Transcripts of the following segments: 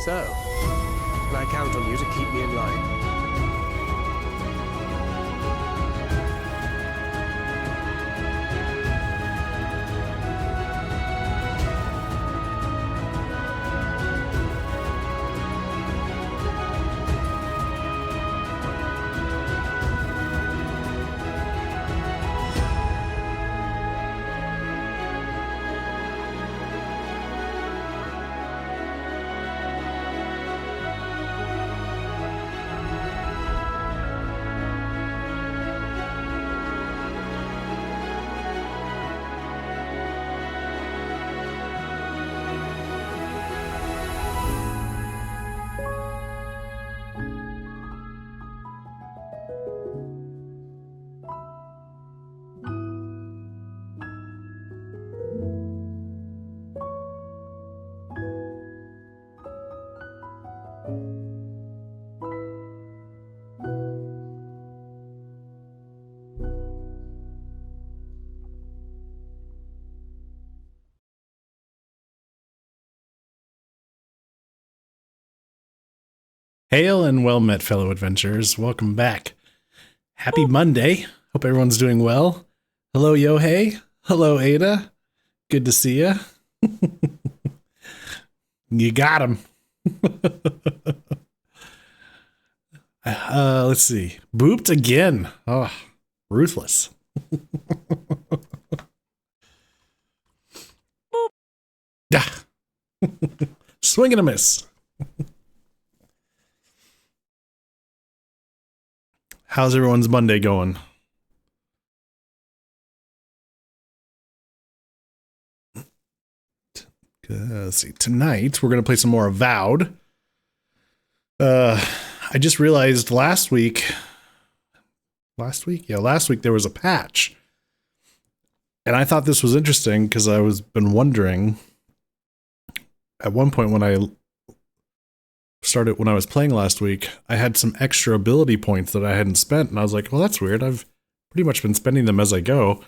So, can I count on you to keep me in line? Hail and well met, fellow adventurers. Welcome back. Happy Monday. Hope everyone's doing well. Hello, Yohei. Hello, Ada. Good to see you. You got him. Let's see. Booped again. Oh, ruthless. Ah. Swing and a miss. How's everyone's Monday going? Let's see. Tonight, we're going to play some more Avowed. I just realized last week there was a patch. And I thought this was interesting because I was been wondering at one point when I was playing last week, I had some extra ability points that I hadn't spent, and I was like, well, that's weird. I've pretty much been spending them as I go.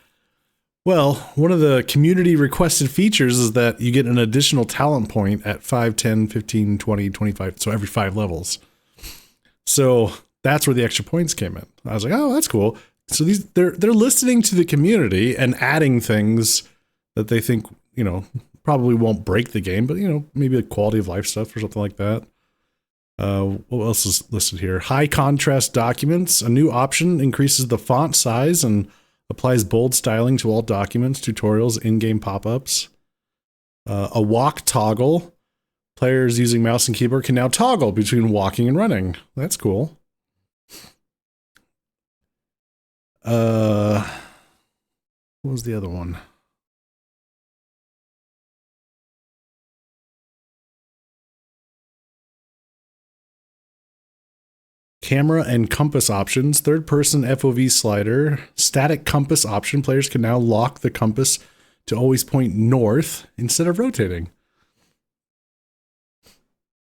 Well, one of the community requested features is that you get an additional talent point at 5, 10, 15, 20, 25, so every 5 levels. So that's where the extra points came in. I was like, oh, that's cool. So they're listening to the community and adding things that they think, probably won't break the game, but maybe like quality of life stuff or something like that. What else is listed here? High contrast documents. A new option increases the font size and applies bold styling to all documents, tutorials, in-game pop-ups. A walk toggle. Players using mouse and keyboard can now toggle between walking and running. That's cool. What was the other one? Camera and compass options, third-person FOV slider, static compass option. Players can now lock the compass to always point north instead of rotating.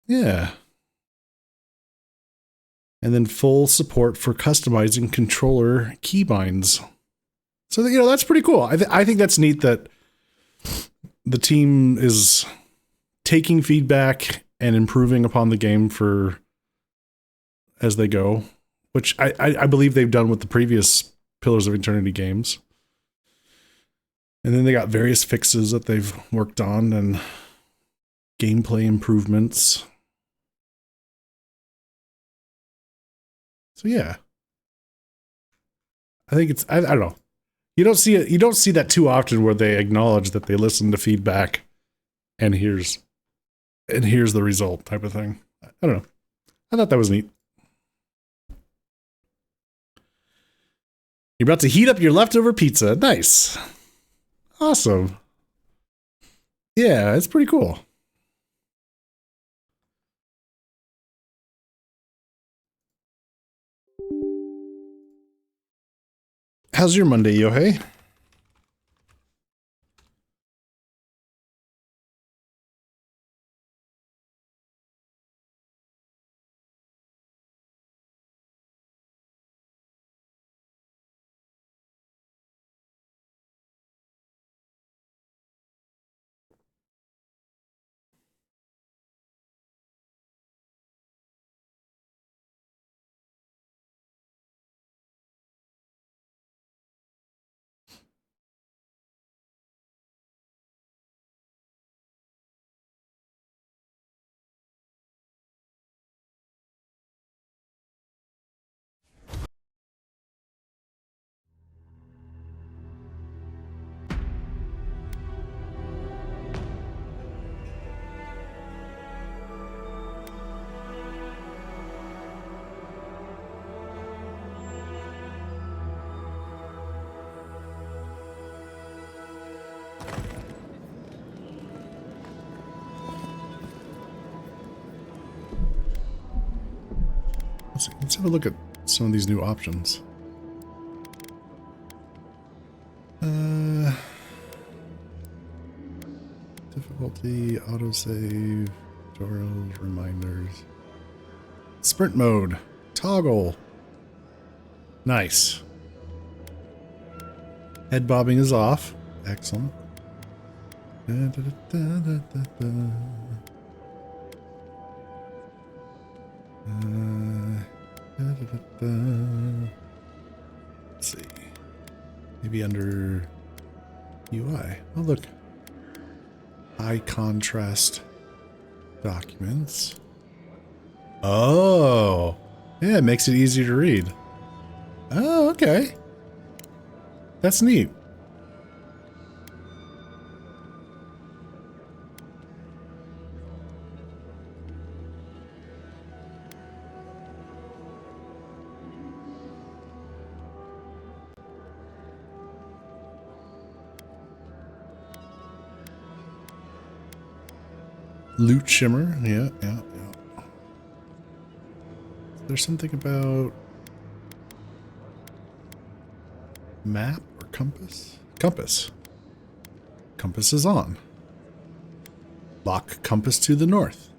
Yeah. And then full support for customizing controller keybinds. So, that's pretty cool. I think that's neat that the team is taking feedback and improving upon the game as they go, which I believe they've done with the previous Pillars of Eternity games. And then they got various fixes that they've worked on and gameplay improvements. So yeah. I think it's I don't know. You don't see that too often where they acknowledge that they listen to feedback and here's the result type of thing. I don't know. I thought that was neat. You're about to heat up your leftover pizza. Nice. Awesome. Yeah, it's pretty cool. How's your Monday, Yohei? Let's have a look at some of these new options. Difficulty, autosave, tutorials, reminders. Sprint mode. Toggle. Nice. Head bobbing is off. Excellent. Let's see. Maybe under UI. Oh, look. High contrast documents. Oh. Yeah, it makes it easier to read. Oh, okay. That's neat. Loot shimmer. Yeah. There's something about map or compass? Compass. Compass is on. Lock compass to the north.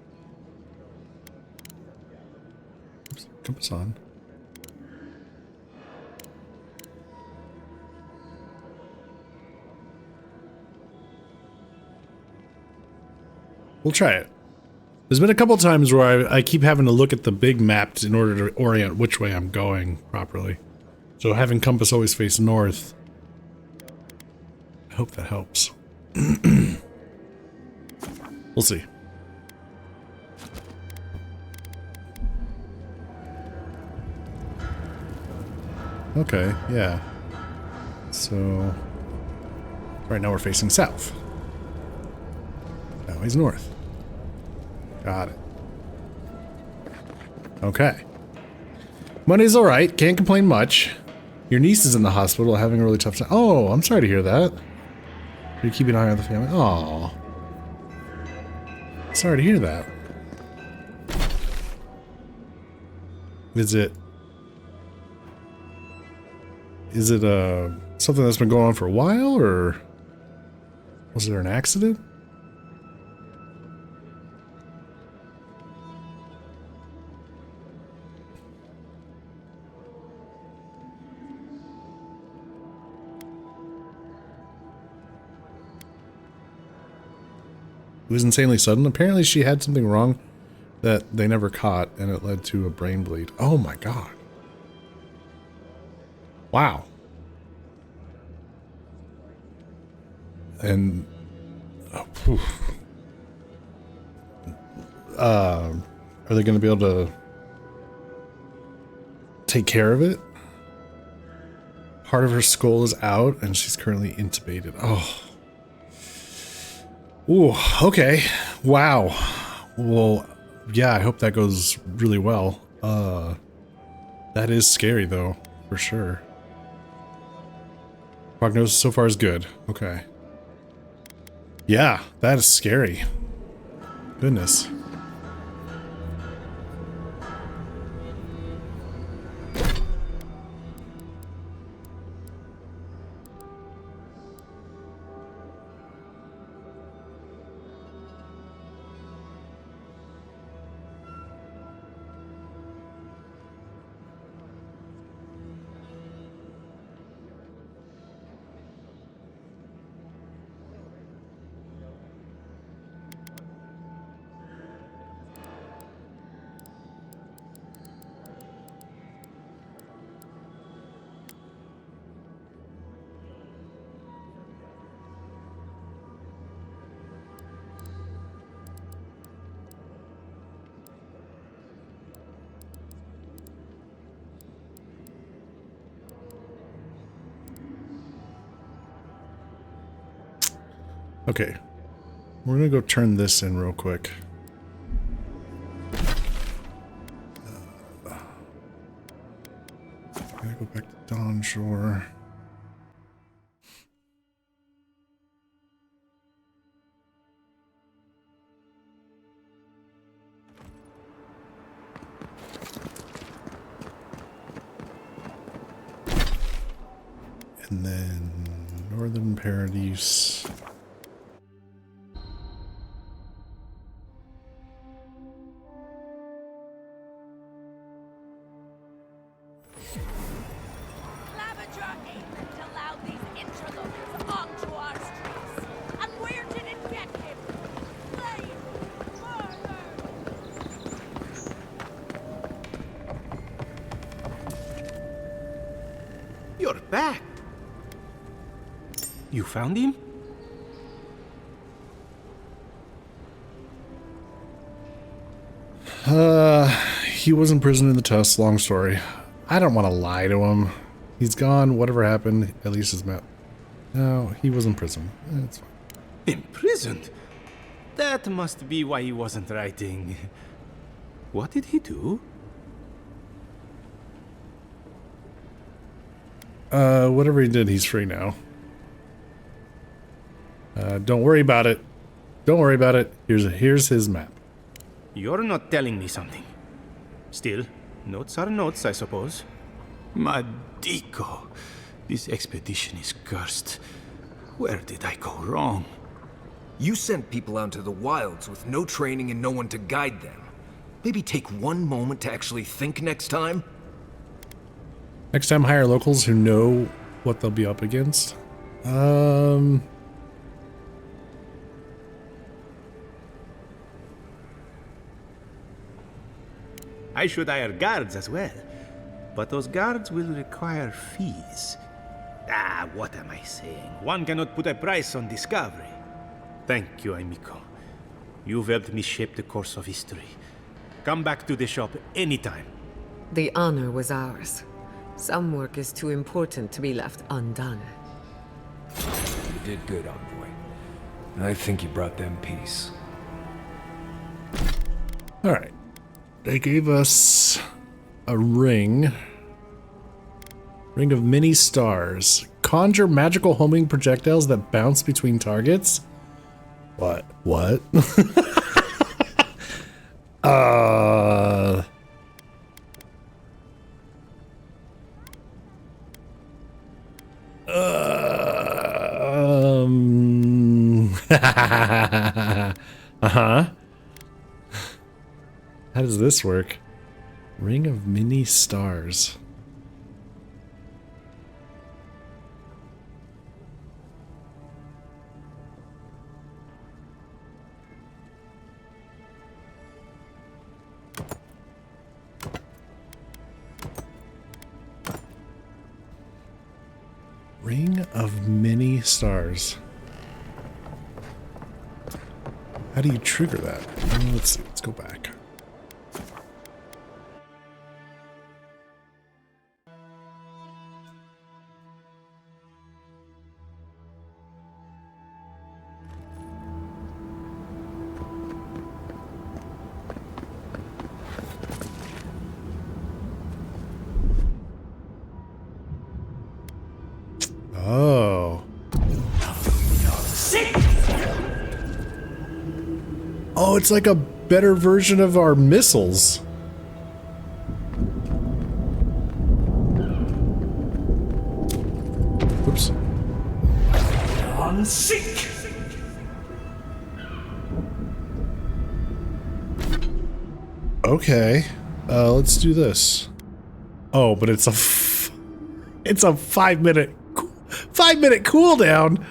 Oops, compass on. We'll try it. There's been a couple times where I keep having to look at the big map in order to orient which way I'm going properly. So having compass always face north, I hope that helps. We'll see. Okay, yeah. So right now we're facing south. Now he's north. Got it. Okay. Money's alright. Can't complain much. Your niece is in the hospital having a really tough time. Oh, I'm sorry to hear that. Are you keeping an eye on the family? Oh. Sorry to hear that. Is it something that's been going on for a while, or was there an accident? It was insanely sudden. Apparently she had something wrong that they never caught, and it led to a brain bleed. Oh my god. Wow. And are they going to be able to take care of it? Part of her skull is out, and she's currently intubated. Oh. Ooh, okay. Wow. Well, yeah, I hope that goes really well. That is scary, though, for sure. Prognosis so far is good. Okay. Yeah, that is scary. Goodness. Okay, we're gonna go turn this in real quick. Gotta go back to Dawn Shore. And then Northern Paradise. You're back. You found him? He was in prison in the Tusk, long story. I don't want to lie to him. He's gone, whatever happened, at least his map. No, he was in prison. That's fine. Imprisoned? That must be why he wasn't writing. What did he do? Whatever he did, he's free now. Don't worry about it. Don't worry about it. Here's his map. You're not telling me something. Still, notes are notes, I suppose. Madiko, this expedition is cursed. Where did I go wrong? You sent people out into the wilds with no training and no one to guide them. Maybe take one moment to actually think next time? Next time, hire locals who know what they'll be up against. I should hire guards as well. But those guards will require fees. What am I saying? One cannot put a price on discovery. Thank you, Amico. You've helped me shape the course of history. Come back to the shop anytime. The honor was ours. Some work is too important to be left undone. You did good, Envoy. I think you brought them peace. Alright. They gave us a ring. Ring of many stars. Conjure magical homing projectiles that bounce between targets. What? What? Uh-huh. How does this work? Ring of many stars. Ring of many stars. How do you trigger that? Let's see. Let's go back. Oh. Oh, it's like a better version of our missiles. Whoops. On sync. Okay. Let's do this. Oh, but it's a 5-minute cooldown.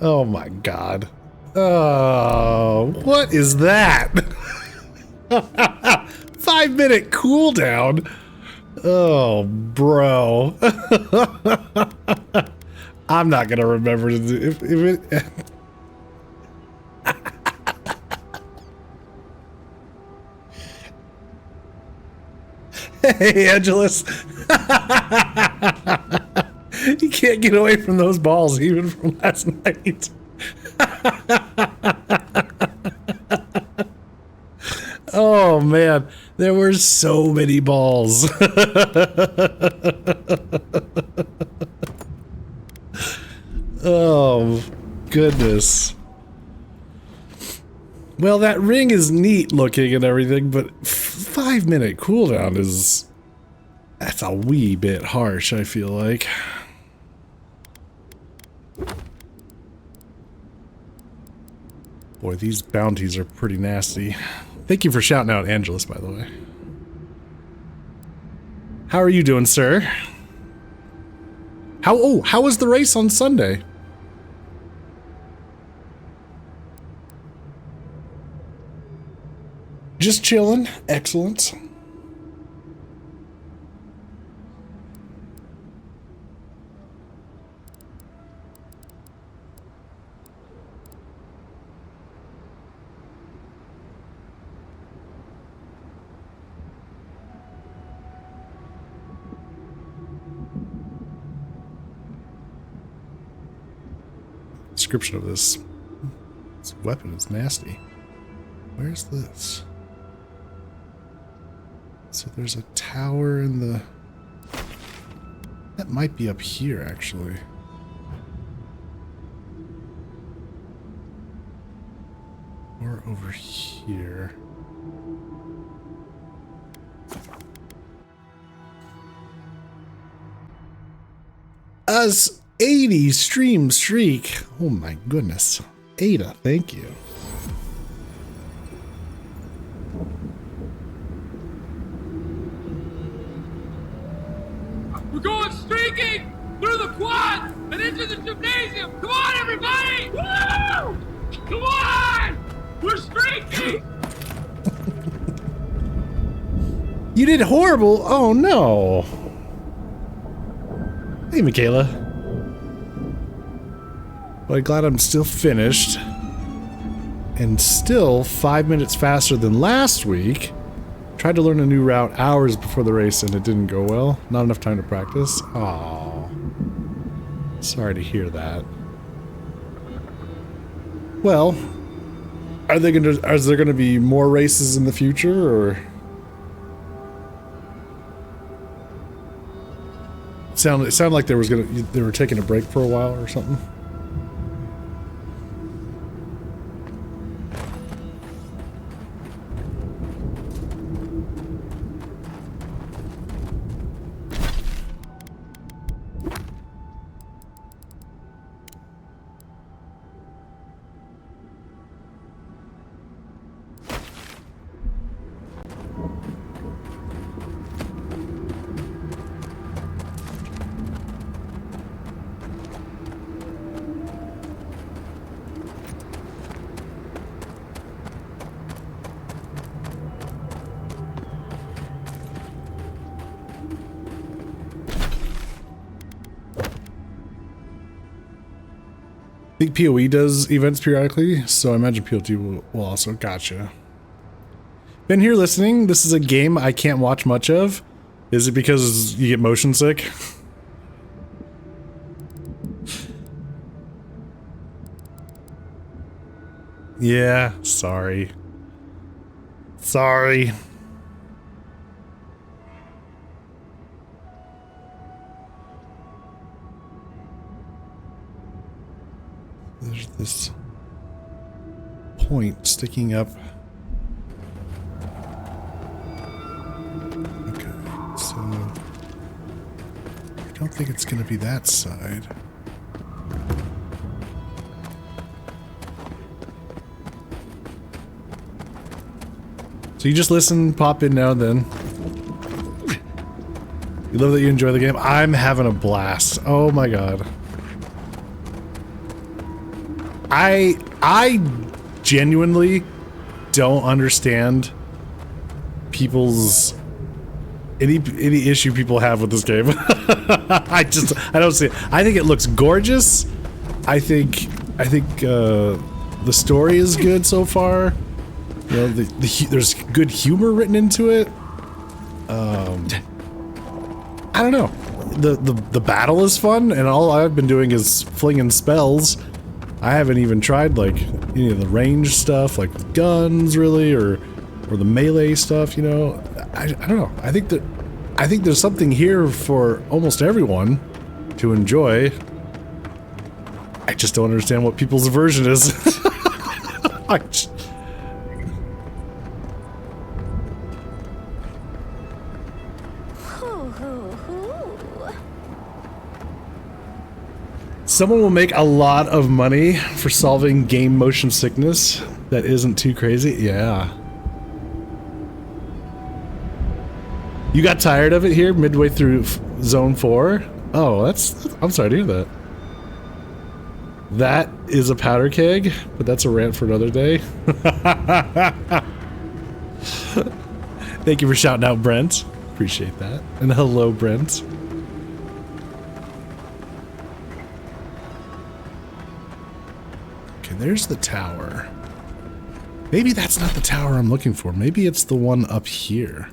Oh my god. Oh, what is that? 5-minute cooldown. Oh, bro. I'm not gonna remember to do if it. Hey, Angelus. You can't get away from those balls even from last night. Oh man, there were so many balls. Oh goodness. Well, that ring is neat looking and everything, but 5-minute cooldown that's a wee bit harsh, I feel like. Boy, these bounties are pretty nasty. Thank you for shouting out Angelus, by the way. How are you doing, sir? How was the race on Sunday? Just chilling. Excellent. Description of this weapon is nasty. Where's this? So there's a tower in the... That might be up here, actually. Or over here. Us 80 stream streak. Oh my goodness. Ada, thank you. We're going streaking through the quad and into the gymnasium. Come on, everybody! Woo! Come on! We're streaking! You did horrible. Oh no. Hey, Michaela. Well, I'm glad I'm still finished. And still 5 minutes faster than last week. Tried to learn a new route hours before the race and it didn't go well. Not enough time to practice. Oh, sorry to hear that. Well, is there gonna be more races in the future, or? It sounded like they were taking a break for a while or something. I think PoE does events periodically, so I imagine PLT will also. Gotcha. Been here listening. This is a game I can't watch much of. Is it because you get motion sick? Yeah, sorry. Sorry. There's this point sticking up. Okay, so I don't think it's going to be that side. So you just listen, pop in now and then. You love that you enjoy the game. I'm having a blast. Oh my god. I genuinely don't understand people's any issue people have with this game. I don't see it. I think it looks gorgeous. I think the story is good so far. You know, there's good humor written into it. I don't know. The battle is fun, and all I've been doing is flinging spells. I haven't even tried like any of the range stuff, like with guns, really, or the melee stuff. You know, I don't know. I think there's something here for almost everyone to enjoy. I just don't understand what people's aversion is. Someone will make a lot of money for solving game motion sickness that isn't too crazy. Yeah. You got tired of it here midway through Zone 4? Oh, I'm sorry to hear that. That is a powder keg, but that's a rant for another day. Thank you for shouting out, Brent. Appreciate that. And hello, Brent. Okay, there's the tower. Maybe that's not the tower I'm looking for. Maybe it's the one up here.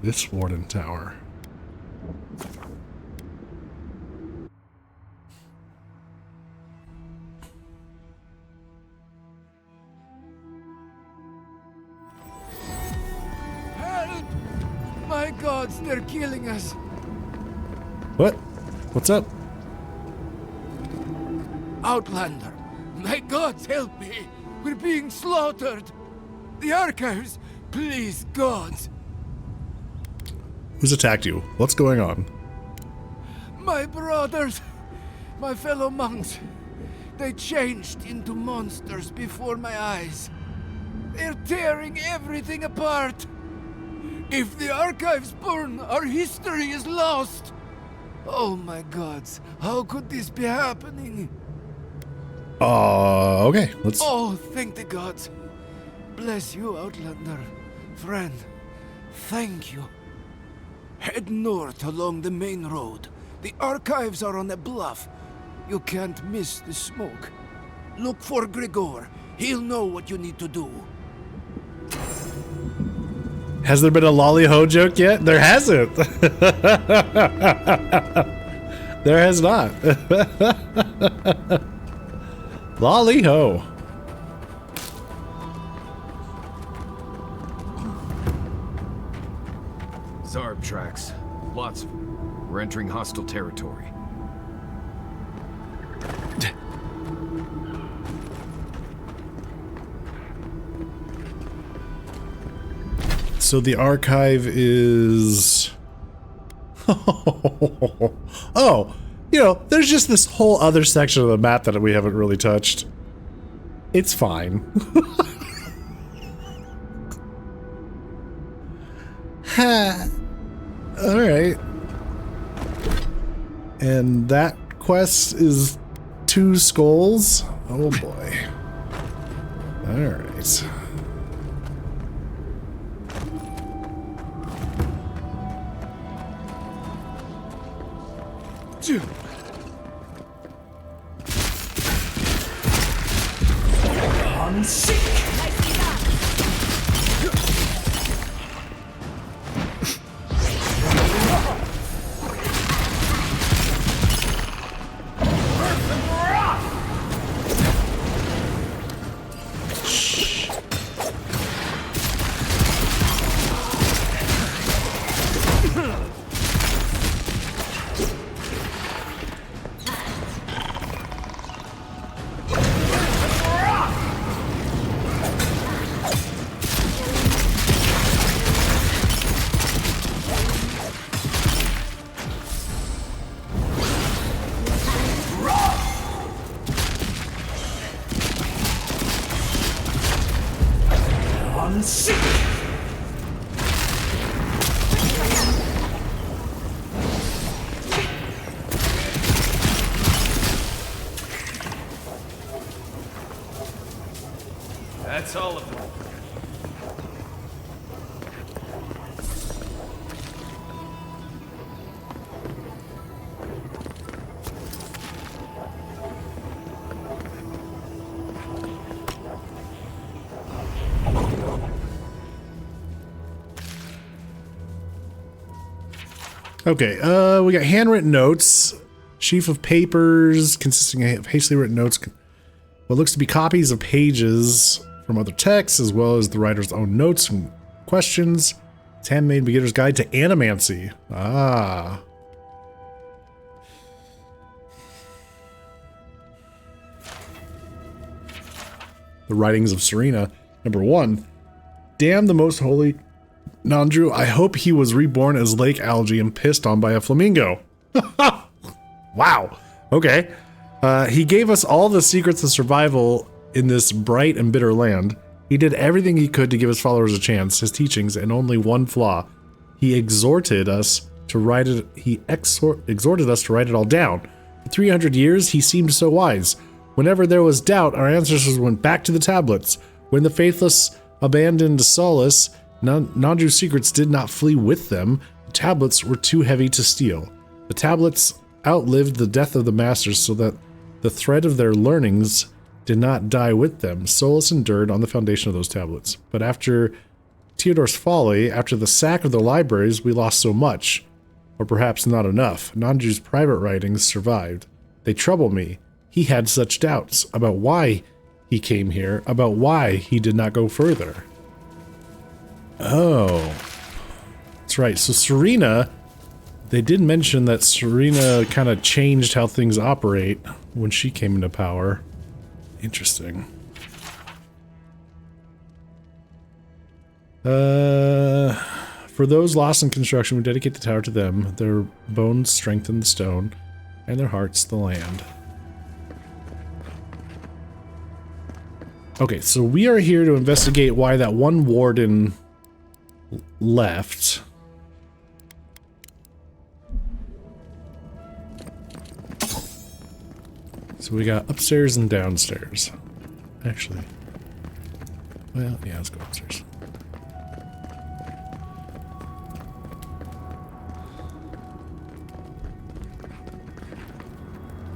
This Warden Tower. Help! My gods, they're killing us. What? What's up? Outlander, my gods, help me! We're being slaughtered! The archives, please, gods! Who's attacked you? What's going on? My brothers, my fellow monks, they changed into monsters before my eyes. They're tearing everything apart. If the archives burn, our history is lost. Oh my gods, how could this be happening? Okay, let's... Oh, thank the gods. Bless you, Outlander. Friend, thank you. Head north along the main road. The archives are on a bluff. You can't miss the smoke. Look for Gregor. He'll know what you need to do. Has there been a lolly ho joke yet? There hasn't. There has not. Lolly ho. Zarb tracks. Lots of them. We're entering hostile territory. So the archive is... Oh, you know, there's just this whole other section of the map that we haven't really touched. It's fine. Ha. All right. And that quest is 2 skulls. Oh boy. All right. Unseek! That's all of them. Okay, we got handwritten notes, sheaf of papers consisting of hastily written notes, what looks to be copies of pages from other texts, as well as the writer's own notes and questions. It's Handmade Beginner's Guide to Animancy. Ah. The writings of Serena. Number 1. Damn the most holy Nandru. I hope he was reborn as lake algae and pissed on by a flamingo. Wow. Okay. He gave us all the secrets of survival in this bright and bitter land. He did everything he could to give his followers a chance, his teachings, and only one flaw. He exhorted us to write it. He exhorted us to write it all down. For 300 years, he seemed so wise. Whenever there was doubt, our ancestors went back to the tablets. When the faithless abandoned solace, Nanju's secrets did not flee with them. The tablets were too heavy to steal. The tablets outlived the death of the masters so that the thread of their learnings did not die with them. Solace endured on the foundation of those tablets. But after Theodore's folly, after the sack of the libraries, we lost so much. Or perhaps not enough. Nanju's private writings survived. They trouble me. He had such doubts about why he came here, about why he did not go further. Oh. That's right. So Serena, they did mention that Serena kind of changed how things operate when she came into power. Interesting. For those lost in construction, we dedicate the tower to them. Their bones strengthen the stone, and their hearts the land. Okay, so we are here to investigate why that one warden left. So we got upstairs and downstairs. Actually, well, yeah, let's go upstairs.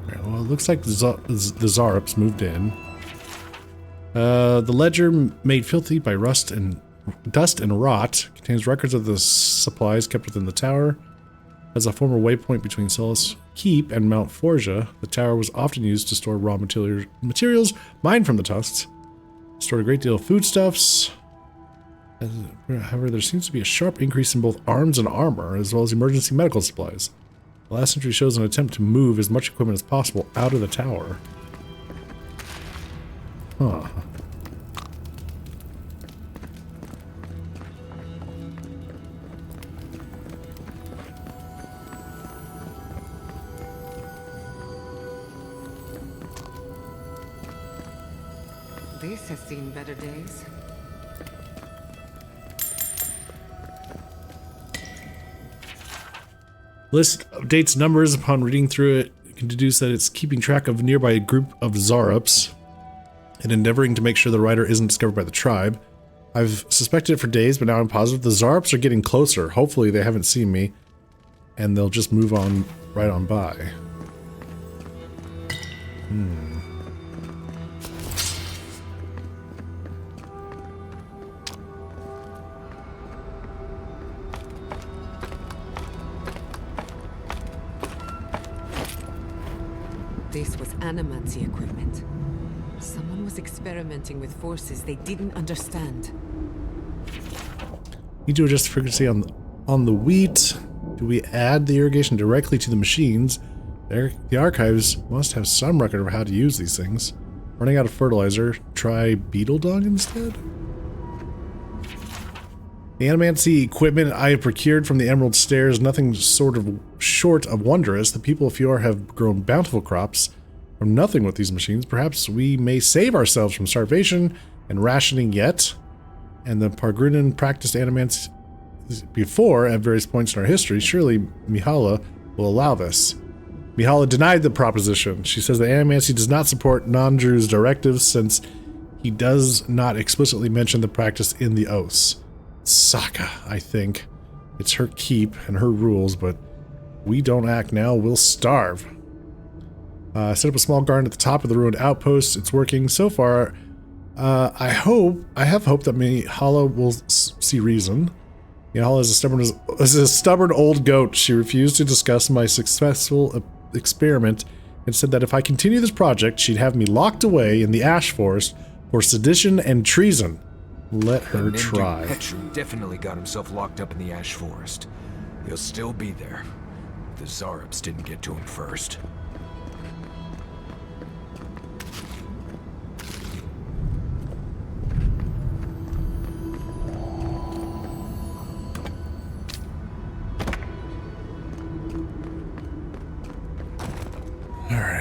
Alright, well, it looks like the Zarups moved in. The ledger, made filthy by dust and rot, contains records of the supplies kept within the tower. As a former waypoint between Solace Keep and Mount Forja, the tower was often used to store raw materials mined from the tusks. It stored a great deal of foodstuffs. However, there seems to be a sharp increase in both arms and armor, as well as emergency medical supplies. The last entry shows an attempt to move as much equipment as possible out of the tower. Huh. This has seen better days. List updates numbers. Upon reading through it, you can deduce that it's keeping track of a nearby group of Zarups and endeavoring to make sure the writer isn't discovered by the tribe. I've suspected it for days, but now I'm positive the Zarups are getting closer. Hopefully they haven't seen me, and they'll just move on right on by. This was animancy equipment. Someone was experimenting with forces they didn't understand. Need to adjust the frequency on the wheat. Do we add the irrigation directly to the machines? The archives must have some record of how to use these things. Running out of fertilizer, try beetle dung instead? The animancy equipment I have procured from the Emerald Stairs, nothing short of wondrous. The people of Fjord have grown bountiful crops from nothing with these machines. Perhaps we may save ourselves from starvation and rationing yet. And the Pargrunen practiced animancy before at various points in our history. Surely Mihala will allow this. Mihala denied the proposition. She says that animancy does not support Nandru's directives since he does not explicitly mention the practice in the oaths. Sokka, I think. It's her keep and her rules, but we don't act now, we'll starve. Set up a small garden at the top of the ruined outpost. It's working so far. I have hope that Mihala will see reason. Mihala is a stubborn old goat. She refused to discuss my successful experiment and said that if I continue this project, she'd have me locked away in the Ash Forest for sedition and treason. Let her try. Petru definitely got himself locked up in the Ash Forest. He'll still be there. The Zarups didn't get to him first. Alright.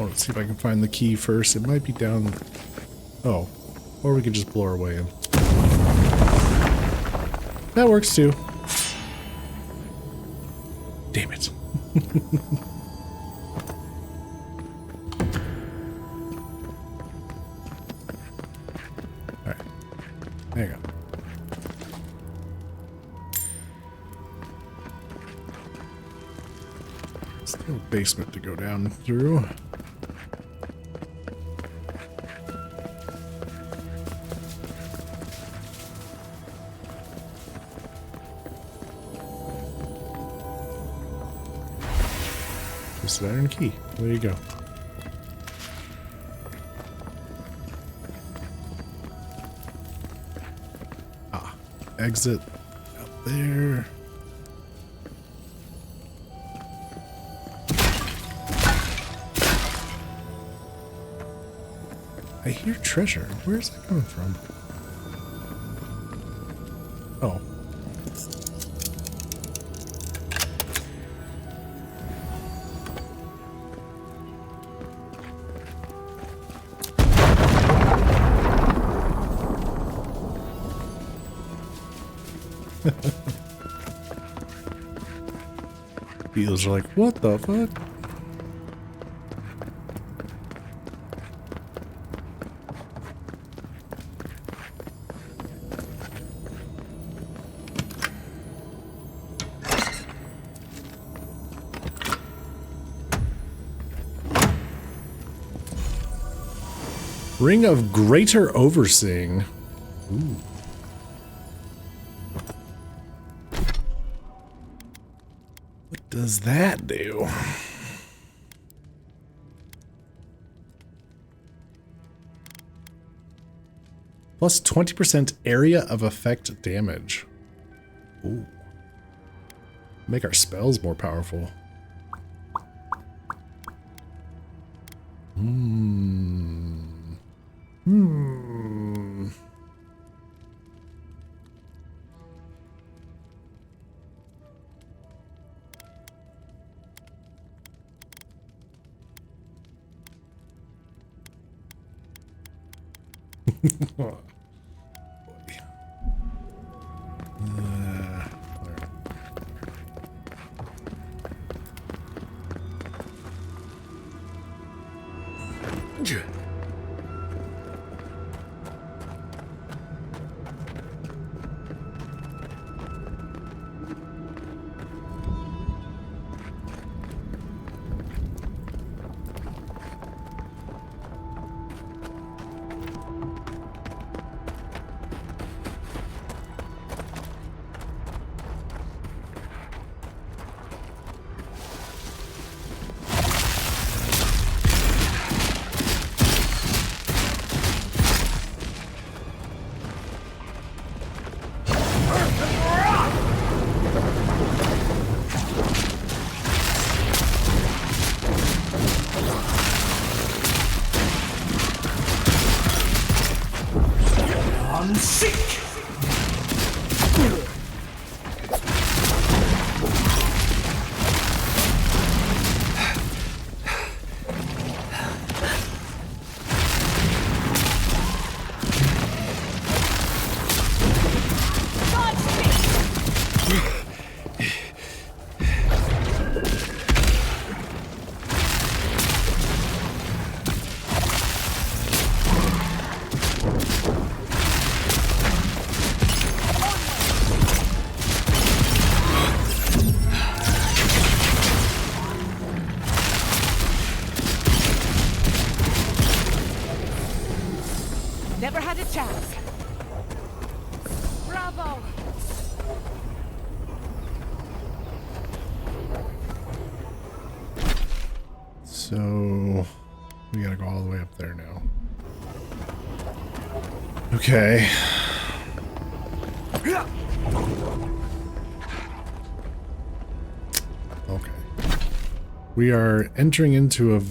let's see if I can find the key first. It might be down... Oh. Or we could just blow our way in. That works too. Damn it. Alright. There you go. Still basement to go down through. Just iron key. There you go. Ah, exit up there. I hear treasure. Where's that coming from? Oh. Beetles are like, what the fuck? Ring of Greater Overseeing. Ooh. What does that do? Plus 20% area of effect damage. Ooh. Make our spells more powerful. Oh, Sick! Never had a chance. Bravo! so we gotta go all the way up there now. Okay. Okay. We are entering into a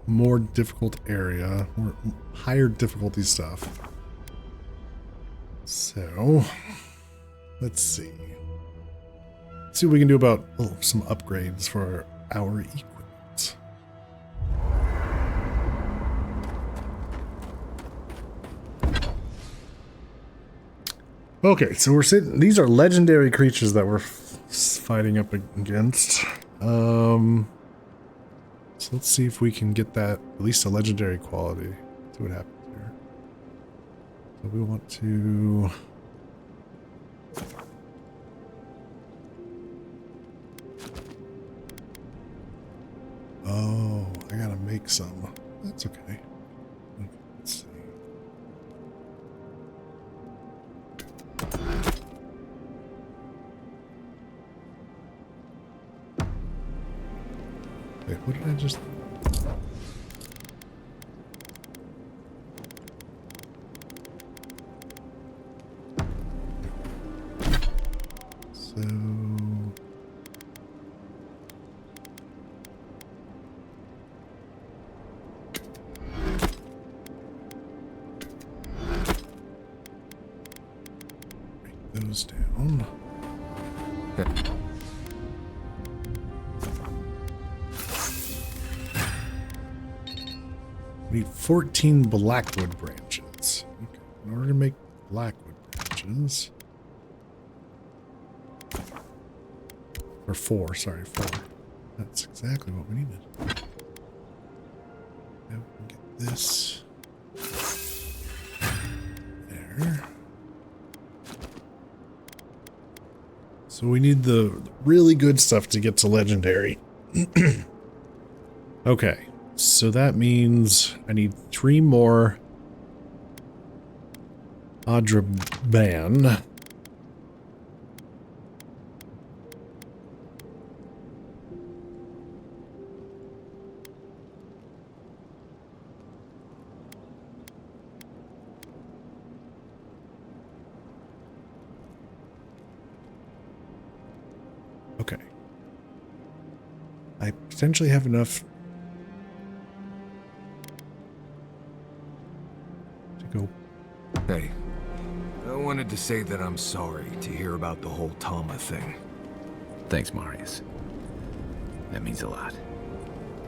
more difficult area, more higher difficulty stuff. So, let's see. Let's see what we can do about some upgrades for our equipment. Okay, so we're sitting. These are legendary creatures that we're fighting up against. So let's see if we can get that at least a legendary quality. See what happens here. So we want to. Oh, I gotta make some. That's okay. Let's see. Wait, what did I just... So... Break those down. We need 14 blackwood branches. Okay. In order to make blackwood branches... Or 4, sorry, 4. That's exactly what we needed. Now we can get this... There. So we need the really good stuff to get to legendary. Okay. So that means I need 3 more Adraban. Okay. I potentially have enough go. Hey, I wanted to say that I'm sorry to hear about the whole Tama thing. Thanks, Marius. That means a lot.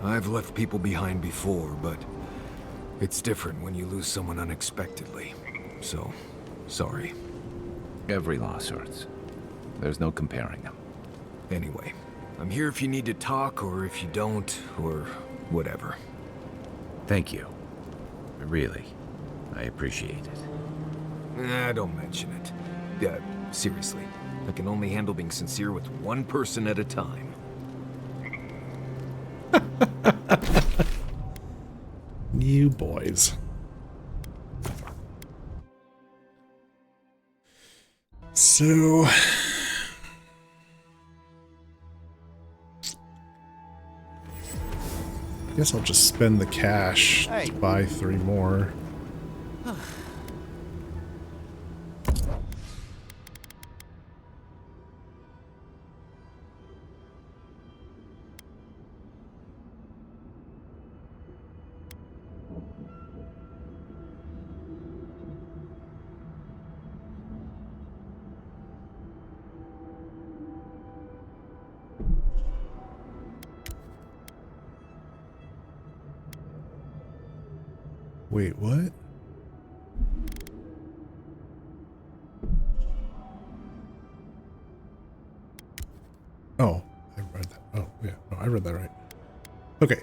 I've left people behind before, but it's different when you lose someone unexpectedly. So, sorry. Every loss hurts. There's no comparing them. Anyway, I'm here if you need to talk, or if you don't, or whatever. Thank you. Really. I appreciate it. Don't mention it. Yeah, seriously. I can only handle being sincere with one person at a time. You boys. So... I guess I'll just spend the cash to buy 3 more. Wait, what? Oh, I read that. Oh, yeah. No, I read that right. Okay,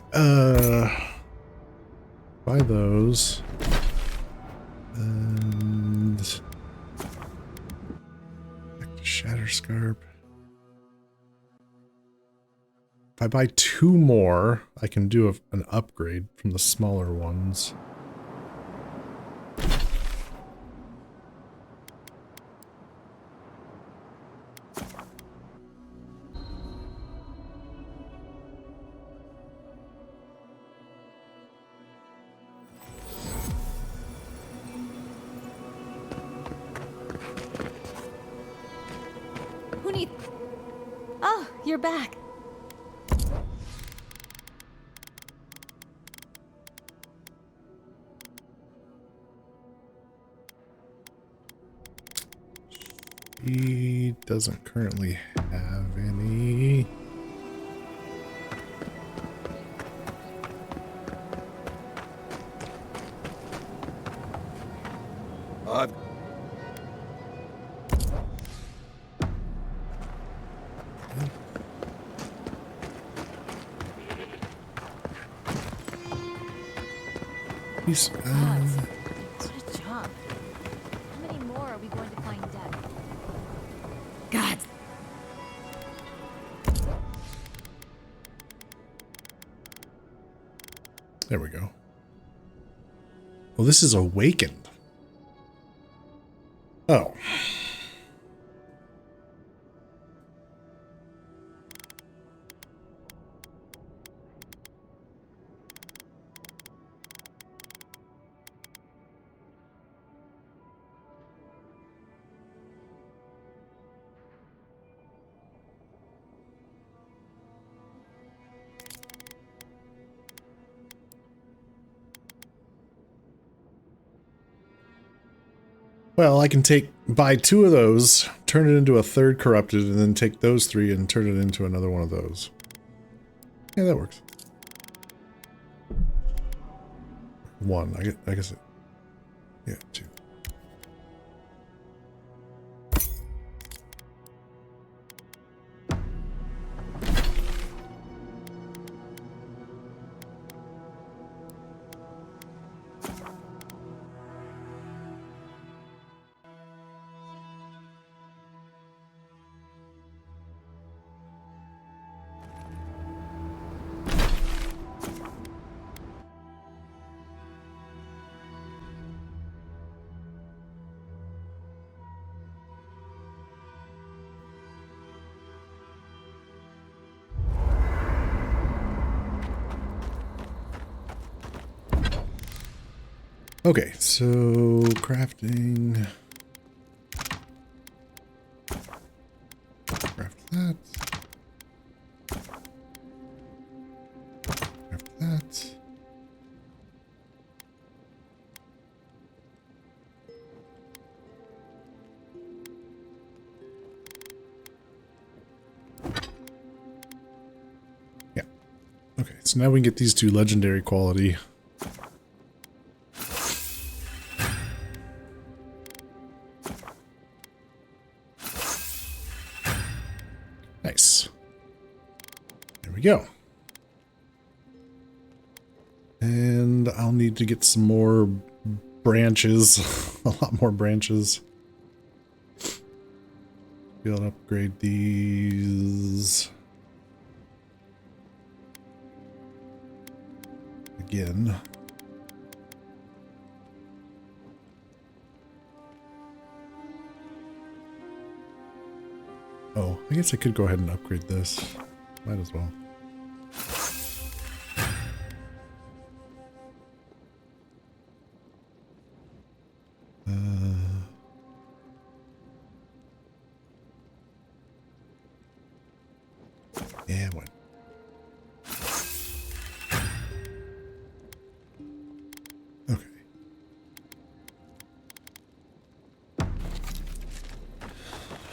buy those. And back to Shatterscarp. If I buy 2 more, I can do an upgrade from the smaller ones. Who need... Oh, you're back. He doesn't currently have any. What a job. How many more are we going to find dead? God. There we go. Well, this is awakened. Oh. Well, I can buy 2 of those, turn it into a third corrupted, and then take those 3 and turn it into another one of those. Yeah, that works. 1, I guess it. Yeah, 2. Okay, so crafting. Craft that. Craft that. Yeah. Okay, so now we can get these 2 legendary quality. Nice. There we go. And I'll need to get some more branches. A lot more branches. Be able to upgrade these. Again. Oh, I guess I could go ahead and upgrade this. Might as well. Yeah, what? Okay.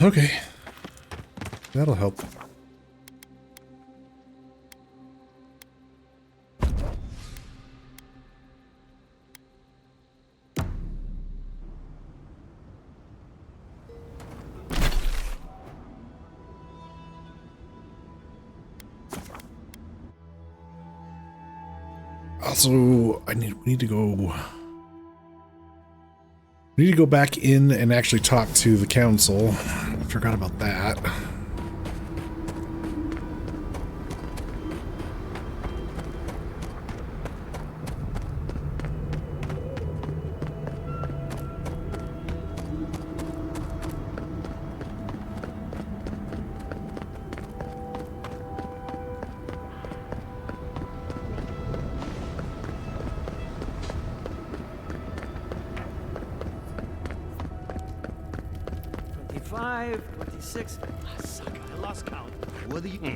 Okay. That'll help. Also, we need to go. We need to go back in and actually talk to the council. I forgot about that. I lost count. What do you...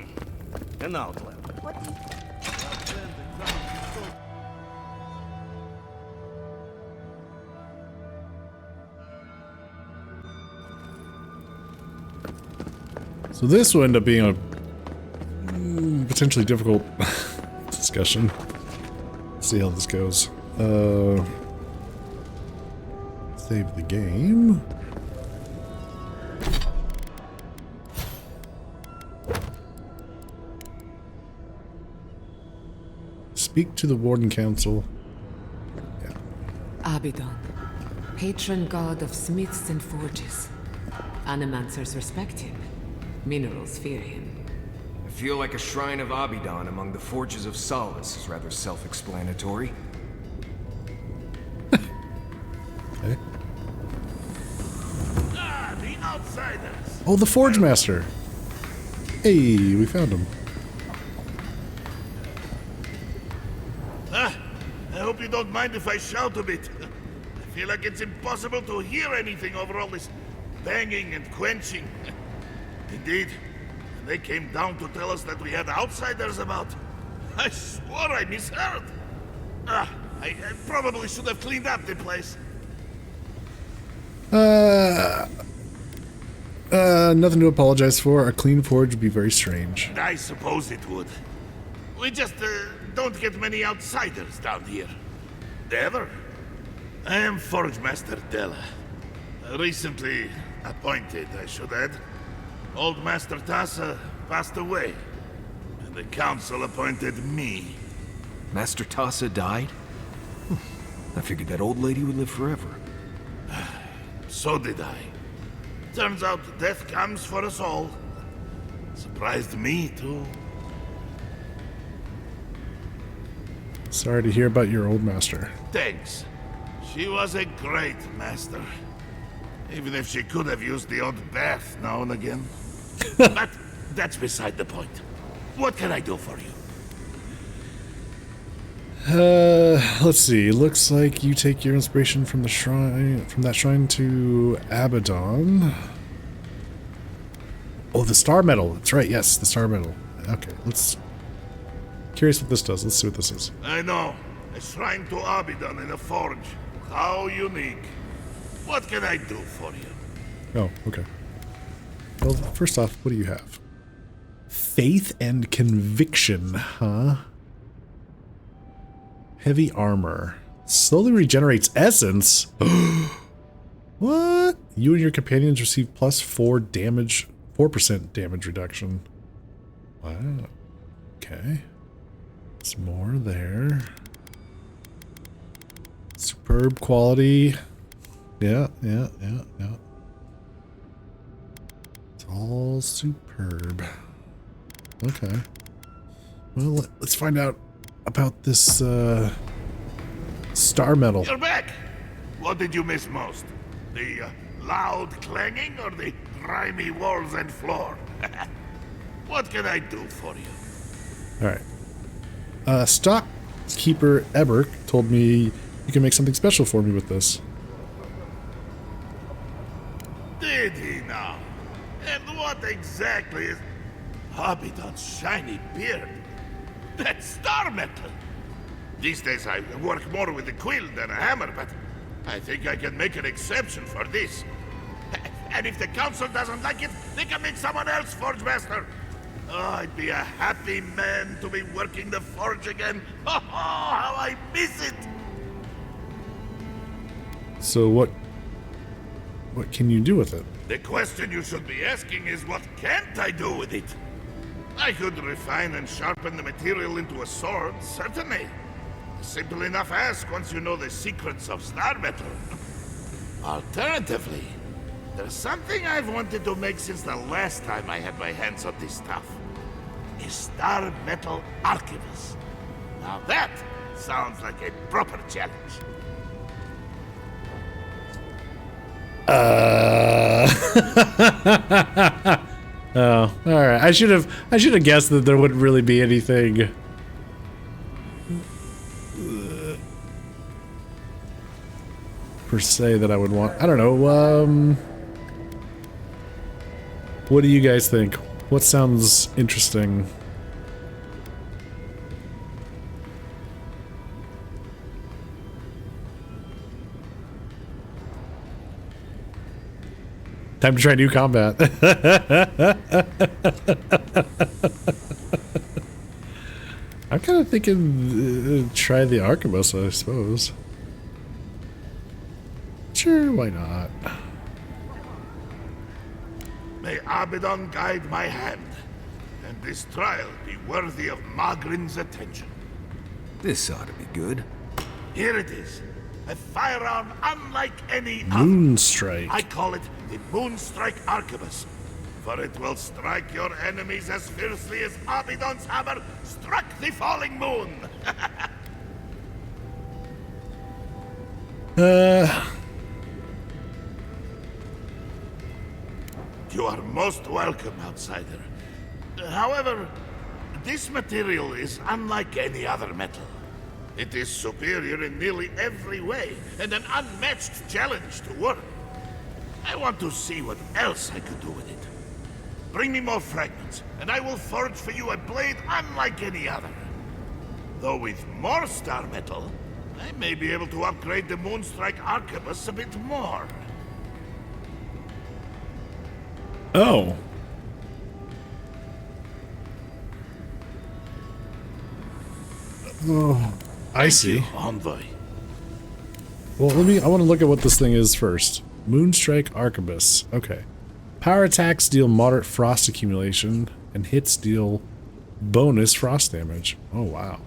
An outlet. What do you... So this will end up being a potentially difficult discussion. Let's see how this goes. Save the game. Speak to the Warden Council. Yeah. Abaddon, patron god of smiths and forges. Animancers respect him. Minerals fear him. I feel like a shrine of Abaddon among the Forges of Solace is rather self-explanatory. Okay. The outsiders. Oh, the Forge Master. Hey, we found him. I hope you don't mind if I shout a bit. I feel like it's impossible to hear anything over all this banging and quenching. Indeed, when they came down to tell us that we had outsiders about, I swore I misheard. I probably should have cleaned up the place. Nothing to apologize for. A clean forge would be very strange. I suppose it would. We just don't get many outsiders down here. Ever. I am Forge Master Della. Recently appointed, I should add. Old Master Tassa passed away, and the council appointed me. Master Tassa died? I figured that old lady would live forever. So did I. Turns out death comes for us all. Surprised me, too. Sorry to hear about your old master. Thanks. She was a great master. Even if she could have used the odd bath now and again. But that's beside the point. What can I do for you? Let's see. Looks like you take your inspiration from the shrine, from that shrine to Abaddon. Oh, the star medal. That's right. Yes, the star medal. Okay, let's. Curious what this does. Let's see what this is. I know. A shrine to Abaddon in a forge. How unique. What can I do for you? Oh, okay. Well, first off, what do you have? Faith and conviction, huh? Heavy armor. Slowly regenerates essence. What? You and your companions receive plus 4% damage reduction. Wow. Okay. Some more there. Superb quality. Yeah. It's all superb. Okay. Well, let's find out about this star medal. You're back! What did you miss most? The loud clanging or the grimy walls and floor? What can I do for you? Alright. Stockkeeper Eberk told me you can make something special for me with this. Did he now? And what exactly is Abaddon's shiny beard? That's star metal! These days I work more with a quill than a hammer, but I think I can make an exception for this. And if the council doesn't like it, they can make someone else Forge Master. Oh, I'd be a happy man to be working the forge again. Oh, how I miss it! So what can you do with it? The question you should be asking is what can't I do with it? I could refine and sharpen the material into a sword, certainly. Simple enough ask once you know the secrets of star metal. Alternatively, there's something I've wanted to make since the last time I had my hands on this stuff. A star metal archivist. Now that sounds like a proper challenge. Oh, all right. I should have guessed that there wouldn't really be anything per se that I would want. I don't know. What do you guys think? What sounds interesting? Time to try new combat. I'm kind of thinking try the arquebus, I suppose. Sure, why not? May Abaddon guide my hand, and this trial be worthy of Magrin's attention. This ought to be good. Here it is. A firearm unlike any other. Moonstrike. I call it the Moonstrike Arquebus, for it will strike your enemies as fiercely as Abidon's hammer struck the falling moon. You are most welcome, outsider. However, this material is unlike any other metal. It is superior in nearly every way, and an unmatched challenge to work. I want to see what else I could do with it. Bring me more fragments, and I will forge for you a blade unlike any other. Though with more star metal, I may be able to upgrade the Moonstrike Arquebus a bit more. Oh. Oh, I see. Envoy. Well, I want to look at what this thing is first. Moonstrike Arquebus. Okay. Power attacks deal moderate frost accumulation, and hits deal bonus frost damage. Oh, wow.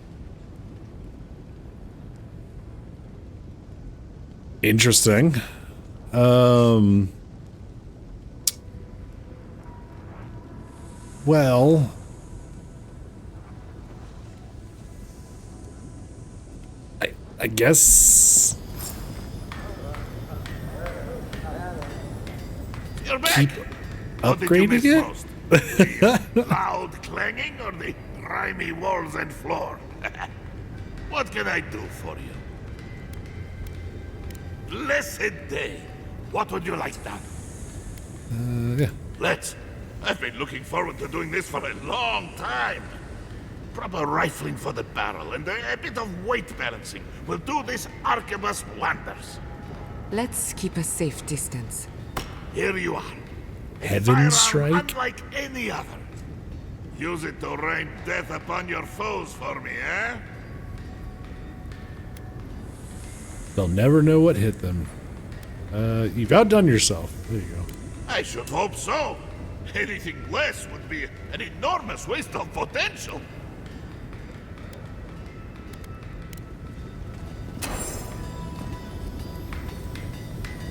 Interesting. Well, I guess You're back. keep What did you upgrading miss it. most? The loud clanging or the grimy walls and floor? What can I do for you? Blessed day. What would you like done? Yeah. Let's. I've been looking forward to doing this for a long time. Proper rifling for the barrel and a bit of weight balancing will do this arquebus wonders. Let's keep a safe distance. Here you are. A Heaven firearm strike? unlike any other. Use it to rain death upon your foes for me, eh? They'll never know what hit them. You've outdone yourself. There you go. I should hope so. Anything less would be an enormous waste of potential.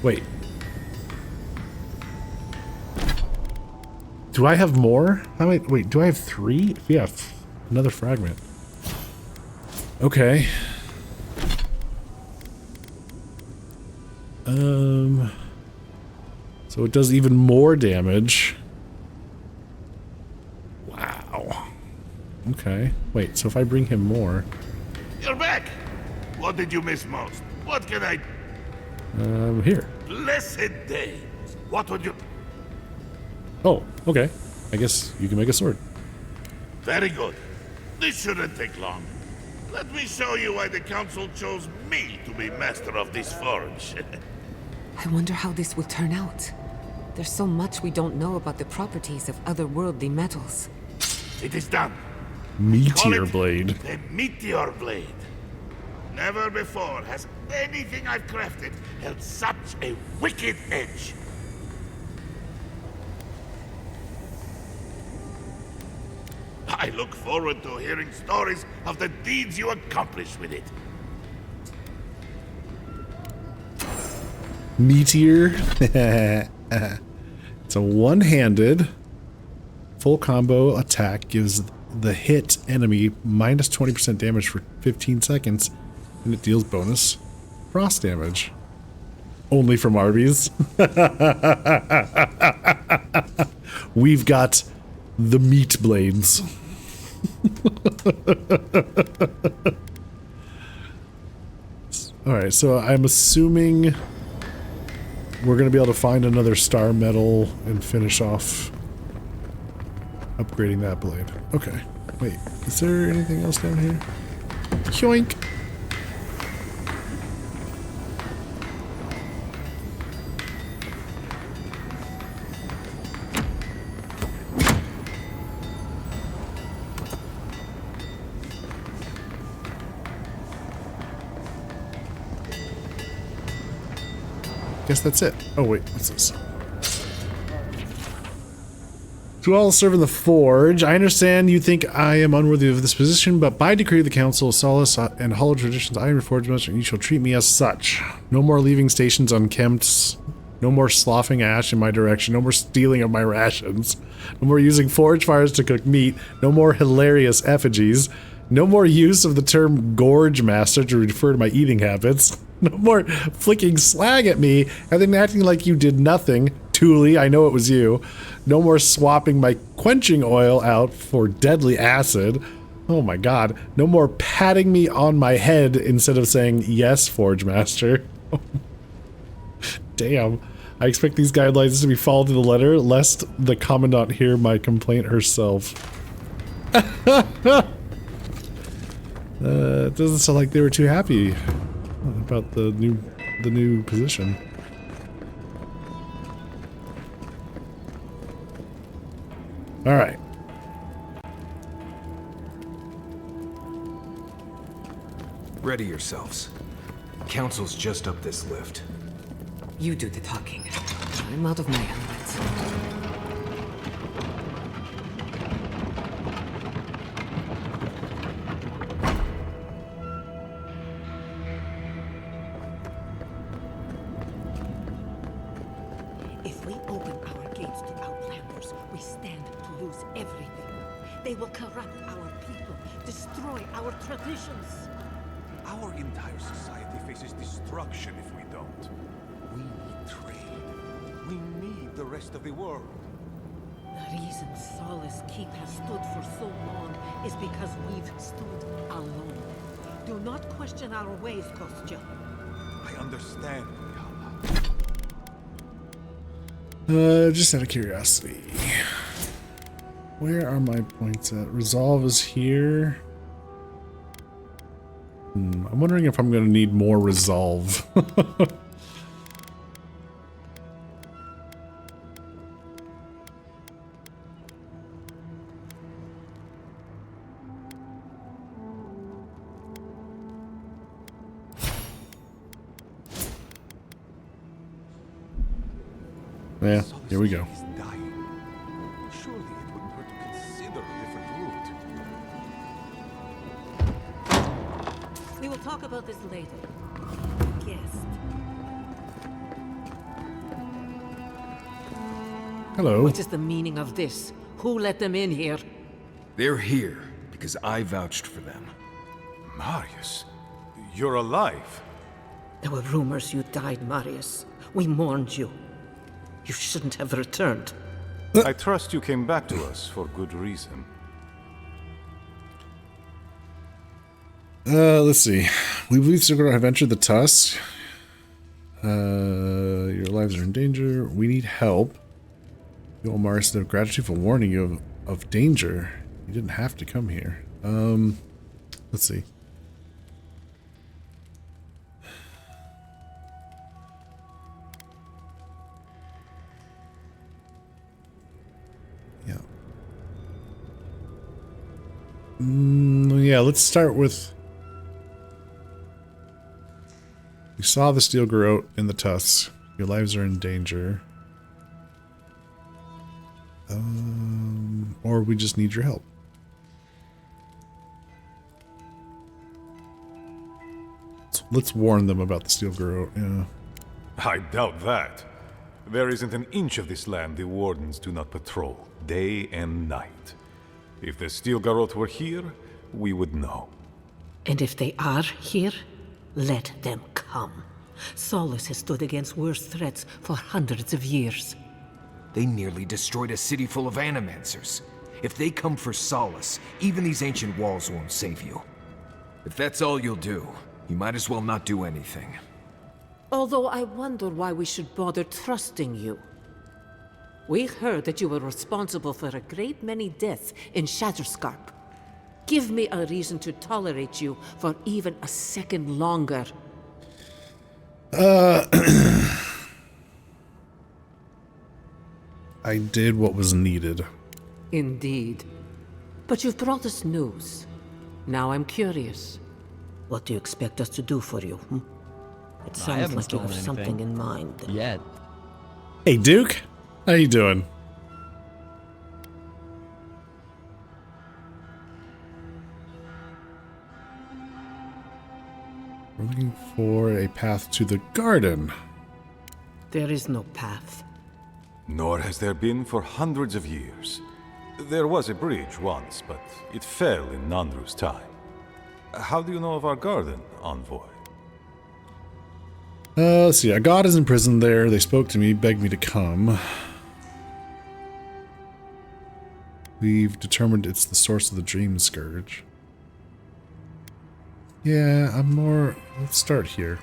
Wait. Do I have more? How many? Wait, do I have 3? Yeah, another fragment. Okay. So it does even more damage. Wow. Okay. Wait, so if I bring him more... You're back! What did you miss most? What can I... Here. Blessed day! What would you... Oh, okay. I guess you can make a sword. Very good. This shouldn't take long. Let me show you why the council chose me to be master of this forge. I wonder how this will turn out. There's so much we don't know about the properties of otherworldly metals. It is done. Meteor Call it blade. The Meteor Blade. Never before has anything I've crafted held such a wicked edge. I look forward to hearing stories of the deeds you accomplish with it. Meteor. It's a one-handed full combo attack, gives the hit enemy minus 20% damage for 15 seconds, and it deals bonus frost damage. Only from Arby's. We've got the meat blades. Alright, so I'm assuming we're going to be able to find another star metal and finish off upgrading that blade. Okay. Wait, is there anything else down here? Yoink! Guess that's it. Oh wait, what's this? To all serve in the forge, I understand you think I am unworthy of this position, but by decree of the Council of Solace and Hollow Traditions, I am your forge master, and you shall treat me as such. No more leaving stations unkempt. No more sloughing ash in my direction. No more stealing of my rations. No more using forge fires to cook meat. No more hilarious effigies. No more use of the term gorge master to refer to my eating habits. No more flicking slag at me and then acting like you did nothing. Thule, I know it was you. No more swapping my quenching oil out for deadly acid. Oh my god. No more patting me on my head instead of saying yes, forge master. Damn. I expect these guidelines to be followed to the letter, lest the Commandant hear my complaint herself. It doesn't sound like they were too happy about the new position. Alright. Ready yourselves. Council's just up this lift. You do the talking. I'm out of my element. If we open our gates to Outlanders, we stand to lose everything. They will corrupt our people, destroy our traditions. Our entire society faces destruction if we don't. We need trade. We need the rest of the world. The reason Solace Keep has stood for so long is because we've stood alone. Do not question our ways, Kostya. I understand, Just out of curiosity. Where are my points at? Resolve is here. I'm wondering if I'm going to need more resolve. Yeah, here we go. He's dying. Surely it wouldn't hurt to consider a different route. We will talk about this later. Guest. Hello. What is the meaning of this? Who let them in here? They're here because I vouched for them. Marius, you're alive. There were rumors you died, Marius. We mourned you. You shouldn't have returned. I trust you came back to us for good reason. Let's see. We believe Sigurd have entered the Tusk. Your lives are in danger. We need help. You owe Marius no gratitude for warning you of danger. You didn't have to come here. Let's see. Yeah. Yeah, let's start with... You saw the steel garrote in the tusks. Your lives are in danger. Or we just need your help. Let's warn them about the steel garrote, yeah. I doubt that. There isn't an inch of this land the wardens do not patrol, day and night. If the steel garrote were here, we would know. And if they are here, let them come. Solace has stood against worse threats for hundreds of years. They nearly destroyed a city full of animancers. If they come for Solace, even these ancient walls won't save you. If that's all you'll do, you might as well not do anything. Although I wonder why we should bother trusting you. We heard that you were responsible for a great many deaths in Shatterscarp. Give me a reason to tolerate you for even a second longer. I did what was needed. Indeed. But you've brought us news. Now I'm curious. What do you expect us to do for you? It sounds like you have something in mind. Yet. Hey, Duke. How you doing? We're looking for a path to the garden. There is no path. Nor has there been for hundreds of years. There was a bridge once, but it fell in Nandru's time. How do you know of our garden, Envoy? Let's see. A god is imprisoned there. They spoke to me, begged me to come. We've determined it's the source of the Dream Scourge. Yeah, I'm more... Let's start here.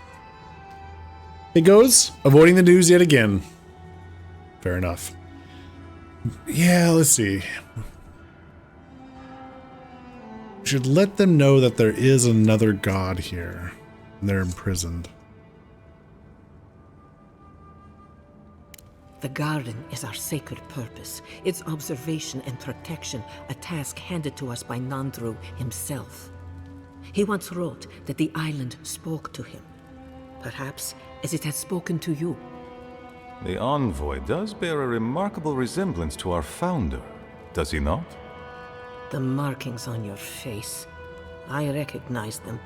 It goes. Avoiding the news yet again. Fair enough. Yeah, let's see. We should let them know that there is another god here. And they're imprisoned. The garden is our sacred purpose, its observation and protection, a task handed to us by Nandru himself. He once wrote that the island spoke to him, perhaps as it has spoken to you. The Envoy does bear a remarkable resemblance to our founder, does he not? The markings on your face, I recognize them.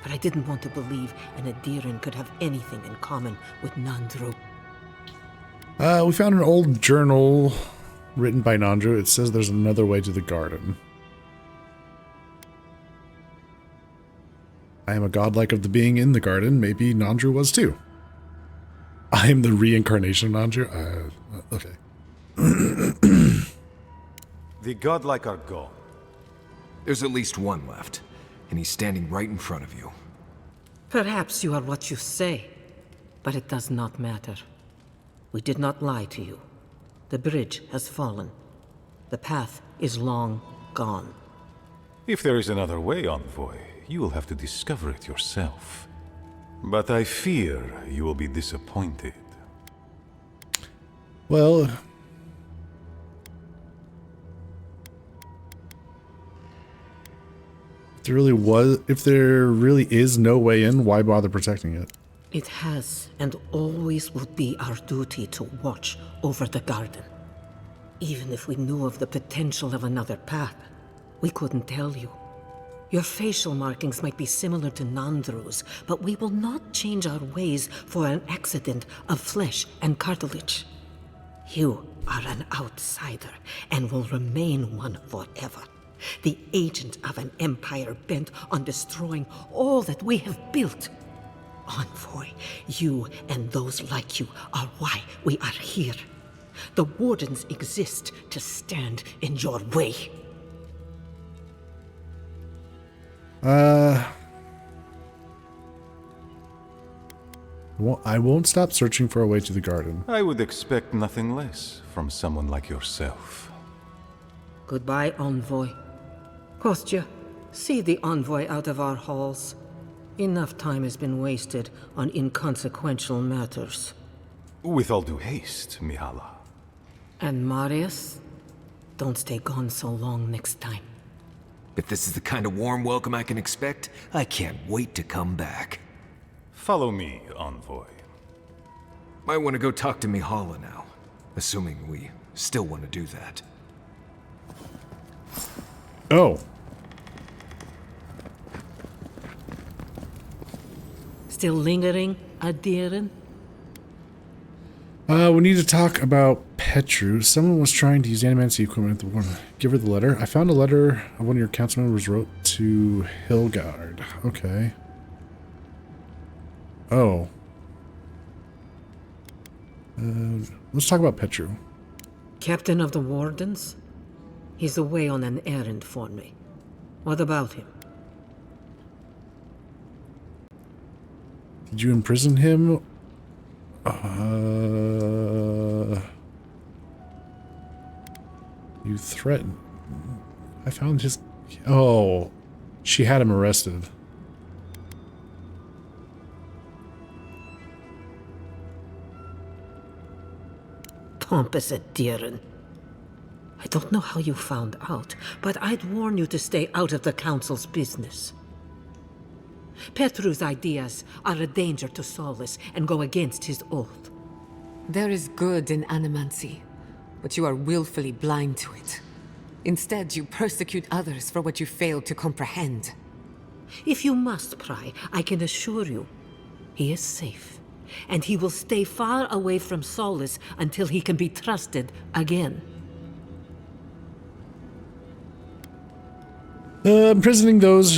But I didn't want to believe an Adiran could have anything in common with Nandru. We found an old journal written by Nandru. It says there's another way to the garden. I am a godlike of the being in the garden. Maybe Nandru was too. I am the reincarnation of Nandru? Okay. The godlike are gone. There's at least one left, and he's standing right in front of you. Perhaps you are what you say, but it does not matter. We did not lie to you. The bridge has fallen. The path is long gone. If there is another way, Envoy, you will have to discover it yourself. But I fear you will be disappointed. Well... If there really is no way in, why bother protecting it? It has and always will be our duty to watch over the garden. Even if we knew of the potential of another path, we couldn't tell you. Your facial markings might be similar to Nandru's, but we will not change our ways for an accident of flesh and cartilage. You are an outsider and will remain one forever. The agent of an empire bent on destroying all that we have built. Envoy, you and those like you are why we are here. The Wardens exist to stand in your way. I won't stop searching for a way to the garden. I would expect nothing less from someone like yourself. Goodbye, Envoy. Kostya, see the Envoy out of our halls. Enough time has been wasted on inconsequential matters. With all due haste, Mihala. And Marius, don't stay gone so long next time. If this is the kind of warm welcome I can expect, I can't wait to come back. Follow me, Envoy. Might want to go talk to Mihala now, assuming we still want to do that. Oh. Still lingering, Adiran? We need to talk about Petru. Someone was trying to use animancy equipment at the war. Give her the letter. I found a letter of one of your council members wrote to Hilgard. Okay. Oh. Let's talk about Petru. Captain of the Wardens? He's away on an errand for me. What about him? Did you imprison him? You threatened... I found his... Oh. She had him arrested. Pompous Adiran. I don't know how you found out, but I'd warn you to stay out of the Council's business. Petru's ideas are a danger to Solus and go against his oath. There is good in animancy, but you are willfully blind to it. Instead, you persecute others for what you fail to comprehend. If you must pry, I can assure you, he is safe. And he will stay far away from Solace until he can be trusted again. Imprisoning those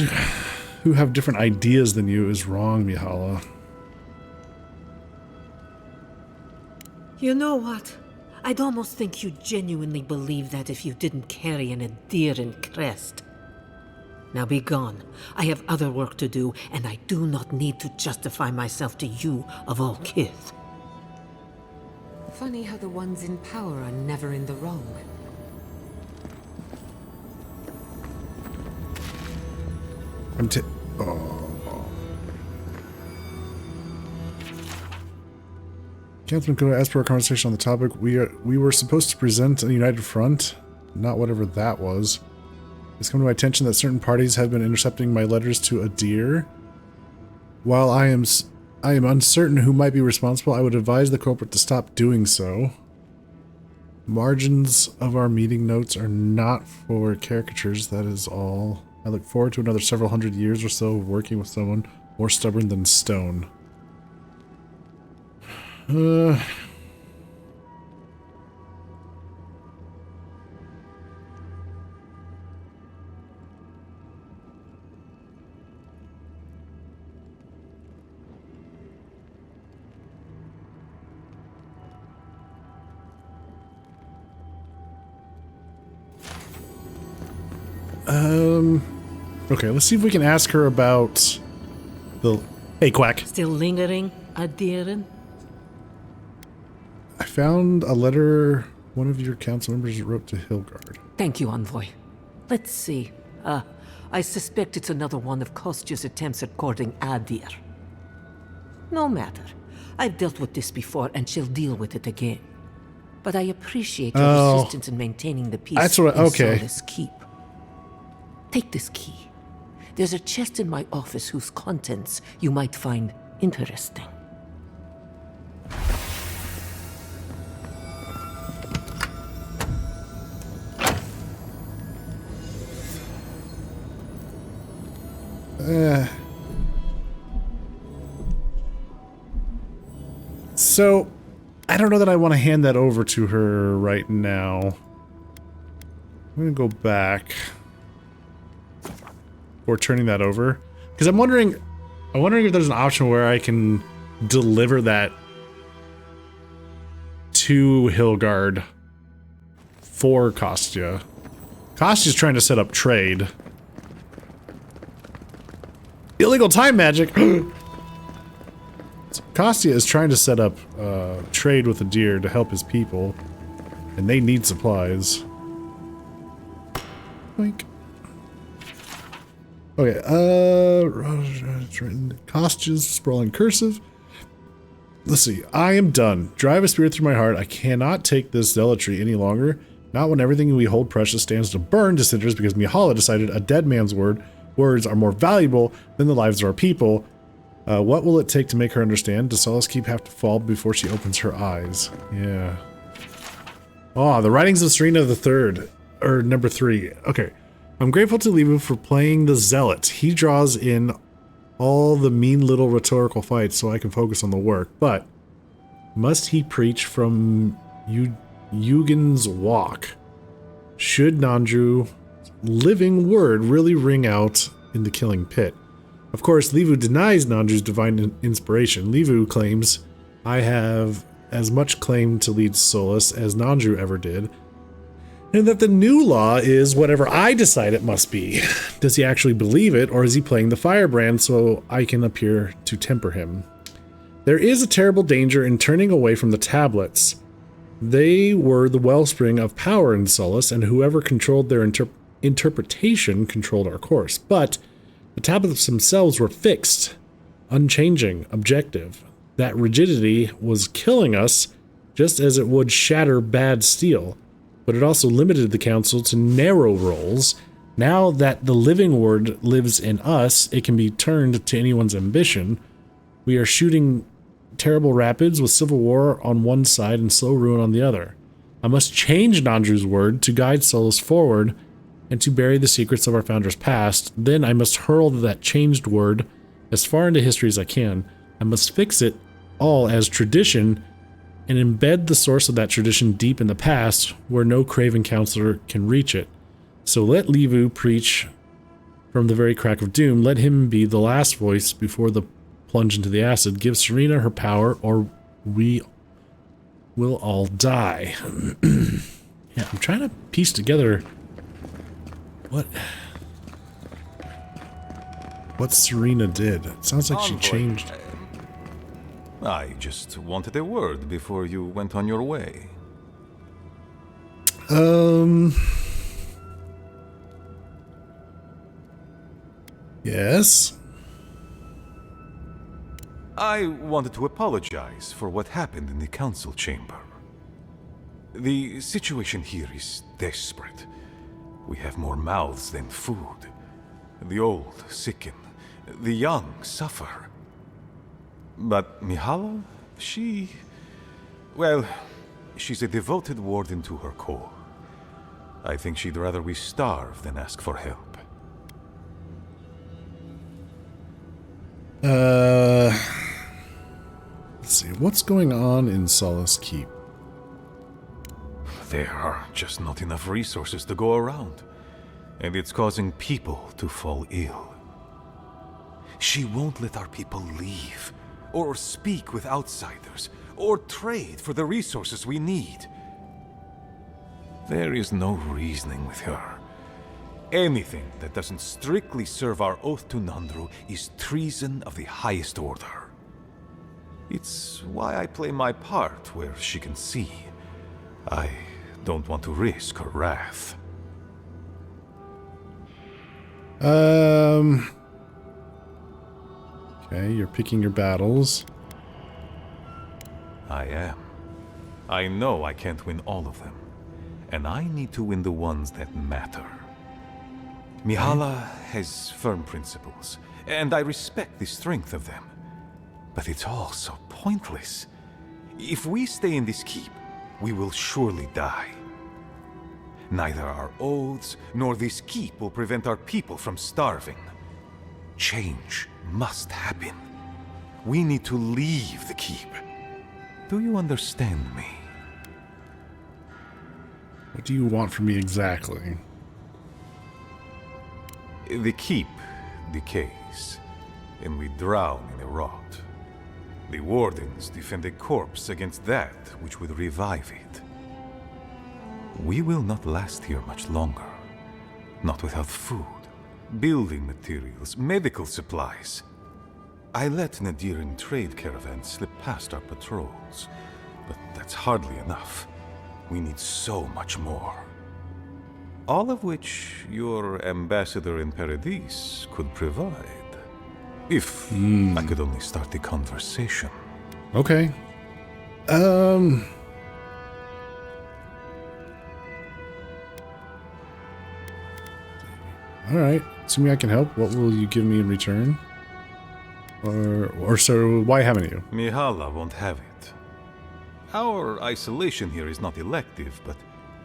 who have different ideas than you is wrong, Mihala. You know what? I'd almost think you genuinely believe that if you didn't carry an adherent crest. Now be gone. I have other work to do, and I do not need to justify myself to you of all kith. Funny how the ones in power are never in the wrong. Captain Koda, as per our conversation on the topic, we were supposed to present a united front, not whatever that was. It's come to my attention that certain parties have been intercepting my letters to Adir. While I am uncertain who might be responsible, I would advise the culprit to stop doing so. Margins of our meeting notes are not for caricatures, that is all. I look forward to another several hundred years or so of working with someone more stubborn than stone. Okay, let's see if we can ask her about the... Hey, Quack. Still lingering, Adirin? I found a letter one of your council members wrote to Hilgard. Thank you, Envoy. Let's see. I suspect it's another one of Kostya's attempts at courting Adir. No matter. I've dealt with this before, and she'll deal with it again. But I appreciate your assistance in maintaining the peace that's what, okay. in Solace Keep. Take this key. There's a chest in my office whose contents you might find interesting. So, I don't know that I want to hand that over to her right now. I'm going to go back before turning that over. Because I'm wondering if there's an option where I can deliver that to Hilgard for Kostya. Kostya's trying to set up trade. Illegal time magic! Kostya is trying to set up trade with Adir to help his people, and they need supplies. Like, okay, Kostya's sprawling cursive. Let's see. I am done. Drive a spirit through my heart. I cannot take this zealotry any longer. Not when everything we hold precious stands to burn to cinders because Mihala decided a dead man's words are more valuable than the lives of our people. What will it take to make her understand? Does Solace Keep have to fall before she opens her eyes? Yeah. Oh, the writings of Serena III, or number 3. Okay. I'm grateful to Levu for playing the Zealot. He draws in all the mean little rhetorical fights so I can focus on the work, but must he preach from Yugen's walk? Should Nanju's living word really ring out in the killing pit? Of course, Levu denies Nanju's divine inspiration. Levu claims, I have as much claim to lead Solace as Nanju ever did, and that the new law is whatever I decide it must be. Does he actually believe it, or is he playing the firebrand so I can appear to temper him? There is a terrible danger in turning away from the tablets. They were the wellspring of power in Solace, and whoever controlled their interpretation controlled our course. But the tablets themselves were fixed, unchanging, objective. That rigidity was killing us, just as it would shatter bad steel. But it also limited the council to narrow roles. Now that the living word lives in us, it can be turned to anyone's ambition. We are shooting terrible rapids with civil war on one side and slow ruin on the other. I must change Nanju's word to guide Solace forward, and to bury the secrets of our founders past. Then I must hurl that changed word as far into history as I can. I must fix it all as tradition and embed the source of that tradition deep in the past where no craven counselor can reach it. So let Levu preach from the very crack of doom. Let him be the last voice before the plunge into the acid. Give Serena her power or we will all die. Yeah, I'm trying to piece together what Serena did. It sounds like she changed. I just wanted a word before you went on your way. Yes? I wanted to apologize for what happened in the council chamber. The situation here is desperate. We have more mouths than food. The old sicken, the young suffer. But Mihala, well, she's a devoted warden to her core. I think she'd rather we starve than ask for help. Let's see, what's going on in Solace Keep? There are just not enough resources to go around, and it's causing people to fall ill. She won't let our people leave, or speak with outsiders, or trade for the resources we need. There is no reasoning with her. Anything that doesn't strictly serve our oath to Nandru is treason of the highest order. It's why I play my part where she can see. I don't want to risk her wrath. Okay, you're picking your battles. I am. I know I can't win all of them, and I need to win the ones that matter. Mihala has firm principles, and I respect the strength of them. But it's all so pointless. If we stay in this keep, we will surely die. Neither our oaths nor this keep will prevent our people from starving. Change must happen. We need to leave the keep. Do you understand me? What do you want from me exactly? The keep decays, and we drown in a rot. The wardens defend a corpse against that which would revive it. We will not last here much longer. Not without food, building materials, medical supplies. I let Nadiran trade caravans slip past our patrols, but that's hardly enough. We need so much more. All of which your ambassador in Paradis could provide. If I could only start the conversation. Okay. Alright. Assuming I can help, what will you give me in return? Or so, why haven't you? Mihala won't have it. Our isolation here is not elective, but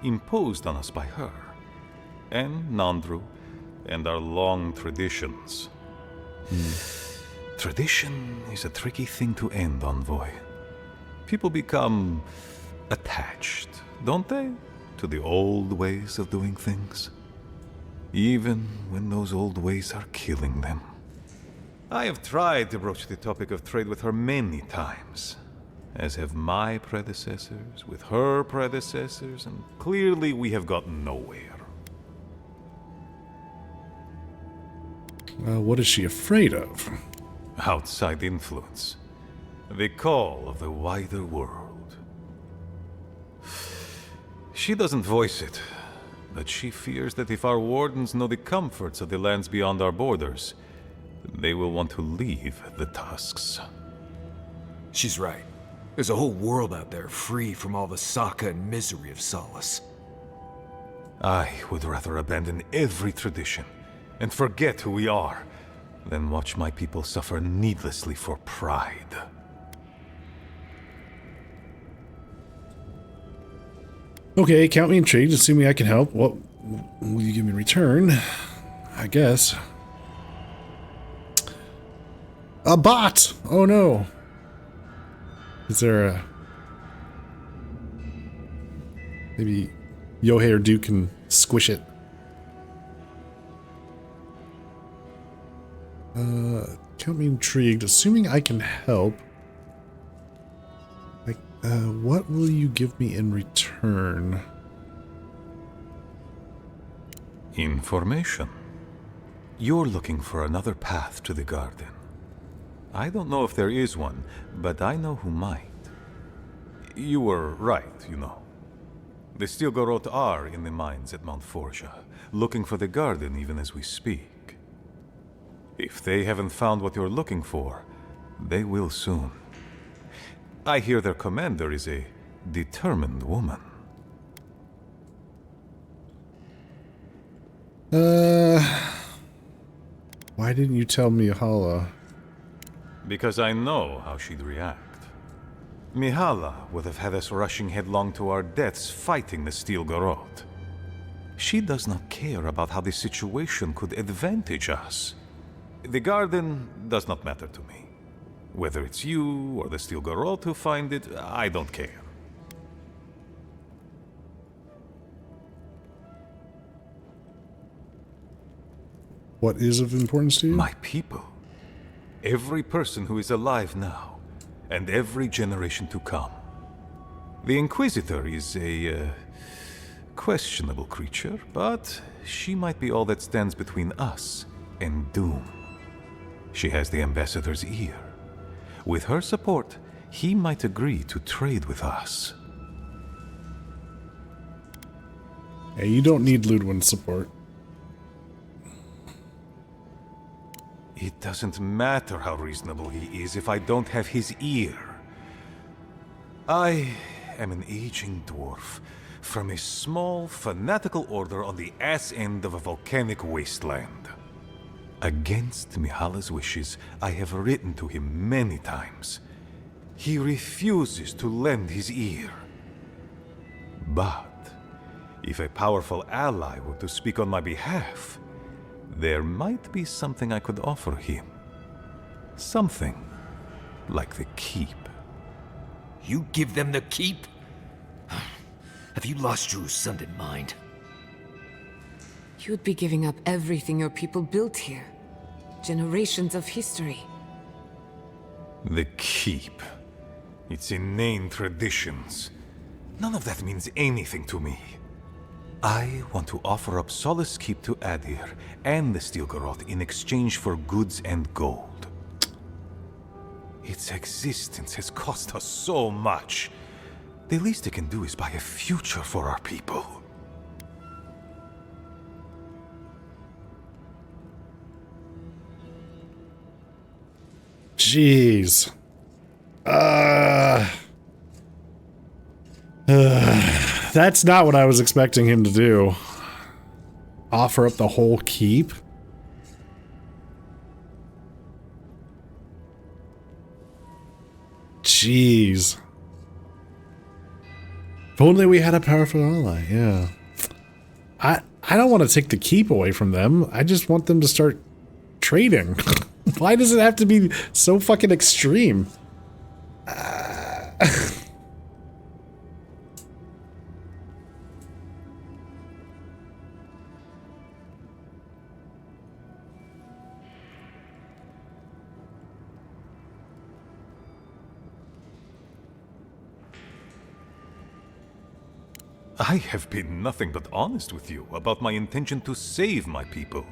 imposed on us by her. And Nandru, and our long traditions. Tradition is a tricky thing to end, Envoy. People become attached, don't they, to the old ways of doing things? Even when those old ways are killing them. I have tried to broach the topic of trade with her many times, as have my predecessors with her predecessors, and clearly we have gotten nowhere. What is she afraid of? Outside influence. The call of the wider world. She doesn't voice it, but she fears that if our wardens know the comforts of the lands beyond our borders, they will want to leave the tusks. She's right. There's a whole world out there free from all the Saka and misery of Solace. I would rather abandon every tradition and forget who we are than watch my people suffer needlessly for pride. Okay, count me intrigued, assuming I can help. What will you give me in return? I guess. A bot! Oh no. Is there a... Maybe Yohei or Duke can squish it. Count me intrigued. Assuming I can help. Like, what will you give me in return? Information. You're looking for another path to the garden. I don't know if there is one, but I know who might. You were right, you know. The Stilgarot are in the mines at Mount Forja, looking for the garden even as we speak. If they haven't found what you're looking for, they will soon. I hear their commander is a determined woman. Why didn't you tell Mihala? Because I know how she'd react. Mihala would have had us rushing headlong to our deaths fighting the Stilgarot. She does not care about how the situation could advantage us. The garden does not matter to me. Whether it's you or the Stilgarot who find it, I don't care. What is of importance to you? My people. Every person who is alive now, and every generation to come. The Inquisitor is a questionable creature, but she might be all that stands between us and doom. She has the Ambassador's ear. With her support, he might agree to trade with us. Hey, you don't need Ludwin's support. It doesn't matter how reasonable he is if I don't have his ear. I am an aging dwarf from a small, fanatical order on the ass end of a volcanic wasteland. Against Mihala's wishes, I have written to him many times. He refuses to lend his ear. But if a powerful ally were to speak on my behalf, there might be something I could offer him. Something like the keep. You give them the keep? Have you lost your sounded mind? You'd be giving up everything your people built here. Generations of history. The keep. Its inane traditions. None of that means anything to me. I want to offer up Solace Keep to Adir and the Stilgarot in exchange for goods and gold. Its existence has cost us so much. The least it can do is buy a future for our people. Jeez. That's not what I was expecting him to do. Offer up the whole keep? Jeez. If only we had a powerful ally, yeah. I don't want to take the keep away from them. I just want them to start trading. Why does it have to be so fucking extreme? I have been nothing but honest with you about my intention to save my people.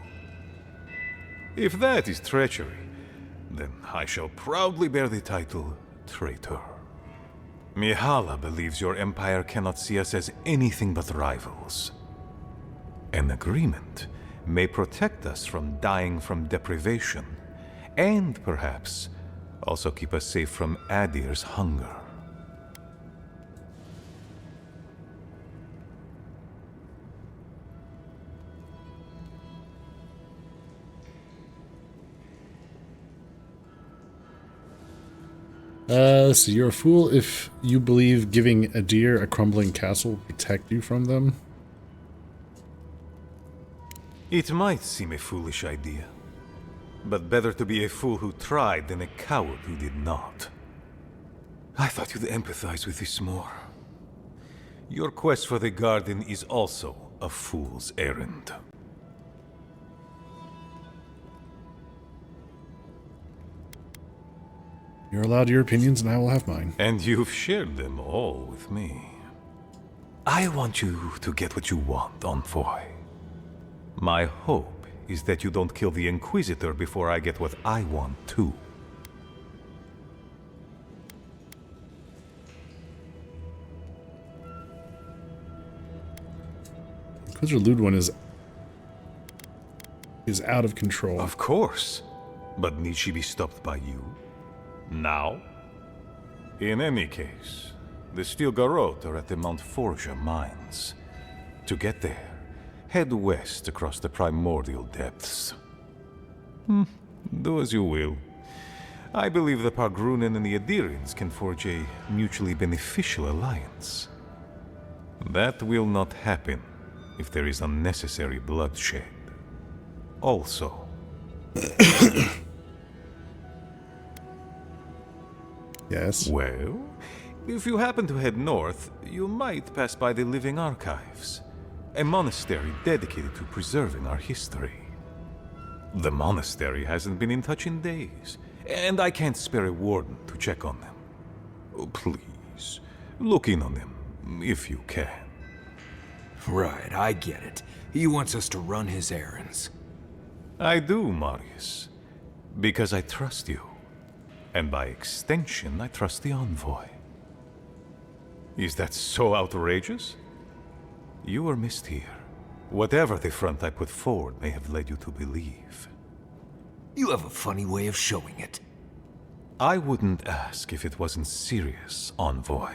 If that is treachery, then I shall proudly bear the title traitor. Mihala believes your empire cannot see us as anything but rivals. An agreement may protect us from dying from deprivation, and perhaps also keep us safe from Adir's hunger. So you're a fool if you believe giving Adir a crumbling castle will protect you from them? It might seem a foolish idea, but better to be a fool who tried than a coward who did not. I thought you'd empathize with this more. Your quest for the garden is also a fool's errand. You're allowed your opinions, and I will have mine. And you've shared them all with me. I want you to get what you want, Envoy. My hope is that you don't kill the Inquisitor before I get what I want too. Inquisitor Ludwin is out of control. Of course. But need she be stopped by you? Now? In any case, the Steel Garrote are at the Mount Forja mines. To get there, head west across the primordial depths. Do as you will. I believe the Pargrunen and the Adirians can forge a mutually beneficial alliance. That will not happen if there is unnecessary bloodshed. Also... Yes? Well, if you happen to head north, you might pass by the Living Archives, a monastery dedicated to preserving our history. The monastery hasn't been in touch in days, and I can't spare a warden to check on them. Oh, please, look in on them, if you can. Right, I get it. He wants us to run his errands. I do, Marius, because I trust you. And by extension, I trust the Envoy. Is that so outrageous? You were missed here. Whatever the front I put forward may have led you to believe. You have a funny way of showing it. I wouldn't ask if it wasn't serious, Envoy.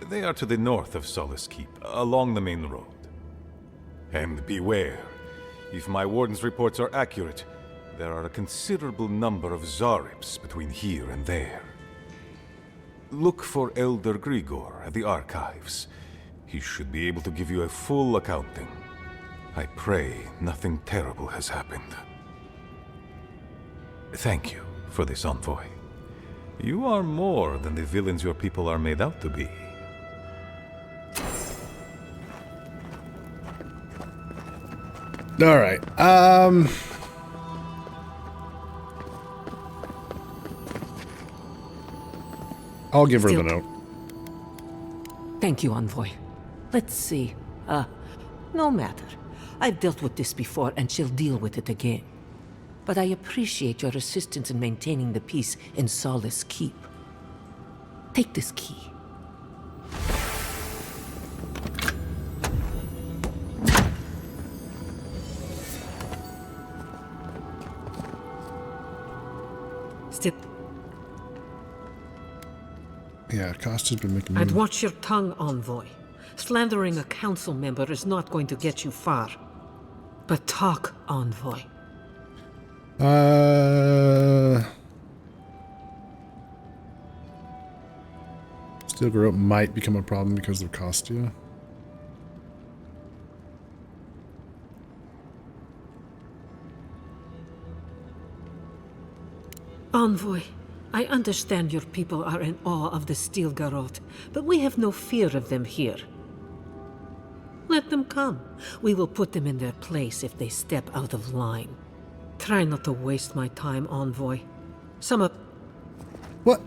They are to the north of Solace Keep, along the main road. And beware, if my warden's reports are accurate, there are a considerable number of Zarips between here and there. Look for Elder Grigor at the archives. He should be able to give you a full accounting. I pray nothing terrible has happened. Thank you for this, Envoy. You are more than the villains your people are made out to be. All right. I'll give her the note. Thank you, Envoy. Let's see. No matter. I've dealt with this before, and she'll deal with it again. But I appreciate your assistance in maintaining the peace in Solace Keep. Take this key. Yeah, Costa's been making And watch your tongue, Envoy. Slandering a council member is not going to get you far. But talk, Envoy. Steel Garrote might become a problem because of Kostia. Envoy, I understand your people are in awe of the Steel Garrote, but we have no fear of them here. Let them come. We will put them in their place if they step out of line. Try not to waste my time, Envoy. Some of... What?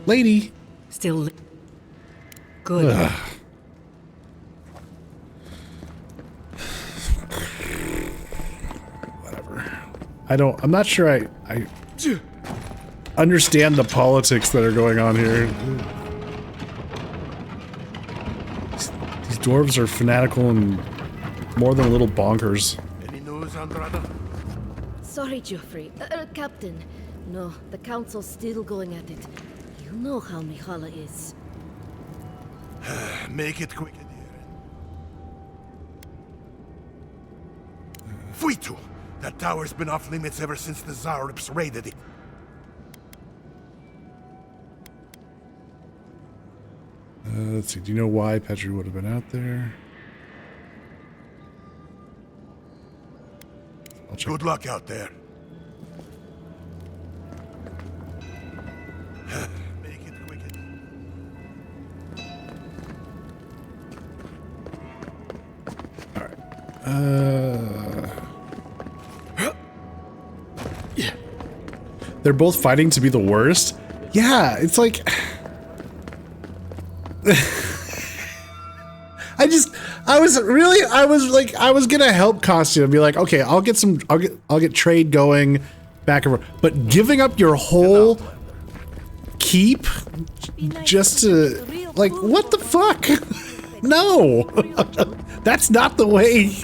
Lady! Still... Good. Ugh. Whatever. I'm not sure I understand the politics that are going on here. These dwarves are fanatical and more than a little bonkers. Any news, Andrada? Sorry, Geoffrey. Captain. No, the council's still going at it. You know how Mihala is. Fuitu! That tower's been off limits ever since the Zarrips raided it. Let's see. Do you know why Petri would have been out there? I'll check. Good luck out there. Make it quick. All right. Yeah. They're both fighting to be the worst. Yeah, it's like. I was gonna help Costume and be like, okay, I'll get trade going back and forth. But giving up your whole keep just to, like, what the fuck? No, that's not the way.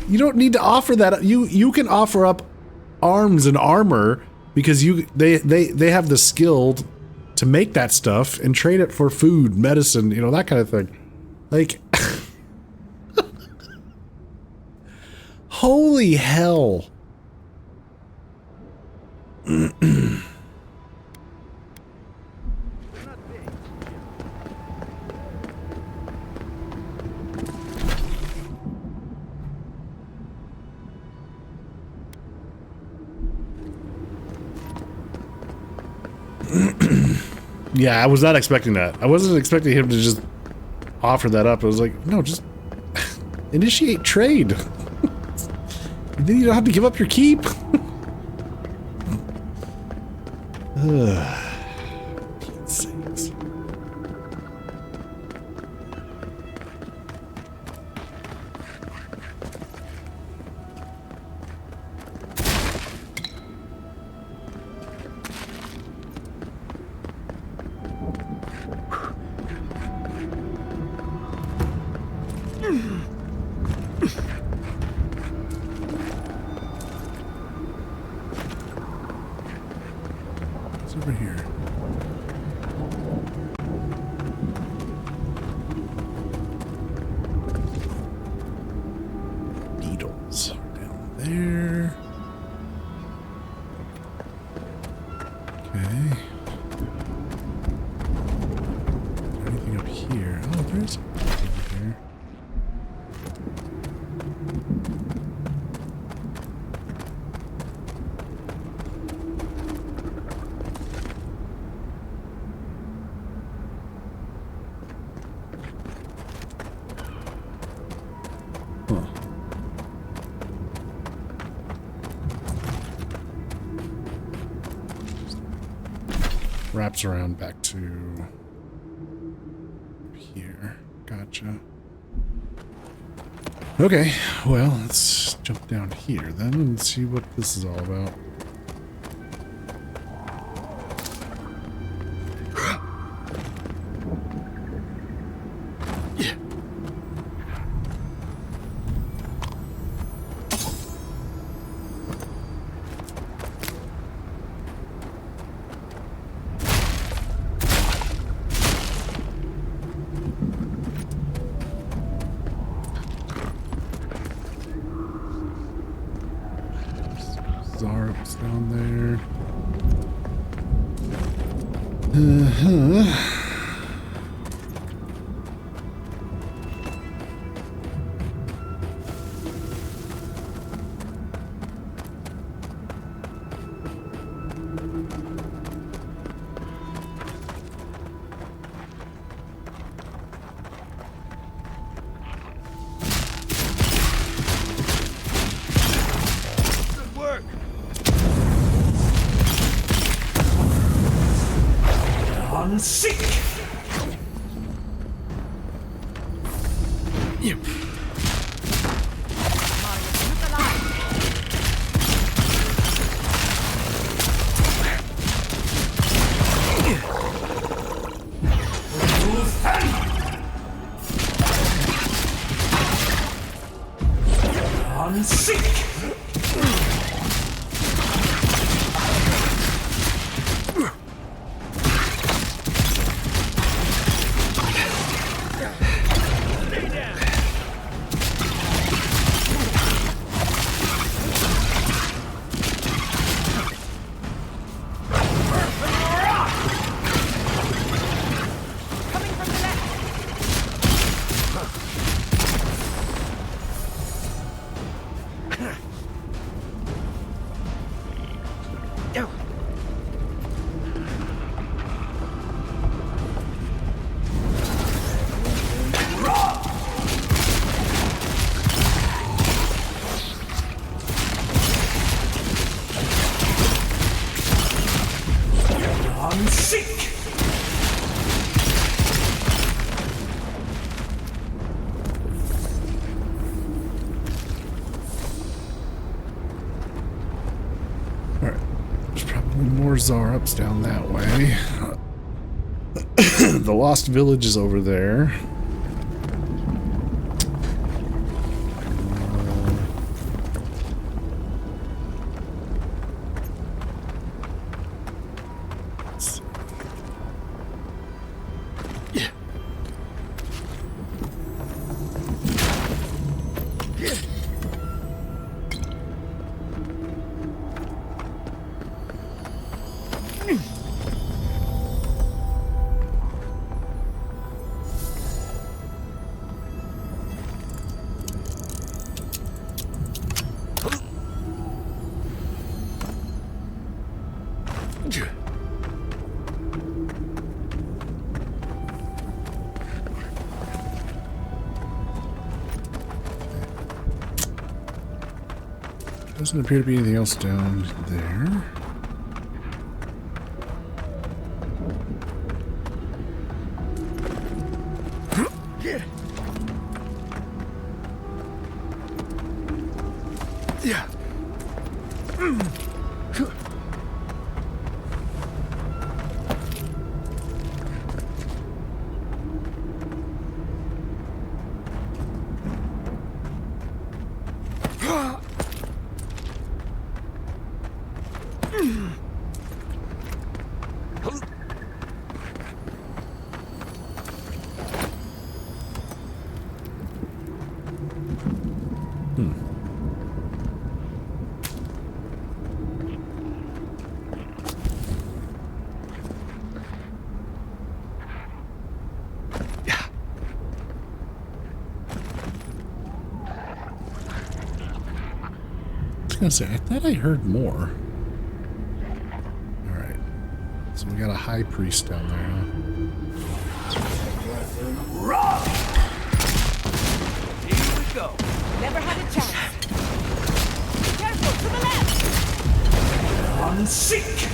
You don't need to offer that. You can offer up arms and armor because they have the skill to make that stuff and trade it for food, medicine, you know, that kind of thing. Like, holy hell. Yeah, I was not expecting that. I wasn't expecting him to just offer that up. I was like, no, just initiate trade. And then you don't have to give up your keep. Sakes. Over here. Beetles are down there. Okay. Anything up here? Oh, there's something over here. Wraps around back to here. Gotcha. Okay, well, let's jump down here then and see what this is all about. Zarps down there. Sick! Yep. Sick! more Zarup's down that way. The Lost Village is over there. Doesn't appear to be anything else down there. Yeah. I was gonna say, I thought I heard more. Alright. So we got a high priest down there, huh? Rock! Here we go. Never had a chance. Careful, to the left! Unseek!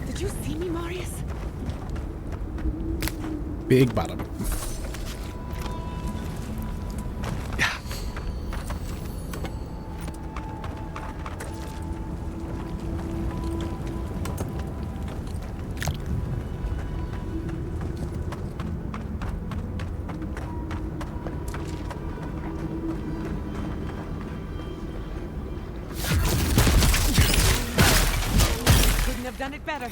Did you see me, Marius? Big bottom. Couldn't have done it better.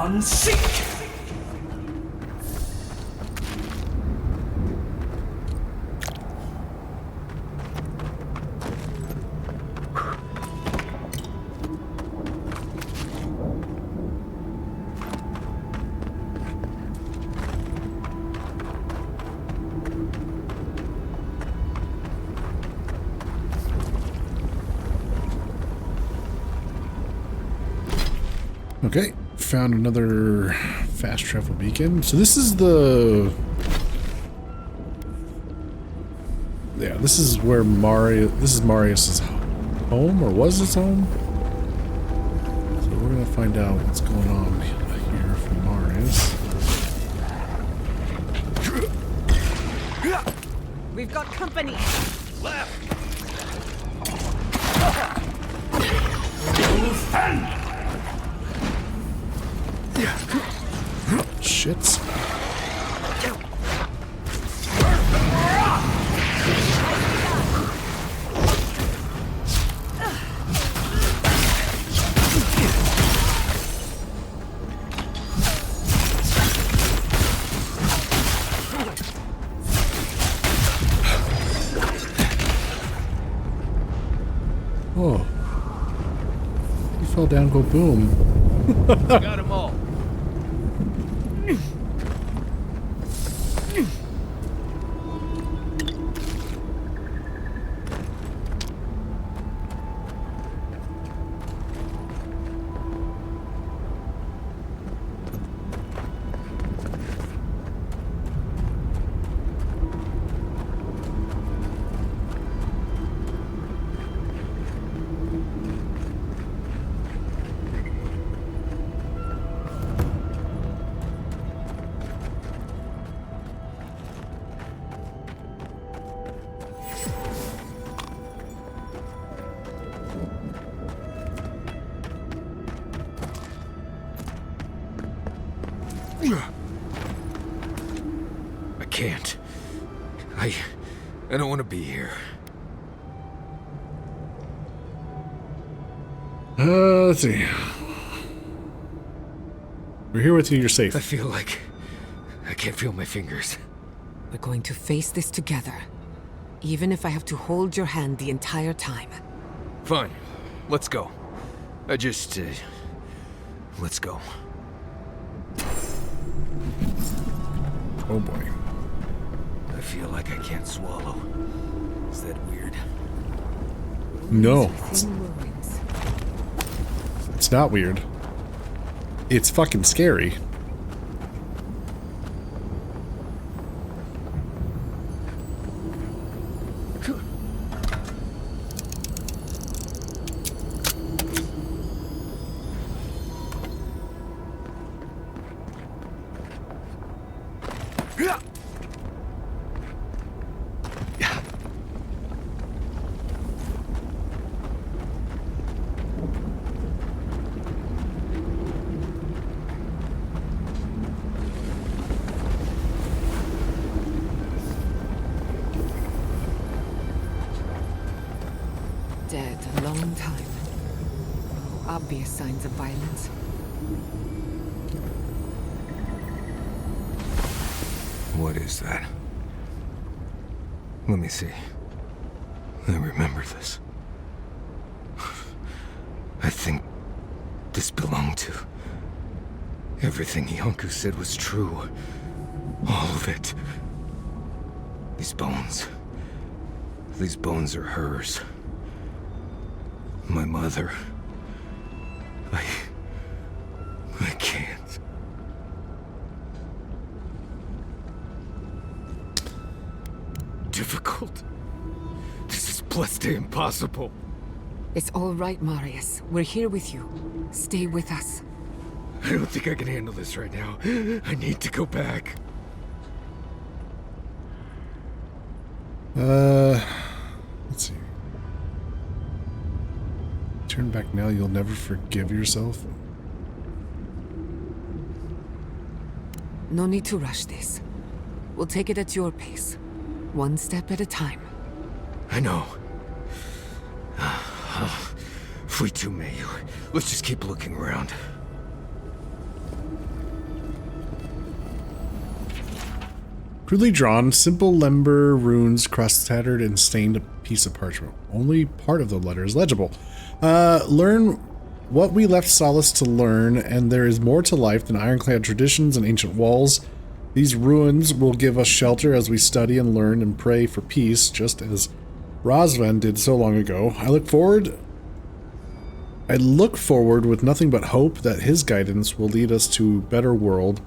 Unseek! Okay, found another fast travel beacon. So this is the... Yeah, this is where this is Marius's home, or was his home? So we're gonna find out what's going on here for Marius. We've got company. Left! Shits. down, go boom. Got them all. I can't. I don't want to be here. Let's see. We're here with you, you're safe. I feel like I can't feel my fingers. We're going to face this together. Even if I have to hold your hand the entire time. Fine. Let's go. Let's go. Oh boy. I feel like I can't swallow. Is that weird? No. Within ruins. It's not weird. It's fucking scary. Dead a long time. No obvious signs of violence. What is that? Let me see. I remember this. I think this belonged to... Everything Yonku said was true. All of it. These bones are hers. My mother. I can't. Difficult. This is blessed impossible. It's all right, Marius. We're here with you. Stay with us. I don't think I can handle this right now. I need to go back. Let's see. Turn back now, you'll never forgive yourself. No need to rush this. We'll take it at your pace. One step at a time. I know. If we too may, let's just keep looking around. Crudely drawn, simple lemur runes cross tattered and stained a piece of parchment. Only part of the letter is legible. Learn what we left Solace to learn, and there is more to life than ironclad traditions and ancient walls. These ruins will give us shelter as we study and learn and pray for peace, just as Razvan did so long ago. I look forward with nothing but hope that his guidance will lead us to a better world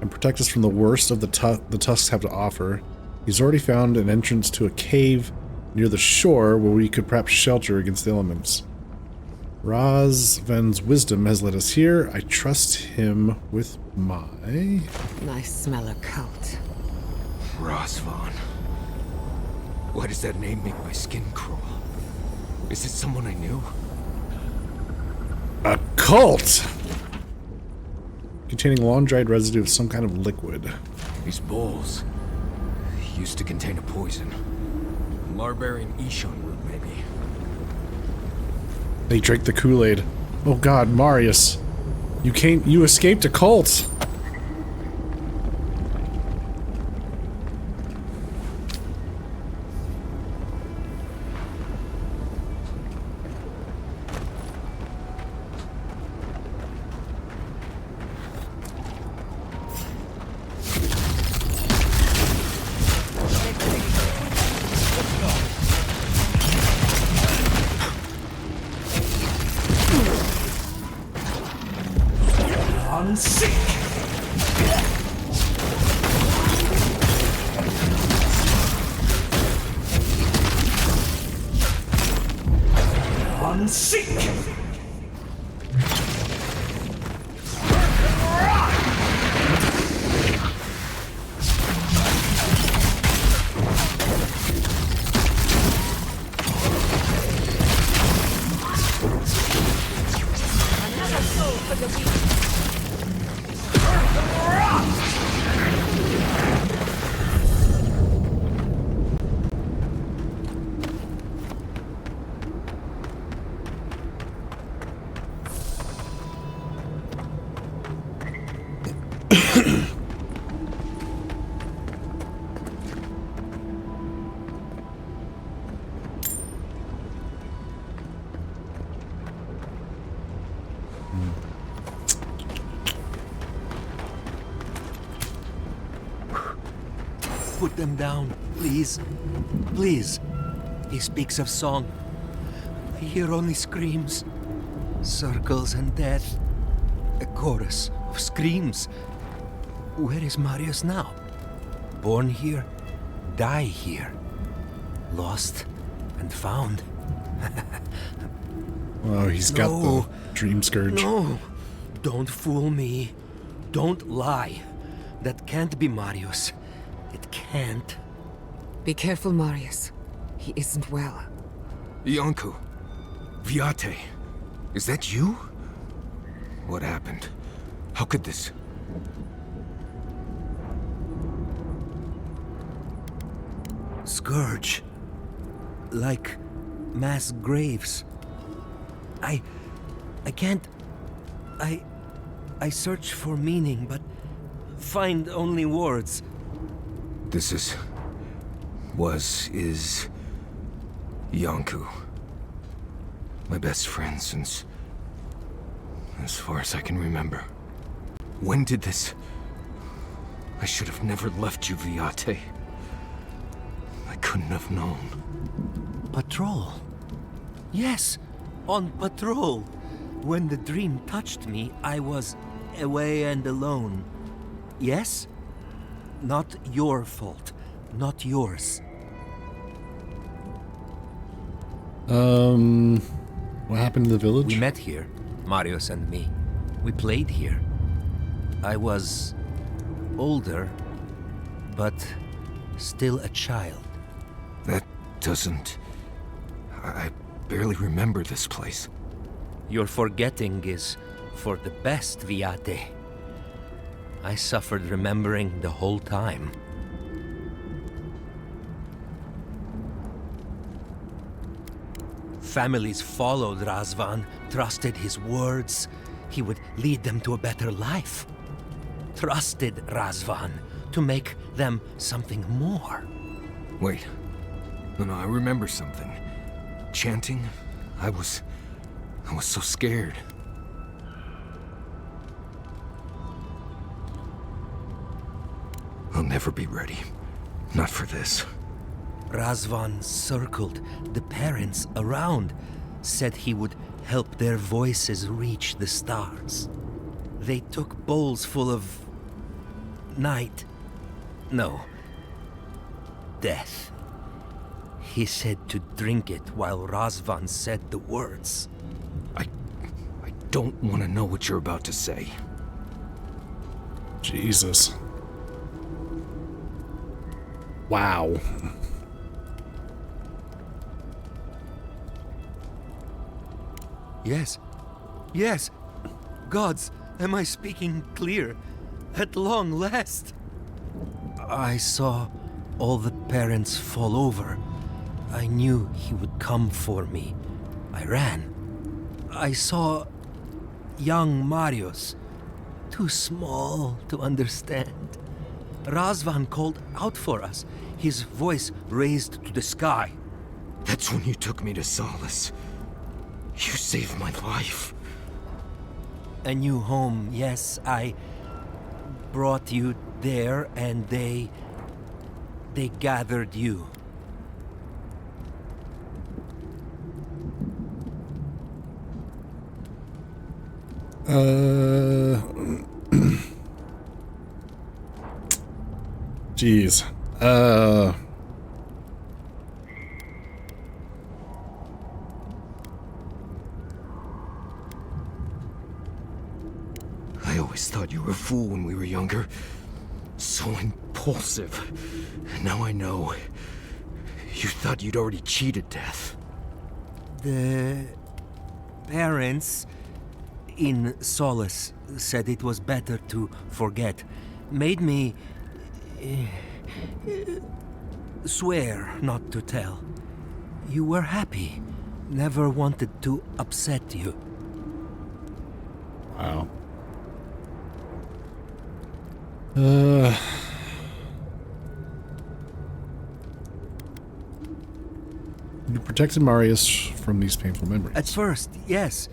and protect us from the worst of the Tusks have to offer. He's already found an entrance to a cave near the shore where we could perhaps shelter against the elements. Razvan's wisdom has led us here. I trust him with my... Nice smell of cult. Razvan. Why does that name make my skin crawl? Is it someone I knew? A cult! Containing long-dried residue of some kind of liquid. These bowls used to contain a poison. Larbarian Ishon root, maybe. They drank the Kool-Aid. Oh god, Marius. You escaped a cult! Put them down, please. Please. He speaks of song. I hear only screams. Circles and death. A chorus of screams. Where is Marius now? Born here, die here. Lost and found. Oh, he's got the dream scourge. No, don't fool me. Don't lie. That can't be Marius. It can't. Be careful, Marius. He isn't well. Yonku. Viate. Is that you? What happened? How could this... Scourge. Like mass graves. I can't... I search for meaning, but find only words. This is... is... Yonku. My best friend since... as far as I can remember. When did this... I should have never left you, Viate. I couldn't have known. Patrol. Yes, on patrol. When the dream touched me, I was away and alone. Yes? Not your fault. Not yours. What happened to the village? We met here, Marius and me. We played here. I was older, but still a child. That doesn't... I barely remember this place. Your forgetting is for the best, Viate. I suffered remembering the whole time. Families followed Razvan, trusted his words. He would lead them to a better life. Trusted Razvan to make them something more. Wait. No, I remember something. Chanting? I was so scared. I'll never be ready. Not for this. Razvan circled the parents around, said he would help their voices reach the stars. They took bowls full of... night. No. Death. He said to drink it while Razvan said the words. I don't want to know what you're about to say. Jesus. Wow. Yes. Yes. Gods, am I speaking clear? At long last. I saw all the parents fall over. I knew he would come for me. I ran. I saw young Marius, too small to understand. Razvan called out for us, his voice raised to the sky. That's when you took me to Solace. You saved my life. A new home, yes, I brought you there and they gathered you. Jeez. I always thought you were a fool when we were younger. So impulsive. Now I know. You thought you'd already cheated death. The parents in Solace said it was better to forget. Made me swear not to tell. You were happy. Never wanted to upset you. Wow. You protected Marius from these painful memories. At first, yes.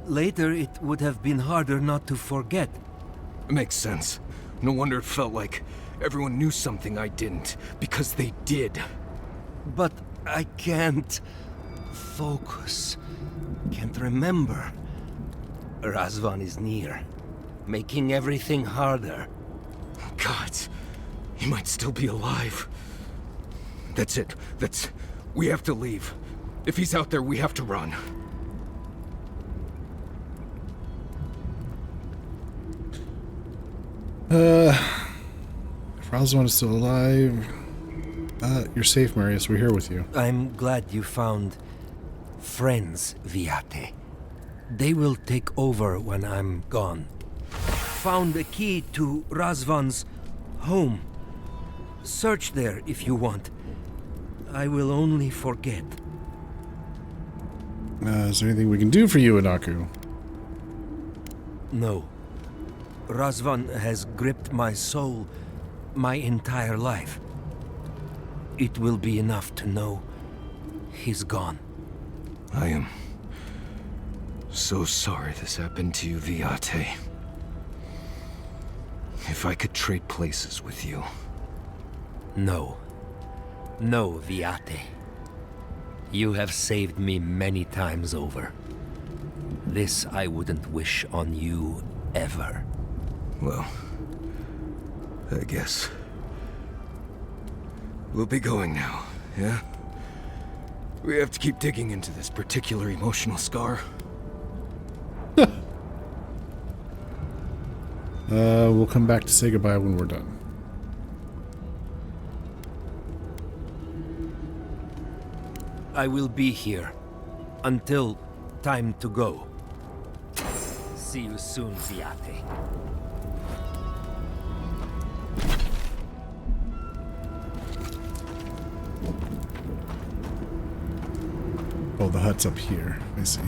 Later, it would have been harder not to forget. Makes sense. No wonder it felt like everyone knew something I didn't, because they did. But I can't focus. Can't remember. Razvan is near, making everything harder. God, he might still be alive. That's it. We have to leave. If he's out there, we have to run. If Razvan is still alive, you're safe, Marius. We're here with you. I'm glad you found friends, Viate. They will take over when I'm gone. Found a key to Razvan's home. Search there if you want. I will only forget. Is there anything we can do for you, Anaku? No. Razvan has gripped my soul my entire life. It will be enough to know he's gone. I am so sorry this happened to you, Viate. If I could trade places with you. No. No, Viate. You have saved me many times over. This I wouldn't wish on you ever. Well, I guess. We'll be going now, yeah? We have to keep digging into this particular emotional scar. We'll come back to say goodbye when we're done. I will be here until time to go. See you soon, Viate. Oh, the hut's up here. I see.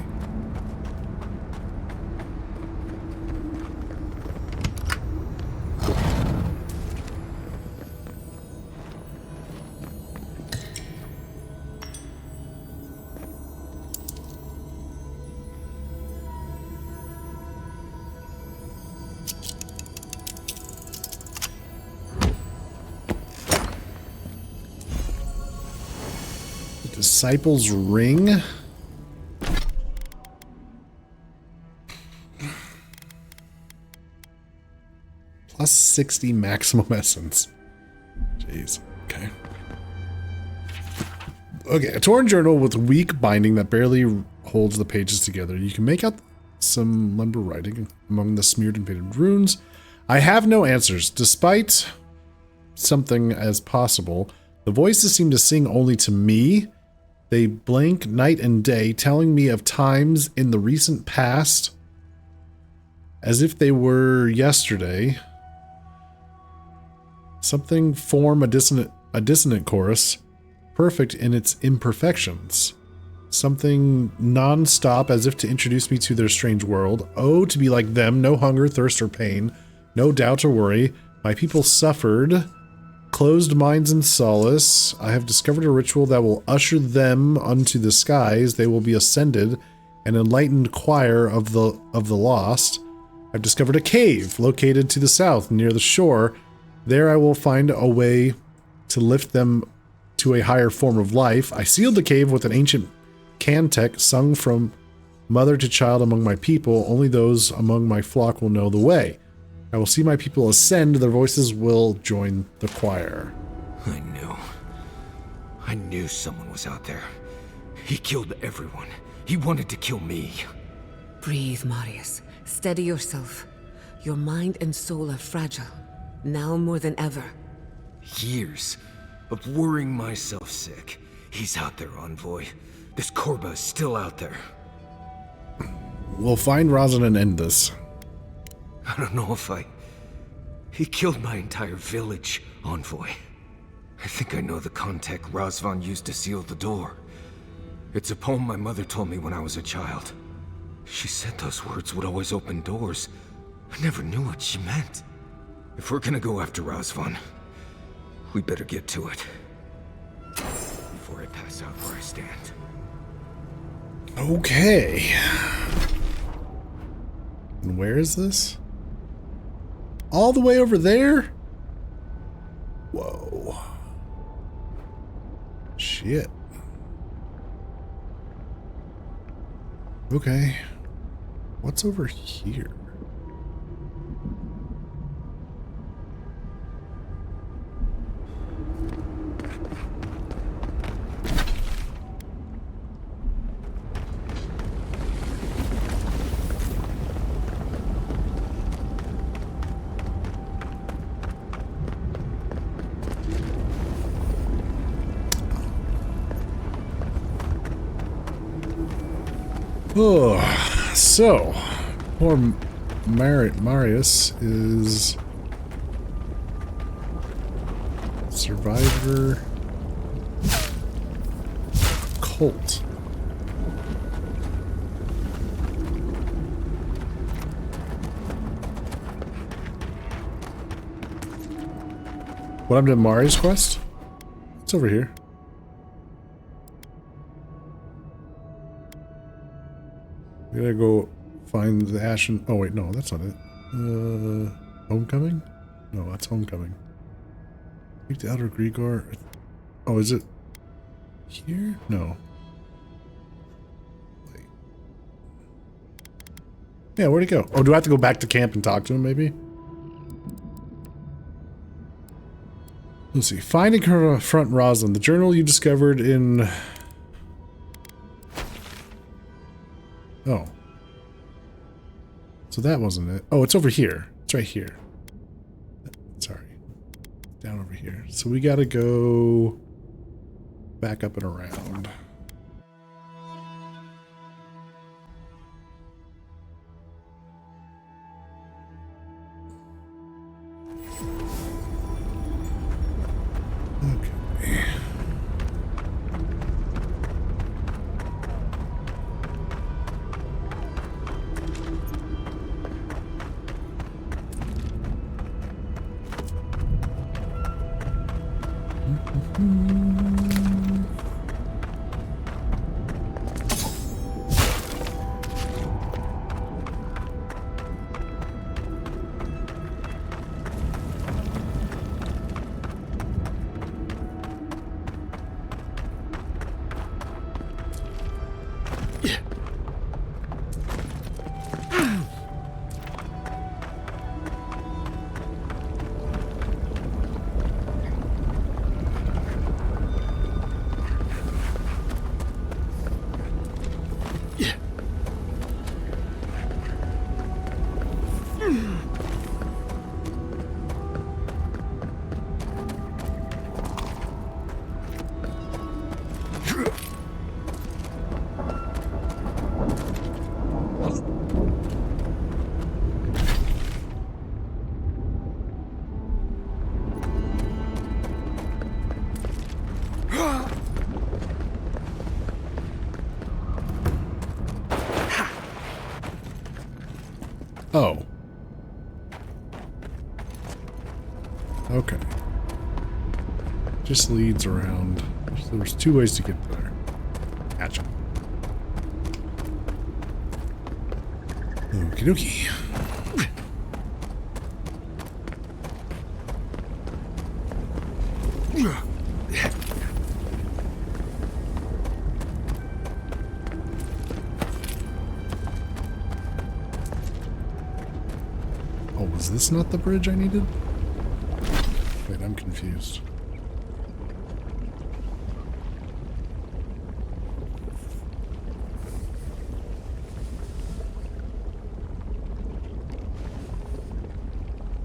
Disciples Ring. Plus 60 maximum essence. Jeez. Okay. Okay, a torn journal with weak binding that barely holds the pages together. You can make out some lumber writing among the smeared and faded runes. I have no answers. Despite something as possible, the voices seem to sing only to me. They blank night and day, telling me of times in the recent past as if they were yesterday. Something form a dissonant chorus, perfect in its imperfections. Something non-stop as if to introduce me to their strange world. Oh, to be like them, no hunger, thirst, or pain, no doubt or worry. My people suffered. Closed minds in solace. I have discovered a ritual that will usher them unto the skies. They will be ascended, an enlightened choir of the lost. I've discovered a cave located to the south near the shore. There I will find a way to lift them to a higher form of life. I sealed the cave with an ancient cantic sung from mother to child among my people. Only those among my flock will know the way. I will see my people ascend. Their voices will join the choir. I knew someone was out there. He killed everyone. He wanted to kill me. Breathe, Marius. Steady yourself. Your mind and soul are fragile. Now more than ever. Years of worrying myself sick. He's out there, Envoy. This Korba is still out there. We'll find Razvan and end this. I don't know if He killed my entire village, Envoy. I think I know the contact Razvan used to seal the door. It's a poem my mother told me when I was a child. She said those words would always open doors. I never knew what she meant. If we're gonna go after Razvan, we better get to it. Before I pass out where I stand. Okay. And where is this? All the way over there? Whoa. Shit. Okay. What's over here? Oh, so poor Marius is survivor cult. What happened to Marius' quest? It's over here. We gotta go find the Ashen. Oh wait, no, that's not it. Homecoming? No, that's Homecoming. Take the Outer Grigor. Oh, is it here? No. Wait. Yeah, where'd he go? Oh, do I have to go back to camp and talk to him, maybe? Let's see. Find and confront Razvan. The journal you discovered in... Oh. So that wasn't it. Oh, it's over here. It's right here. Sorry. Down over here. So we gotta go back up and around. Okay. Oh. Okay. Just leads around. There's two ways to get there. Gotcha. Okie dokie. Is this not the bridge I needed? Wait, I'm confused.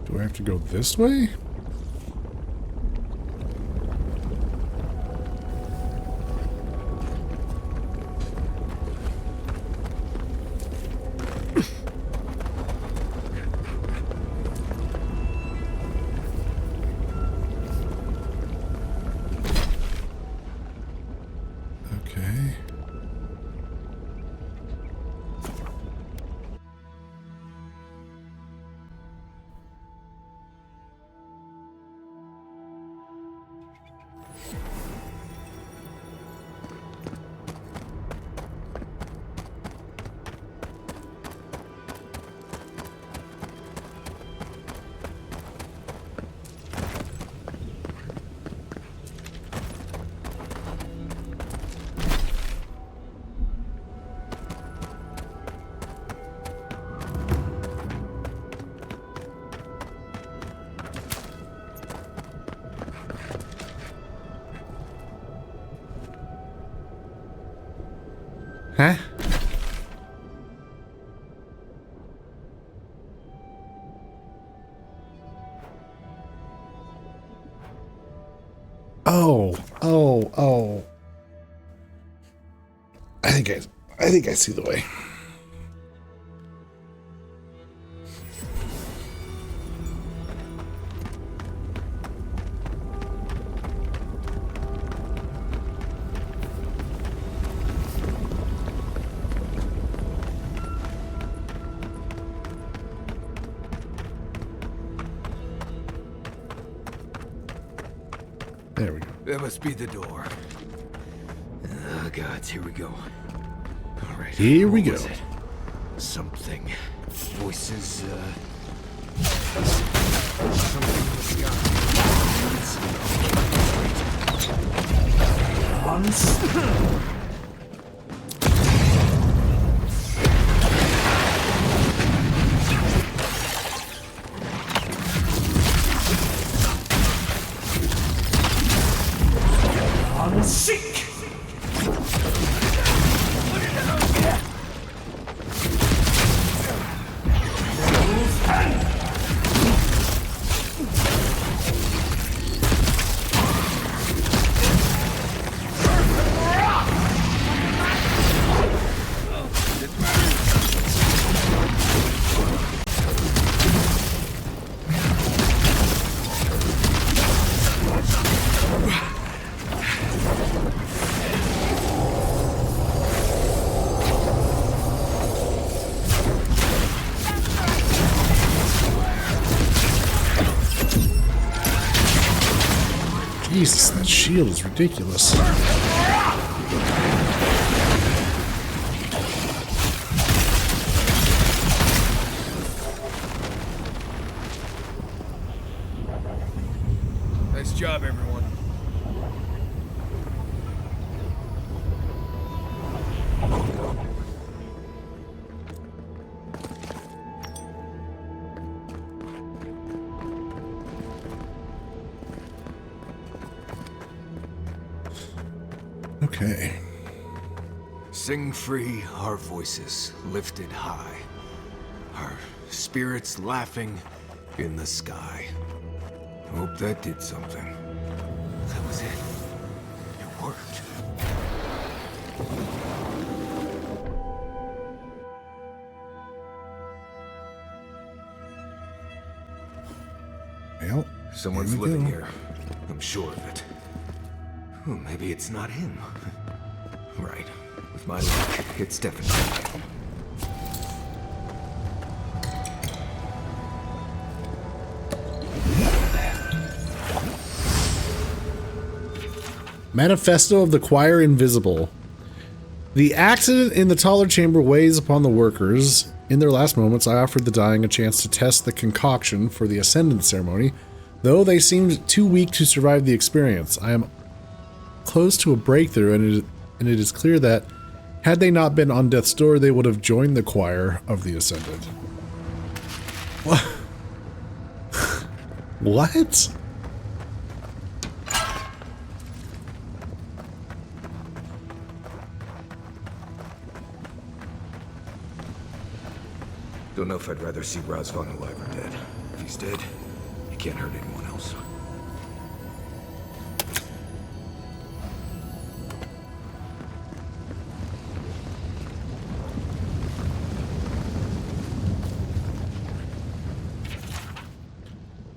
Do I have to go this way? Okay. Huh? Oh. I think I see the way. There we go. That must be the door. Oh, gods, here we go. All right. Here we what go. was it? Something. Voices, something in the sky. Once. Jesus, that shield is ridiculous. Nice job, everyone. Okay. Sing free our voices lifted high, our spirits laughing in the sky. Hope that did something. That was it. It worked. Well, someone's here we living go. here. I'm sure of it. Oh, maybe it's not him. Right. With my luck, it's definitely him. Manifesto of the Choir Invisible. The accident in the taller chamber weighs upon the workers. In their last moments, I offered the dying a chance to test the concoction for the Ascendant ceremony, though they seemed too weak to survive the experience. I am close to a breakthrough, and it is clear that, had they not been on death's door, they would have joined the choir of the Ascendant. What? What? Don't know if I'd rather see Razvan alive or dead. If he's dead, he can't hurt anyone else.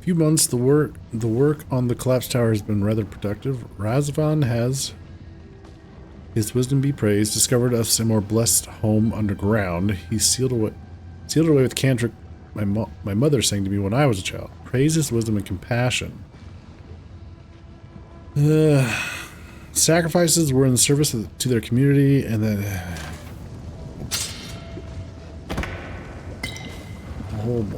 Few months, the work on the collapsed tower has been rather productive. Razvan has, his wisdom be praised, discovered us a more blessed home underground. He sealed away with cantric my mother sang to me when I was a child. Praise his wisdom and compassion. Sacrifices were in the service to their community, and then oh boy.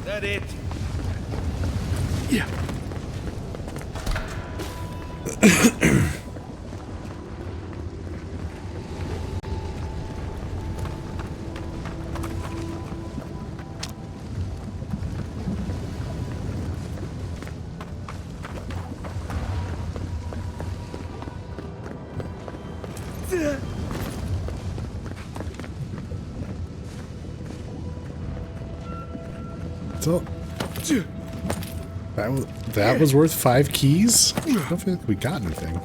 That it? Yeah. So that was worth 5 keys? I don't feel like we got anything.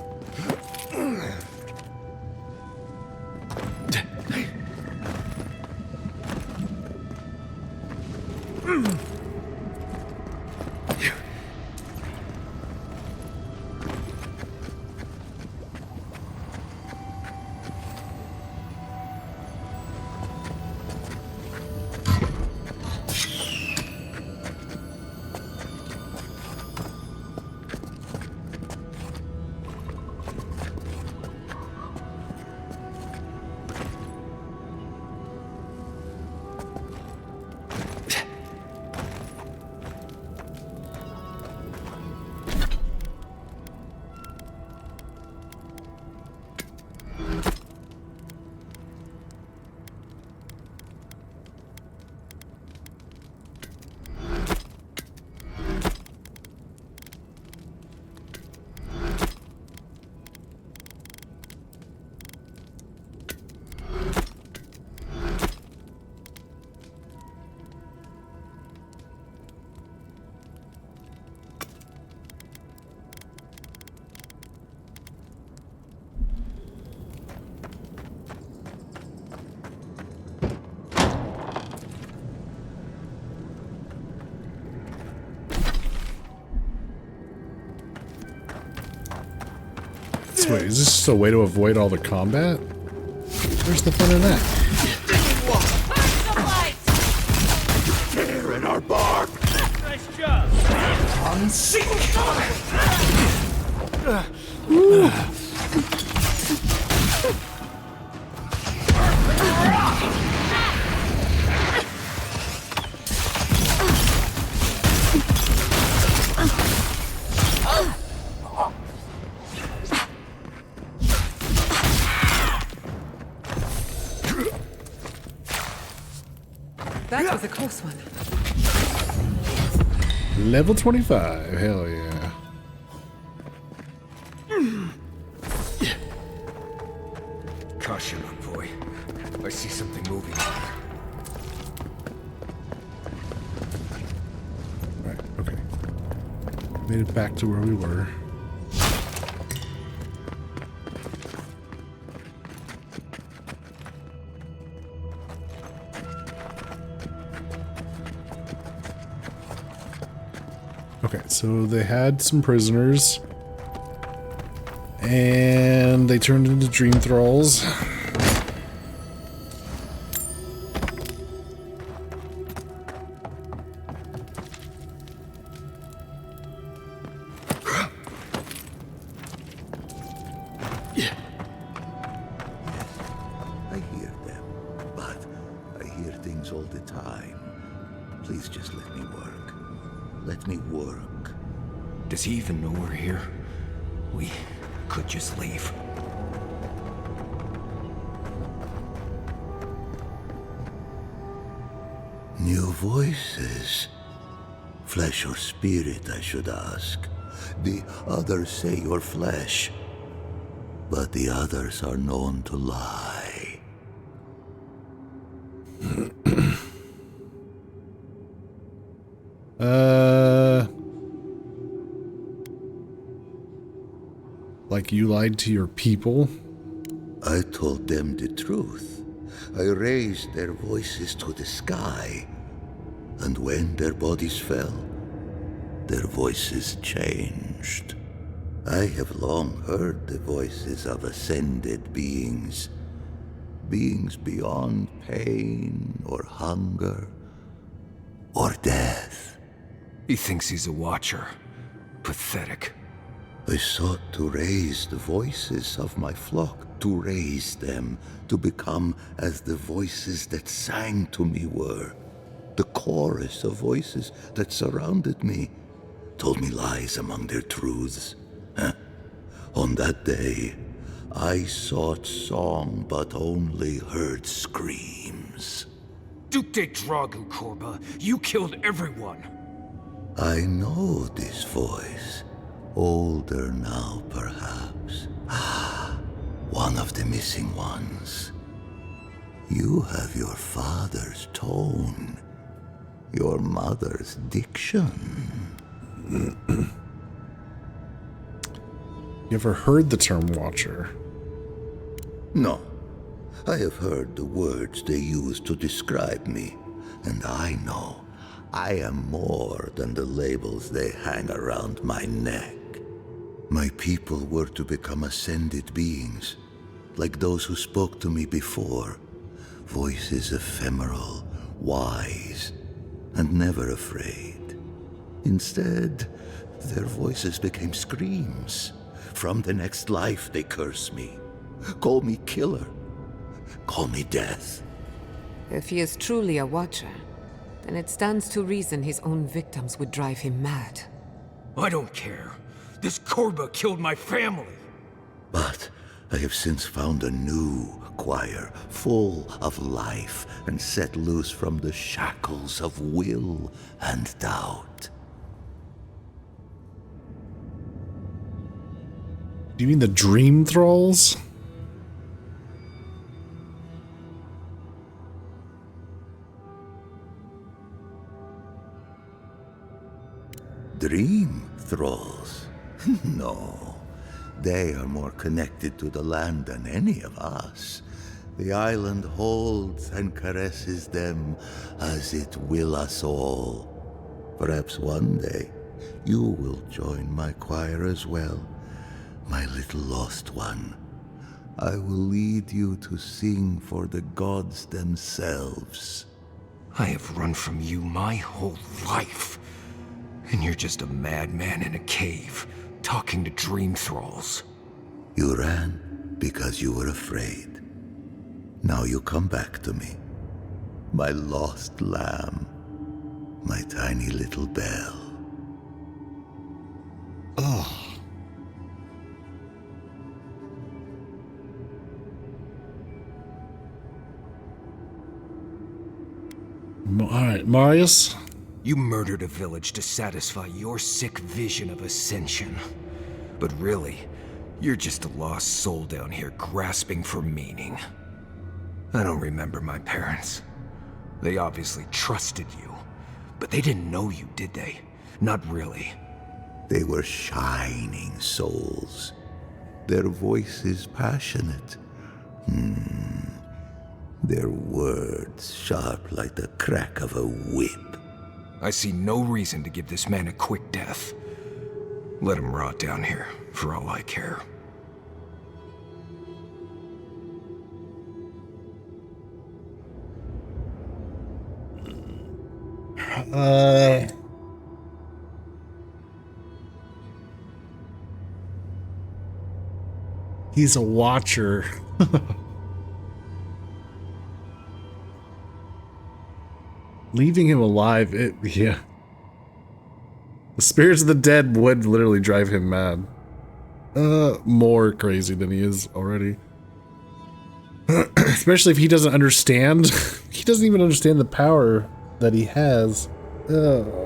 Wait, is this just a way to avoid all the combat? Where's the fun in that? Tear in our bark! Nice job! That was a close one. Level 25, hell yeah. Caution, envoy. I see something moving. Made it back to where we were. Okay, so they had some prisoners. And they turned into dream thralls. I hear them, but I hear things all the time. Please just let me work. Let me work. Does he even know we're here? We could just leave. New voices. Flesh or spirit, I should ask. The others say you're flesh, but the others are known to lie. Like you lied to your people? I told them the truth. I raised their voices to the sky. And when their bodies fell, their voices changed. I have long heard the voices of ascended beings. Beings beyond pain or hunger or death. He thinks he's a watcher. Pathetic. I sought to raise the voices of my flock, to raise them, to become as the voices that sang to me were. The chorus of voices that surrounded me told me lies among their truths. On that day, I sought song but only heard screams. Duke de Dragu, Korba, you killed everyone. I know this voice. Older now, perhaps. One of the missing ones. You have your father's tone. Your mother's diction. You ever heard the term Watcher? No. I have heard the words they use to describe me, and I know I am more than the labels they hang around my neck. My people were to become ascended beings, like those who spoke to me before. Voices ephemeral, wise, and never afraid. Instead, their voices became screams. From the next life they curse me. Call me killer. Call me death. If he is truly a watcher, then it stands to reason his own victims would drive him mad. I don't care. This Korba killed my family. But I have since found a new choir, full of life and set loose from the shackles of will and doubt. Do you mean the Dream Thralls? Dream thralls? No. They are more connected to the land than any of us. The island holds and caresses them as it will us all. Perhaps one day you will join my choir as well, my little lost one. I will lead you to sing for the gods themselves. I have run from you my whole life. And you're just a madman in a cave, talking to dream thralls. You ran because you were afraid. Now you come back to me. My lost lamb. My tiny little bell. Oh. Alright, Marius? You murdered a village to satisfy your sick vision of ascension. But really, you're just a lost soul down here grasping for meaning. I don't remember my parents. They obviously trusted you. But they didn't know you, did they? Not really. They were shining souls. Their voices passionate. Their words sharp like the crack of a whip. I see no reason to give this man a quick death. Let him rot down here, for all I care. He's a watcher. Leaving him alive, yeah. The spirits of the dead would literally drive him mad. More crazy than he is already. Especially if he doesn't understand. He doesn't even understand the power that he has. Oh.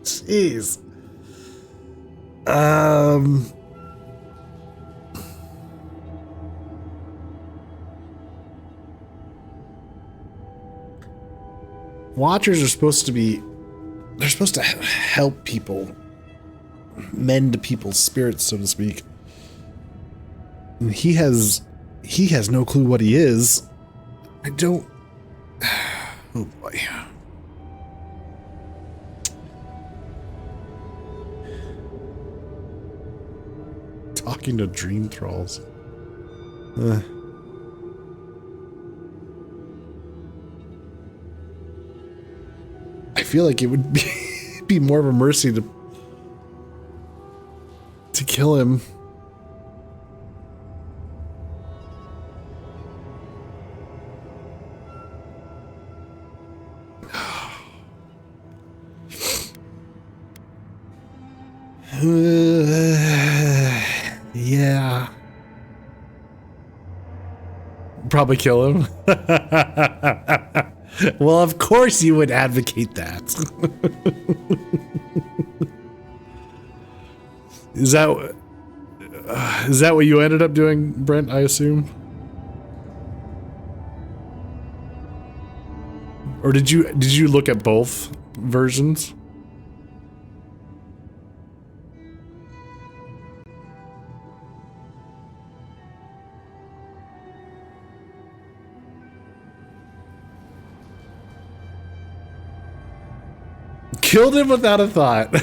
Jeez. Watchers are supposed to be, they're supposed to help people, mend people's spirits, so to speak. And he has no clue what he is. I don't, oh boy. Talking to dream thralls. I feel like it would be more of a mercy to kill him. Yeah. Probably kill him. Well, of course you would advocate that. Is that what you ended up doing, Brent, I assume? Or did you look at both versions? Killed him without a thought.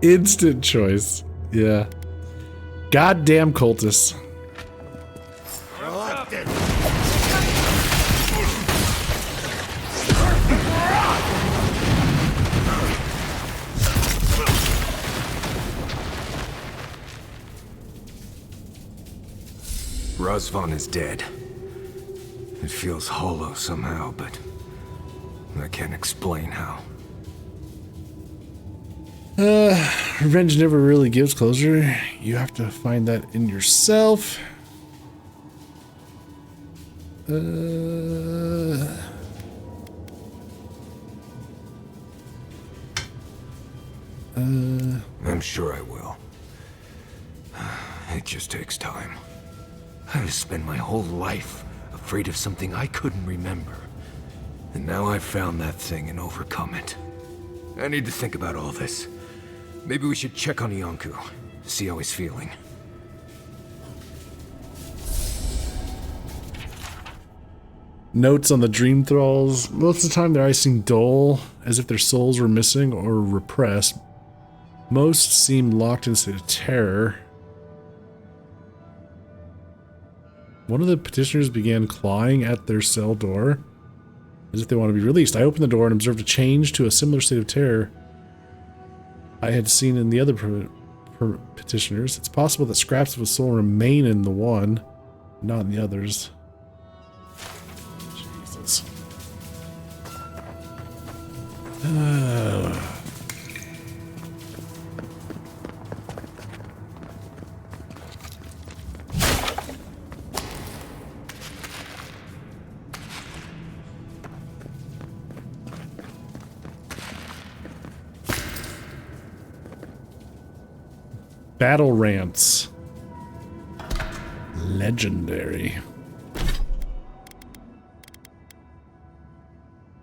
Instant choice. Yeah. Goddamn cultists. Razvan is dead. It feels hollow somehow, but I can't explain how. Revenge never really gives closure. You have to find that in yourself. I'm sure I will. It just takes time. I've spent my whole life afraid of something I couldn't remember. And now I've found that thing and overcome it. I need to think about all this. Maybe we should check on Yonku, see how he's feeling. Notes on the dream thralls. Most of the time their eyes seem dull, as if their souls were missing or repressed. Most seem locked in a state of terror. One of the petitioners began clawing at their cell door, as if they want to be released. I opened the door and observed a change to a similar state of terror I had seen in the other petitioners. It's possible that scraps of a soul remain in the one, not in the others. Jesus. Battle Rants. Legendary.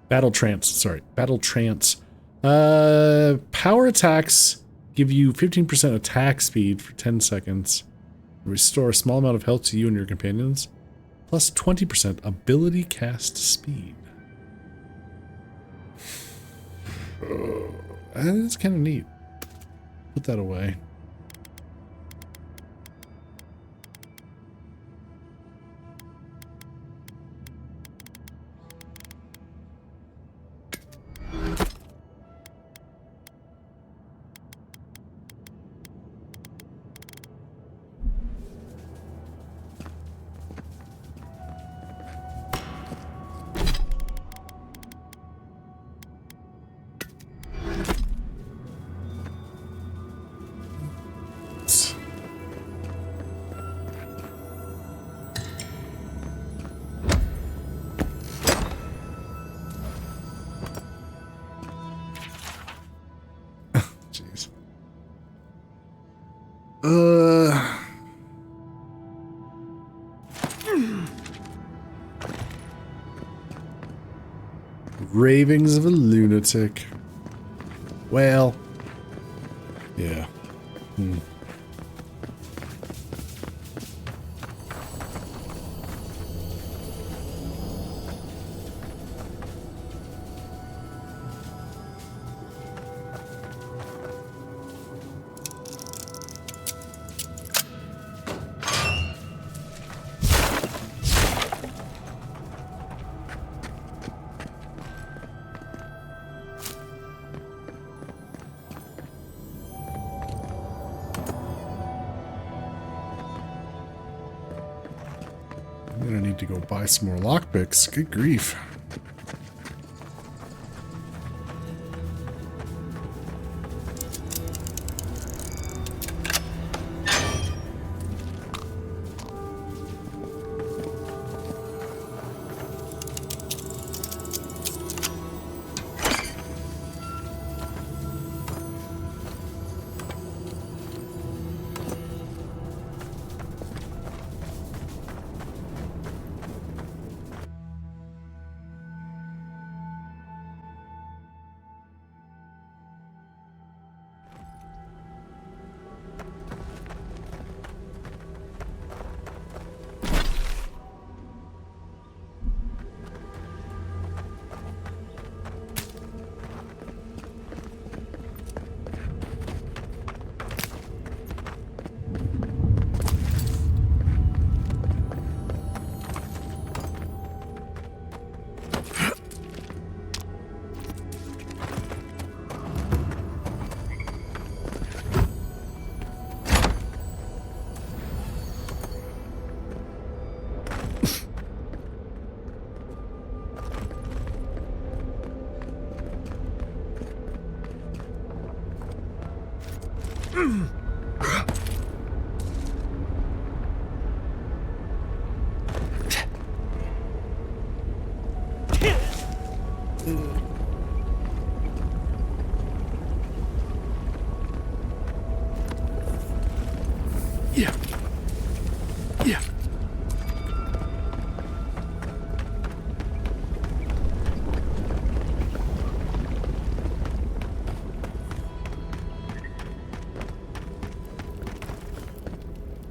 Battle Trance, sorry. Battle Trance. Power attacks give you 15% attack speed for 10 seconds. Restore a small amount of health to you and your companions. Plus 20% ability cast speed. That's kind of neat. Put that away. Jeez. Ravings of a lunatic. Well, yeah. I'm gonna need to go buy some more lockpicks. Good grief.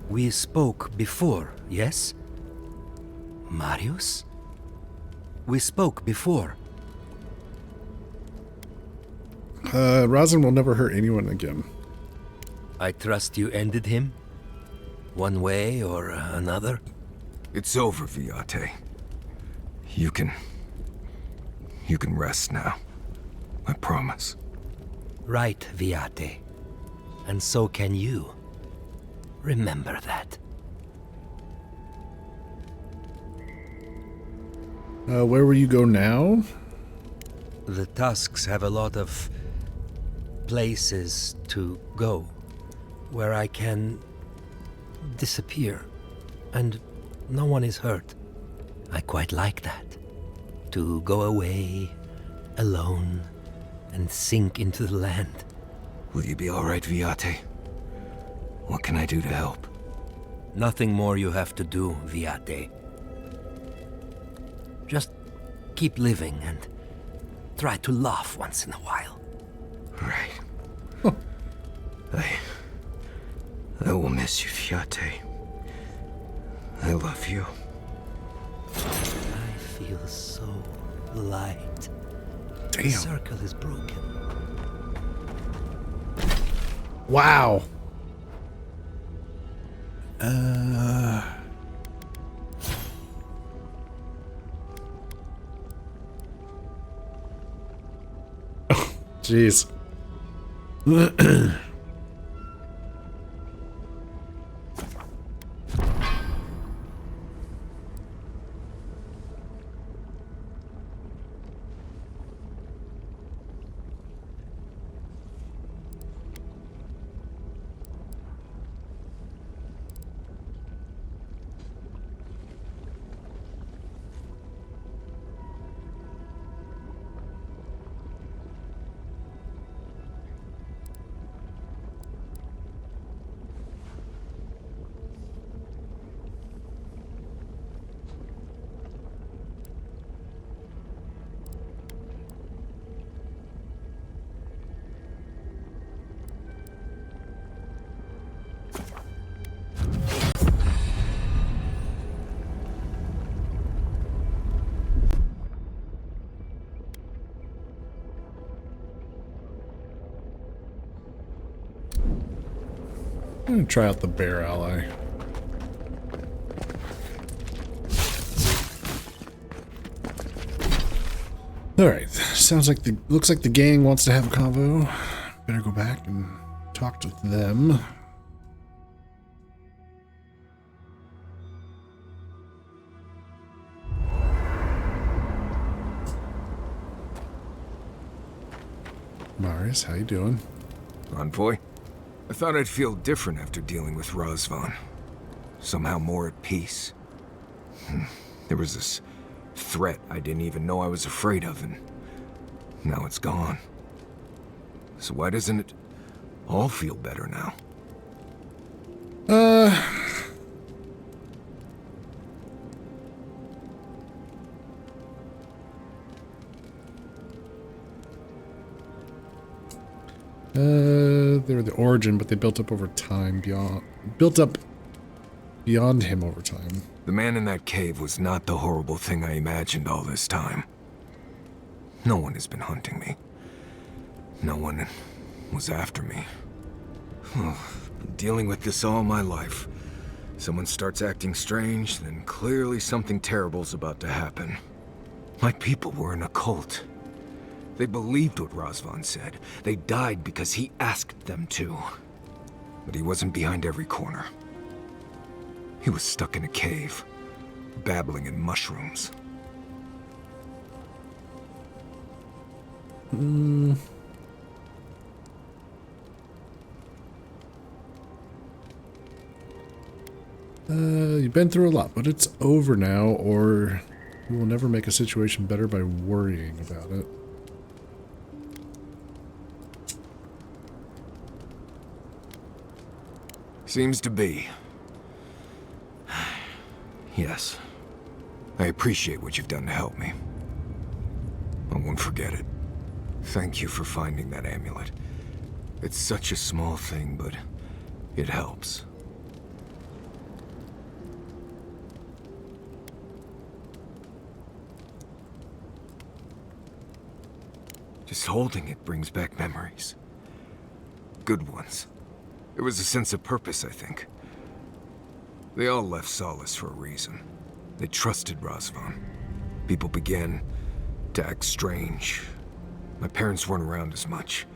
We spoke before, yes? Marius? We spoke before. Razin will never hurt anyone again. I trust you ended him? One way or another? It's over, Viate. You can rest now. I promise. Right, Viate. And so can you. Remember that. Where will you go now? The Tusks have a lot of places to go where I can disappear and no one is hurt. I quite like that. To go away alone and sink into the land. Will you be all right, Viate? What can I do to help? Nothing more you have to do, Viate. Just keep living and try to laugh once in a while. Right. I will miss you, Viate. I love you. I feel so light. Damn. The circle is broken. Wow. Jeez. I'm gonna try out the bear ally. Alright, sounds like looks like the gang wants to have a convo. Better go back and talk with them. Marius, how you doing? Envoy? I thought I'd feel different after dealing with Razvan. Somehow more at peace. There was this threat I didn't even know I was afraid of, and now it's gone. So why doesn't it all feel better now? They were the origin, but they built up over time beyond him over time. The man in that cave was not the horrible thing I imagined all this time. No one has been hunting me. No one was after me. Been dealing with this all my life. Someone starts acting strange, then clearly something terrible's about to happen. My people were in a cult. They believed what Razvan said. They died because he asked them to. But he wasn't behind every corner. He was stuck in a cave, babbling in mushrooms. You've been through a lot, but it's over now, or you will never make a situation better by worrying about it. Seems to be. Yes. I appreciate what you've done to help me. I won't forget it. Thank you for finding that amulet. It's such a small thing, but it helps. Just holding it brings back memories. Good ones. There was a sense of purpose, I think. They all left Solace for a reason. They trusted Razvan. People began to act strange. My parents weren't around as much.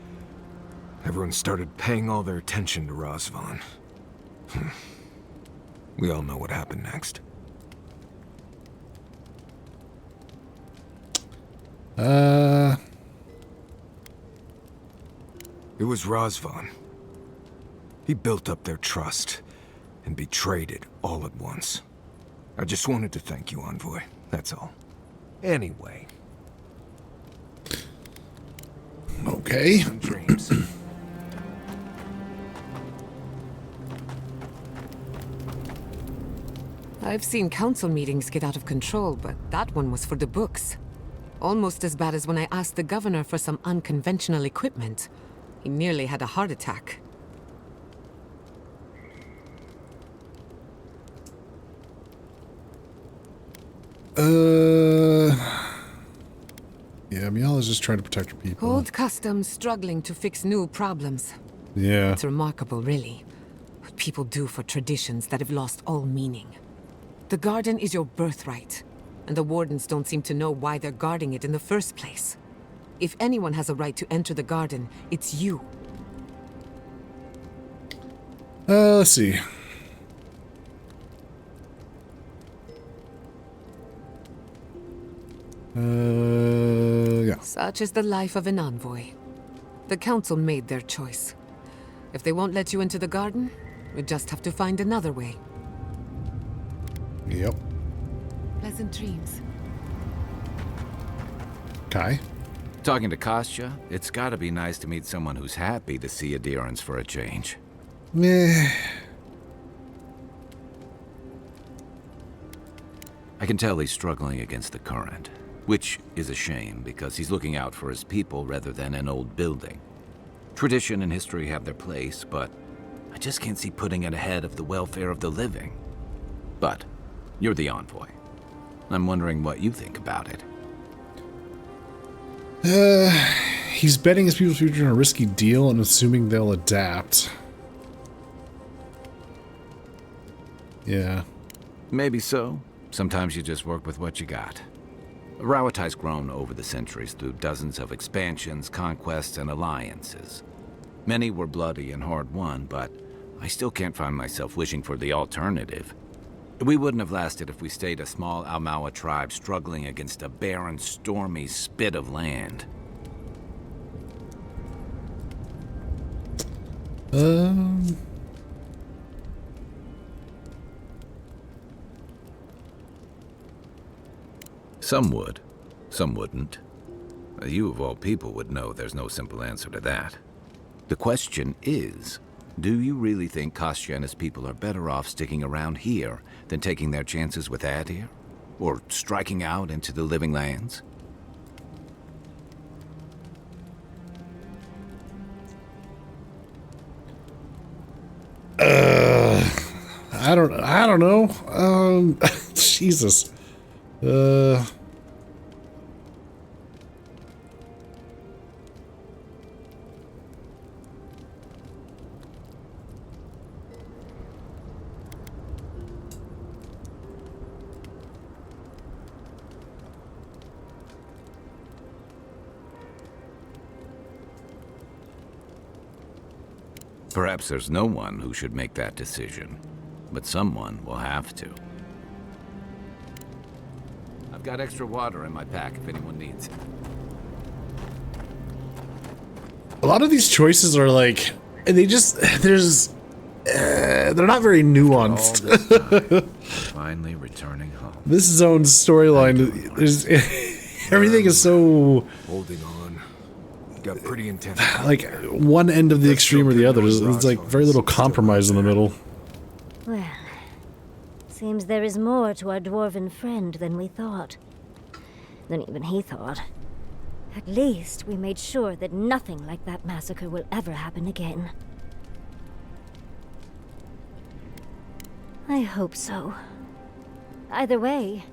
Everyone started paying all their attention to Razvan. We all know what happened next. It was Razvan. He built up their trust and betrayed it all at once. I just wanted to thank you, Envoy. That's all. Anyway. Okay. Dreams. I've seen council meetings get out of control, but that one was for the books. Almost as bad as when I asked the governor for some unconventional equipment. He nearly had a heart attack. Yeah, Miala's just trying to protect her people. Old customs struggling to fix new problems. Yeah. It's remarkable, really, what people do for traditions that have lost all meaning. The garden is your birthright, and the wardens don't seem to know why they're guarding it in the first place. If anyone has a right to enter the garden, it's you. Let's see. Yeah. Such is the life of an envoy. The council made their choice. If they won't let you into the garden, we just have to find another way. Yep. Pleasant dreams. Kai? Talking to Kostya, it's gotta be nice to meet someone who's happy to see adherence for a change. Meh. I can tell he's struggling against the current, which is a shame because he's looking out for his people rather than an old building. Tradition and history have their place, but I just can't see putting it ahead of the welfare of the living. But you're the envoy. I'm wondering what you think about it. He's betting his people's future on a risky deal and assuming they'll adapt. Yeah. Maybe so. Sometimes you just work with what you got. Rawatai's grown over the centuries through dozens of expansions, conquests, and alliances. Many were bloody and hard-won, but I still can't find myself wishing for the alternative. We wouldn't have lasted if we stayed a small Almawa tribe struggling against a barren, stormy spit of land. Some would, some wouldn't. You of all people would know there's no simple answer to that. The question is, do you really think Kostya and his people are better off sticking around here than taking their chances with Adir? Or striking out into the living lands? I don't know. Jesus. Perhaps there's no one who should make that decision, but someone will have to. I've got extra water in my pack if anyone needs it. A lot of these choices are like, they're not very nuanced. Finally returning home. This zone's storyline, everything is so Holding on. Got pretty intense. like one end of the extreme or the other. There's like very little compromise in the middle. Well, seems there is more to our dwarven friend than we thought. Than even he thought. At least we made sure that nothing like that massacre will ever happen again. I hope so. Either way,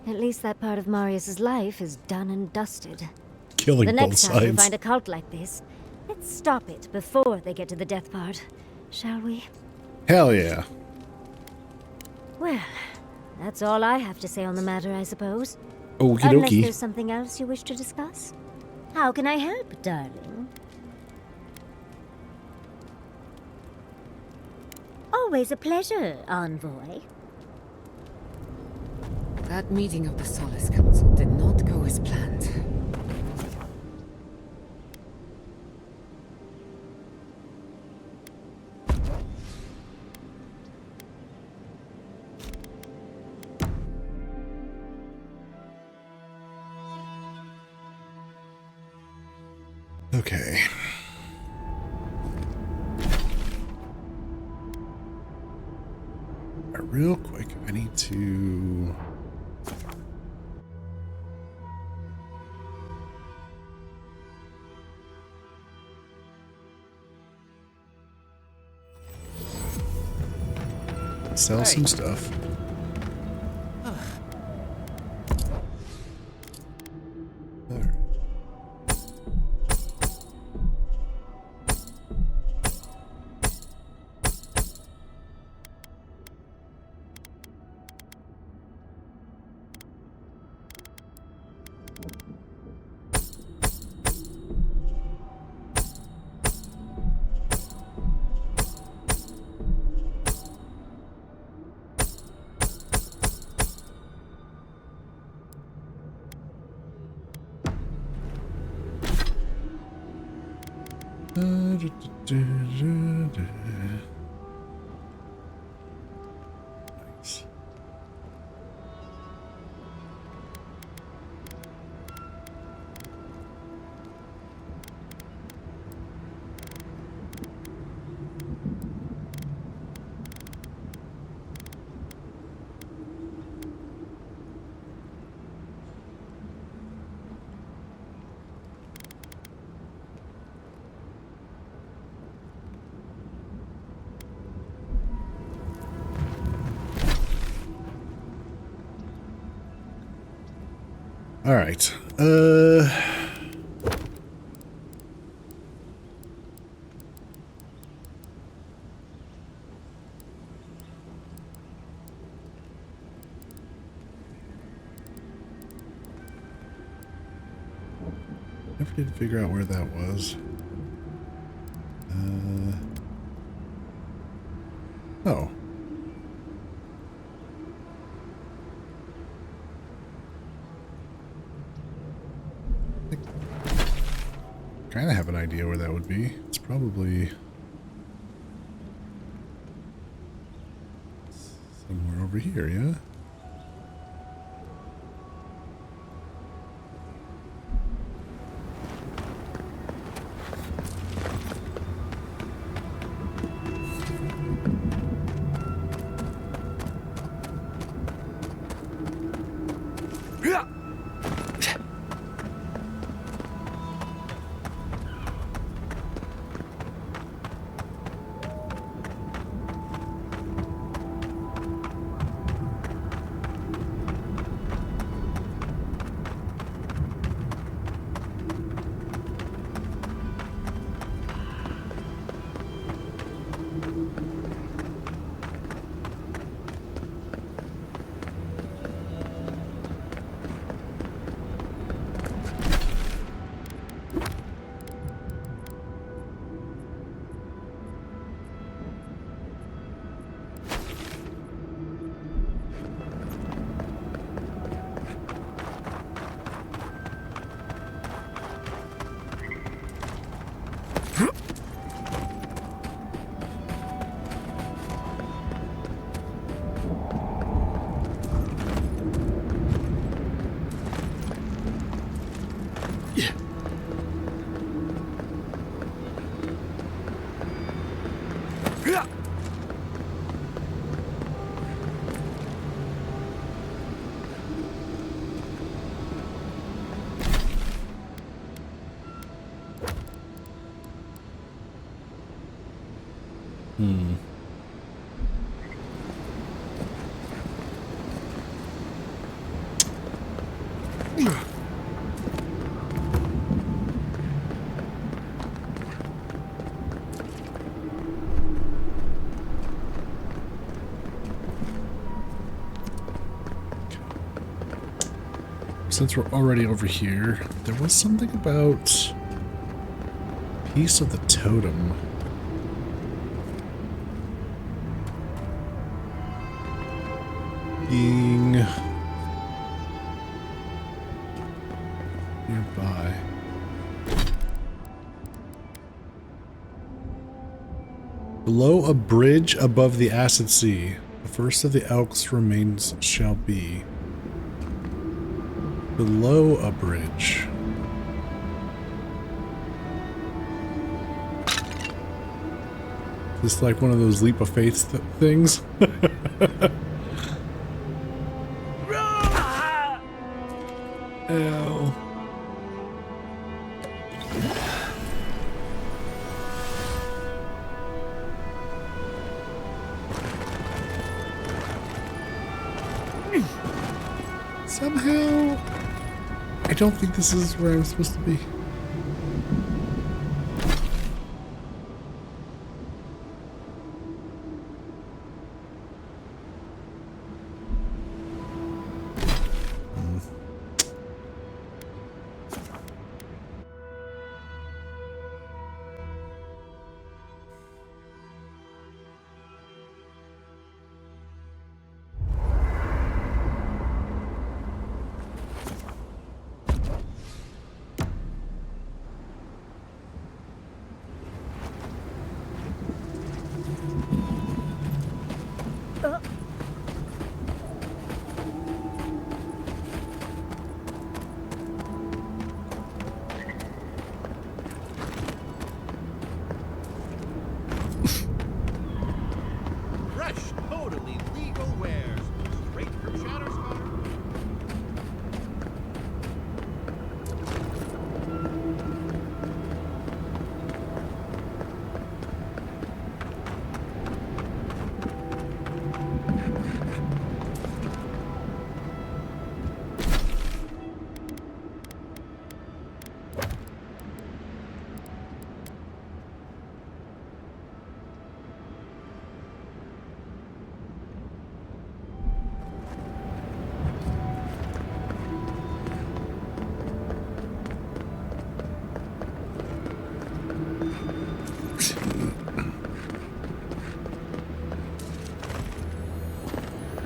at least that part of Marius's life is done and dusted. Killing the both next time we sides. find a cult like this, let's stop it before they get to the death part, shall we? Hell yeah. Well, that's all I have to say on the matter, I suppose. Okie Unless dokie. there's something else you wish to discuss. How can I help, darling? Always a pleasure, envoy. That meeting of the Solace Council did not go as planned. Okay. Real quick, I need to... sell some stuff. Alright. Nice. All right. Never did figure out where that was. Oh. Kind of have an idea where that would be. It's probably somewhere over here, yeah? Since we're already over here, there was something about piece of the totem. Being nearby. Below a bridge above the acid sea, the first of the Elk's remains shall be. Below a bridge. Just like one of those leap of faith things. Ow. Somehow, I don't think this is where I'm supposed to be. Fresh, totally legal wares. Straight from Shatterstar.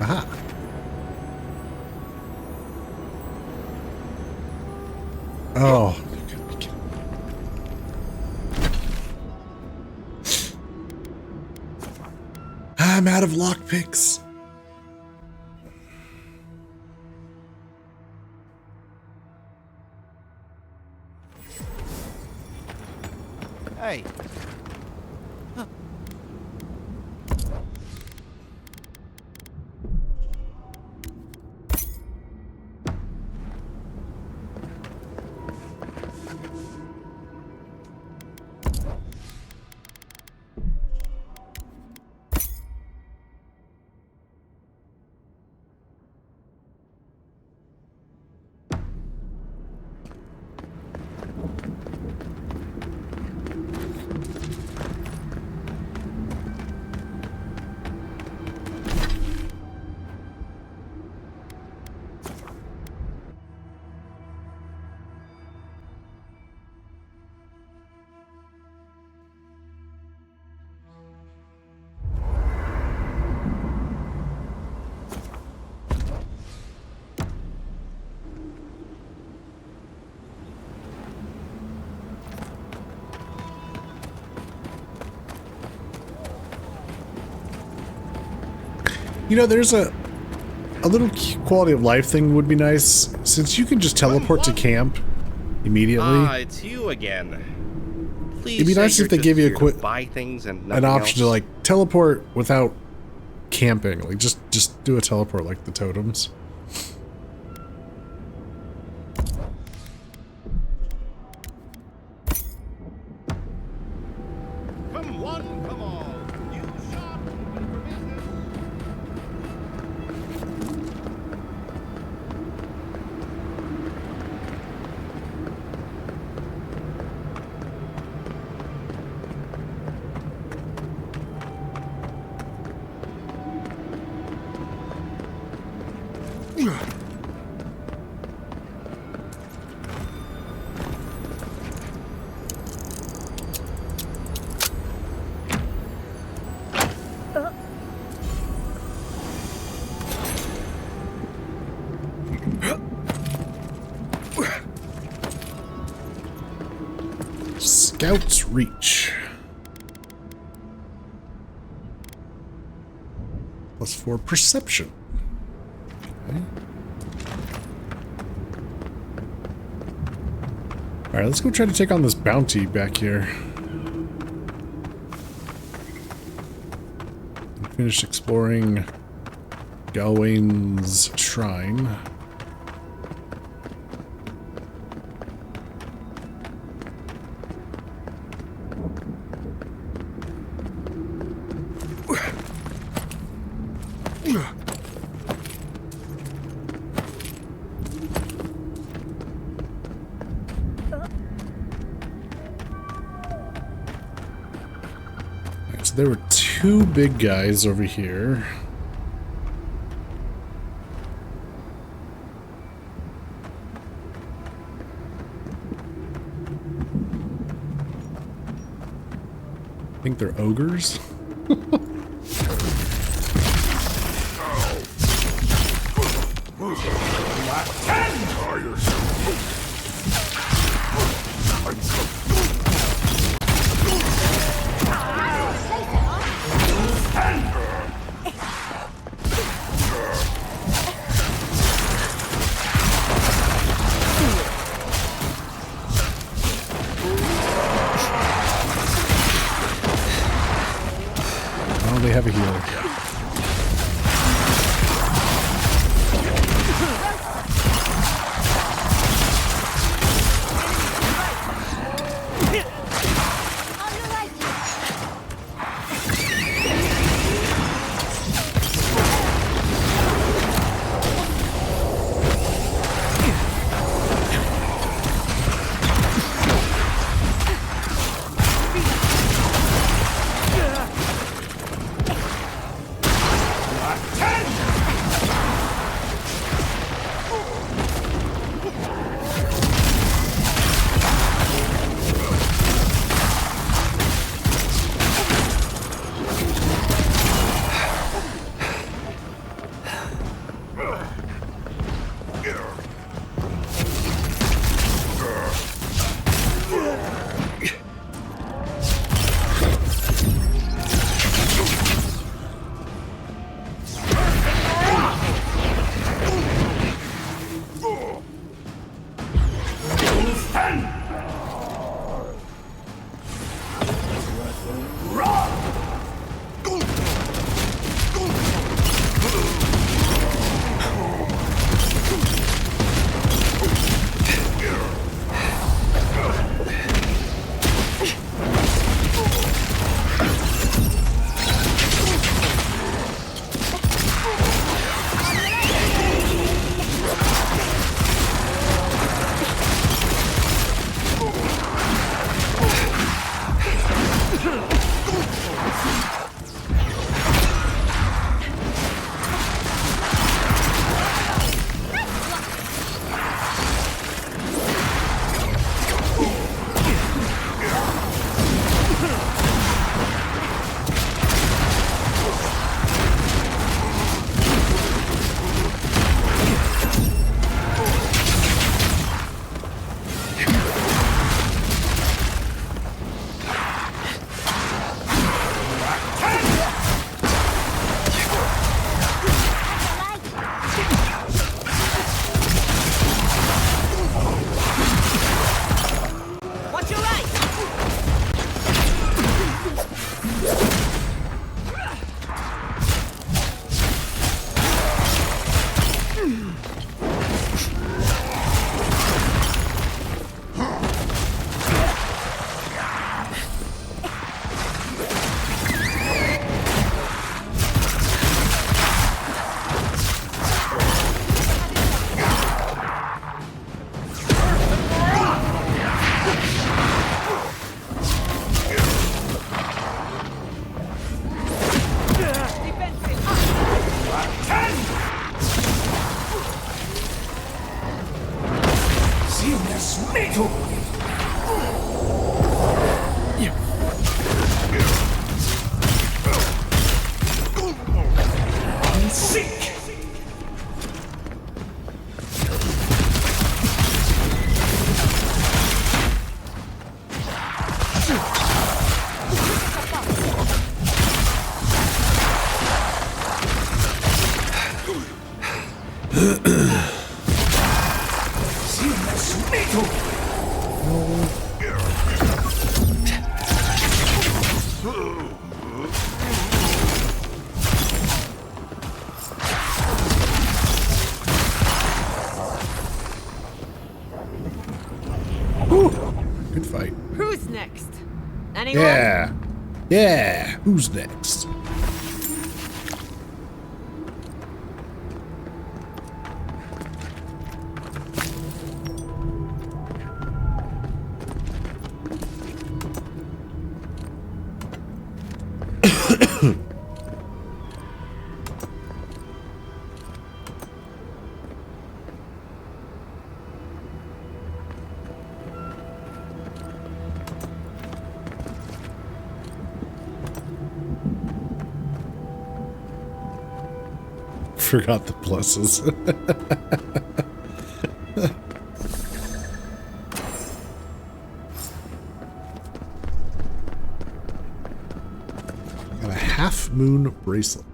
Aha. Oh. I'm out of lockpicks. Hey. You know, there's a little quality of life thing would be nice, since you can just teleport to camp immediately. Ah, it's you again. Please. It'd be nice if they give you buy things and an option to like teleport without camping. Like just do a teleport like the totems. Come one, come all. New shop, open for business. Scout's Reach. +4 perception. Okay. Alright, let's go try to take on this bounty back here. Finish exploring Galwain's shrine. So there were two big guys over here. I think they're ogres. Oh, they have a healer. Good fight. Who's next? Anyone? Yeah. Yeah. Who's next? forgot the pluses. Got a half moon bracelet.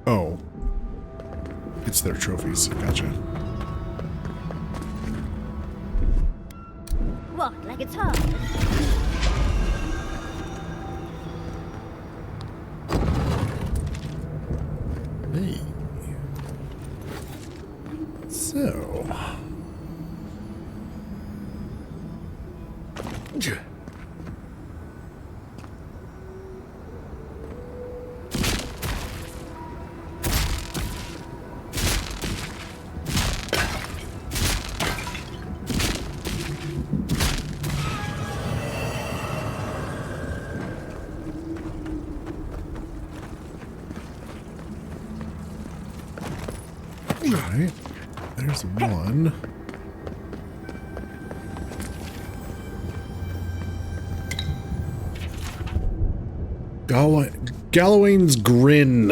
Oh. It's their trophies. Gotcha. What, like it's hard? Hey. So. Alright, there's one. Gallowayne's Grin.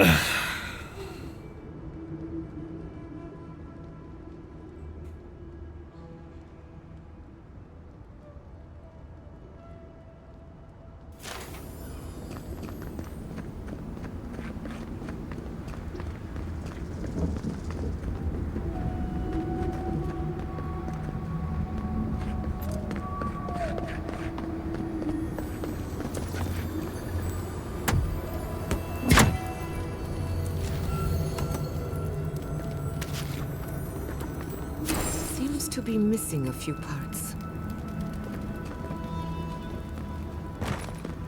Seems to be missing a few parts.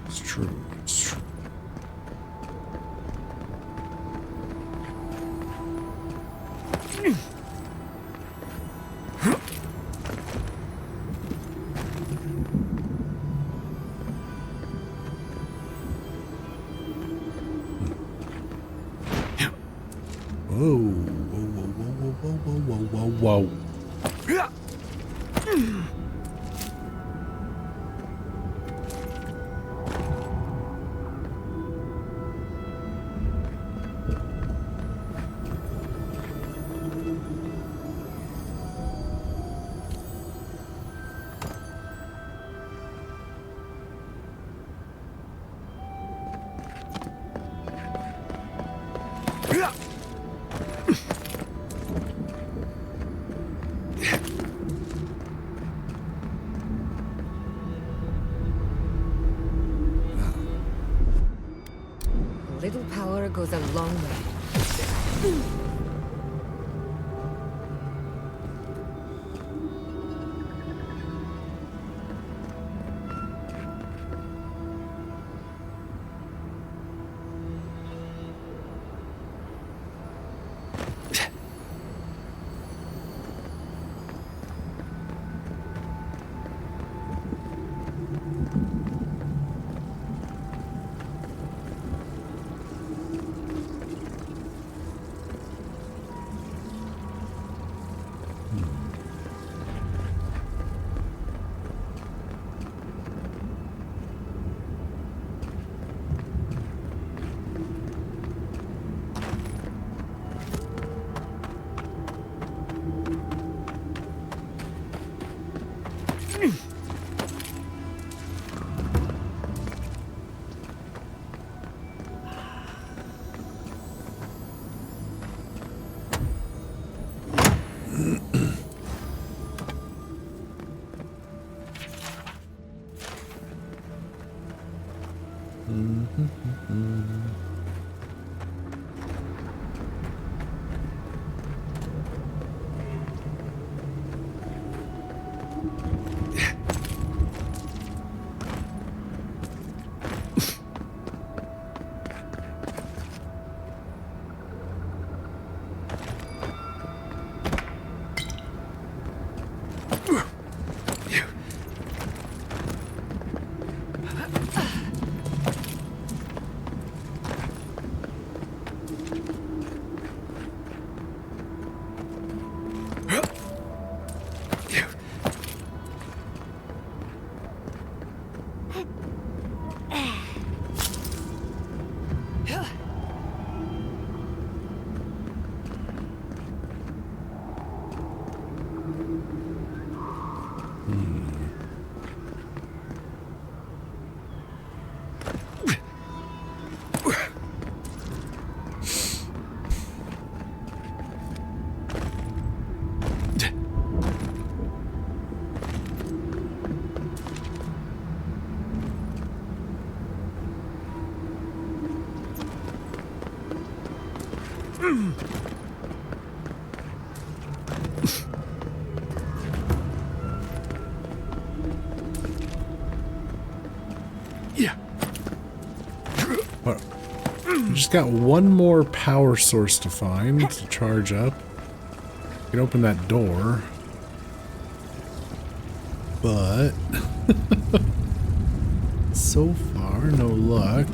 It's true. It's true. Whoa, whoa, whoa, whoa, whoa, whoa, whoa, whoa, whoa. A little power goes a long way. Yeah. Well, we just got one more power source to find to charge up. We can open that door. But so far, no luck.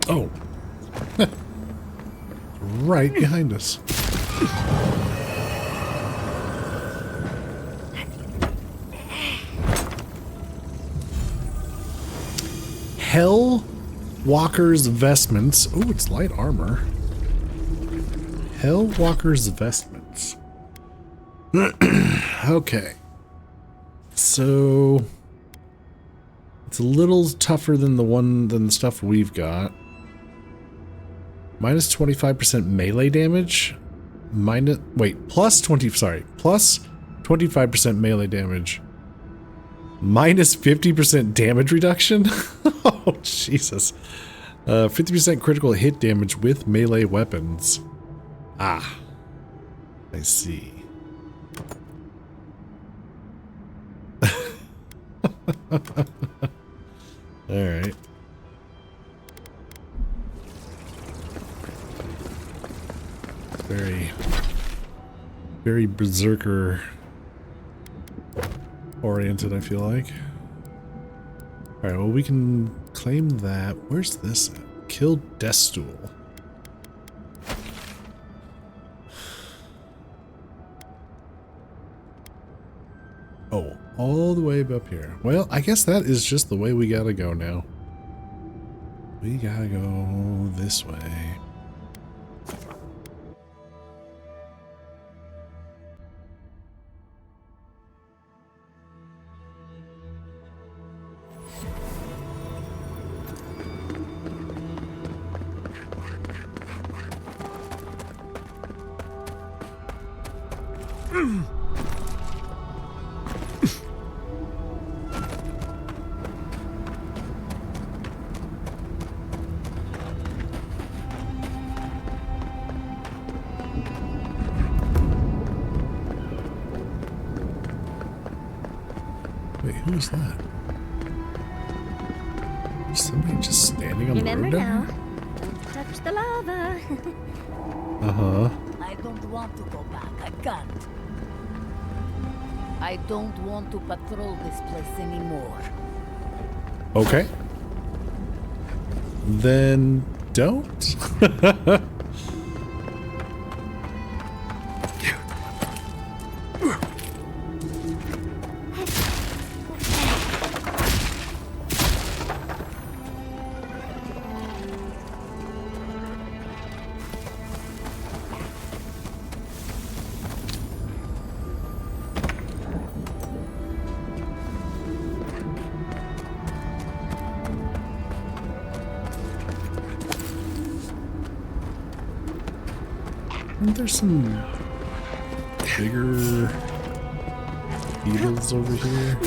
Oh. Right behind us. Hell Walker's vestments. Oh, it's light armor. Hell Walker's vestments. Okay. So it's a little tougher than the stuff we've got. Minus 25% melee damage. Plus 25% melee damage. Minus 50% damage reduction? Oh, Jesus. 50% critical hit damage with melee weapons. Ah. I see. Alright. Very berserker oriented, I feel like. Alright, well, we can claim that. Where's this at? Kill Death Stool. Oh, all the way up here. Well, I guess that is just the way we gotta go now. We gotta go this way. Wait, who is that? Is somebody just standing on Remember the road now, down don't touch the lava. there? Uh-huh. I don't want to go back. I can't. I don't want to patrol this place anymore. Okay. Then don't. Aren't there some bigger beetles over here?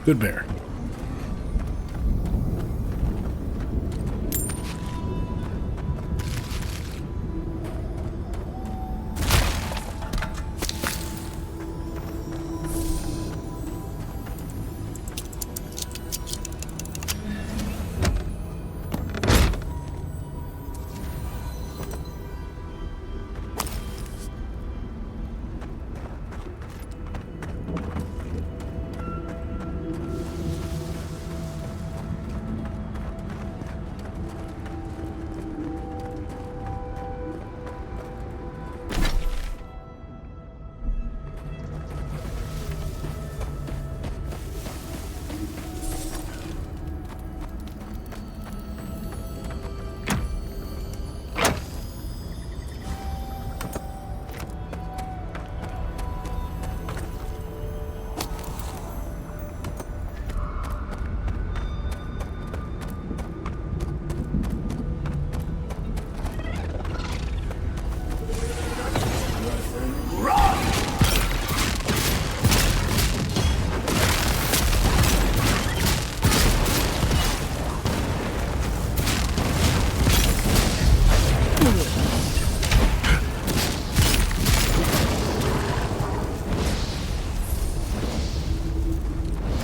Good bear.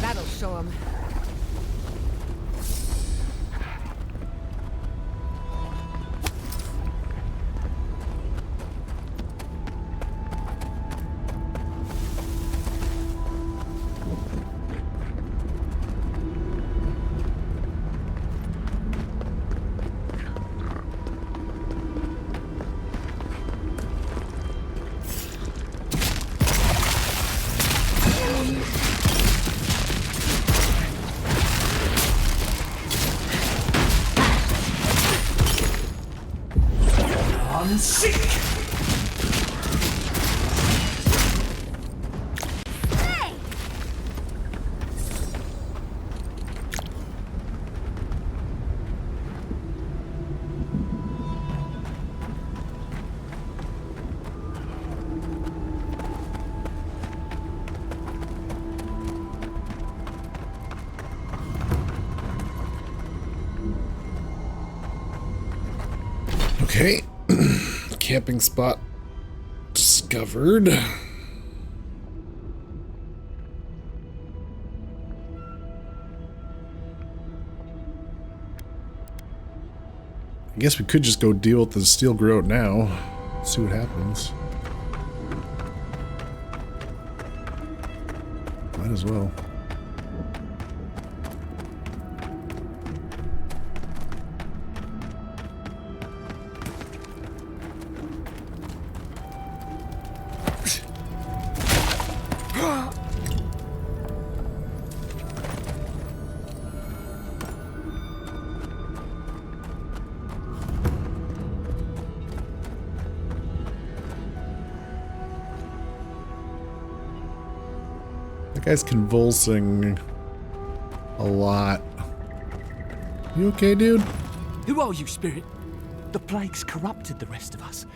That'll show him. I'm sick! Okay. Camping spot discovered. I guess we could just go deal with the steel groat now. See what happens. Might as well. That guy's convulsing a lot. You okay, dude? Who are you, Spirit? The plague's corrupted the rest of us.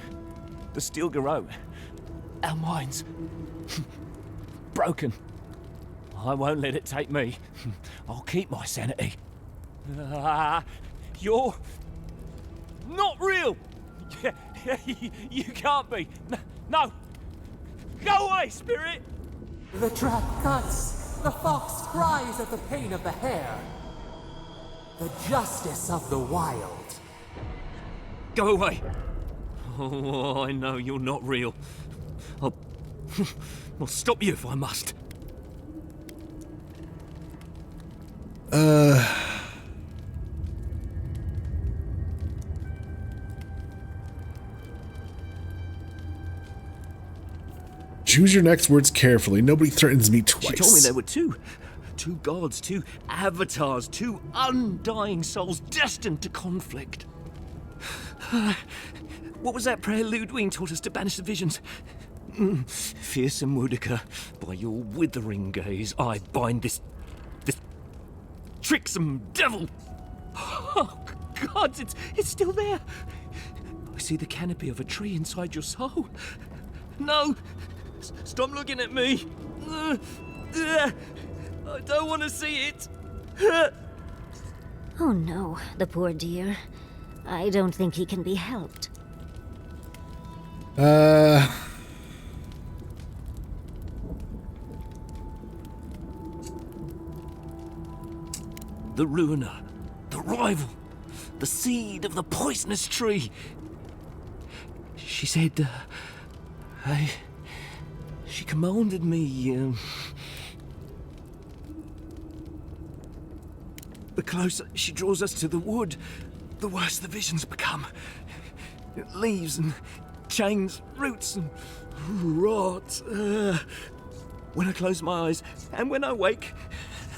The steel garrote. Our minds. Broken. I won't let it take me. I'll keep my sanity. You're not real. You can't be. No. Go away, Spirit. The trap cuts. The fox cries at the pain of the hare. The justice of the wild. Go away. Oh, I know you're not real. I'll stop you if I must. Choose your next words carefully. Nobody threatens me twice. She told me there were two gods, two avatars, two undying souls destined to conflict. What was that prayer Ludwig taught us to banish the visions? Fearsome Woodica, by your withering gaze, I bind this tricksome devil. Oh, gods, it's still there. I see the canopy of a tree inside your soul. No, stop looking at me. I don't want to see it. Oh no, the poor dear. I don't think he can be helped. The ruiner, the rival, the seed of the poisonous tree. She said, she commanded me, the closer she draws us to the wood, the worse the visions become. Leaves and chains, roots and rot. When I close my eyes and when I wake,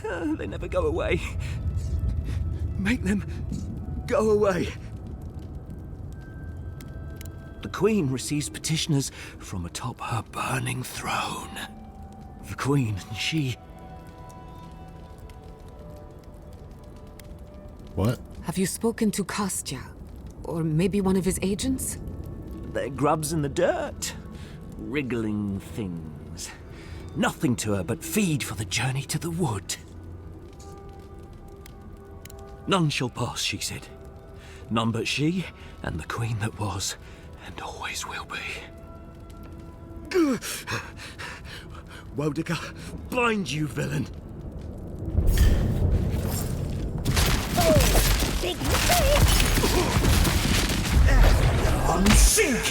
they never go away. Make them go away. The Queen receives petitioners from atop her burning throne. The Queen, she... What? Have you spoken to Kostya? Or maybe one of his agents? They're grubs in the dirt. Wriggling things. Nothing to her but feed for the journey to the wood. None shall pass, she said. None but she and the Queen that was and always will be. Woedica, bind you, villain! Big mistake! Unsink!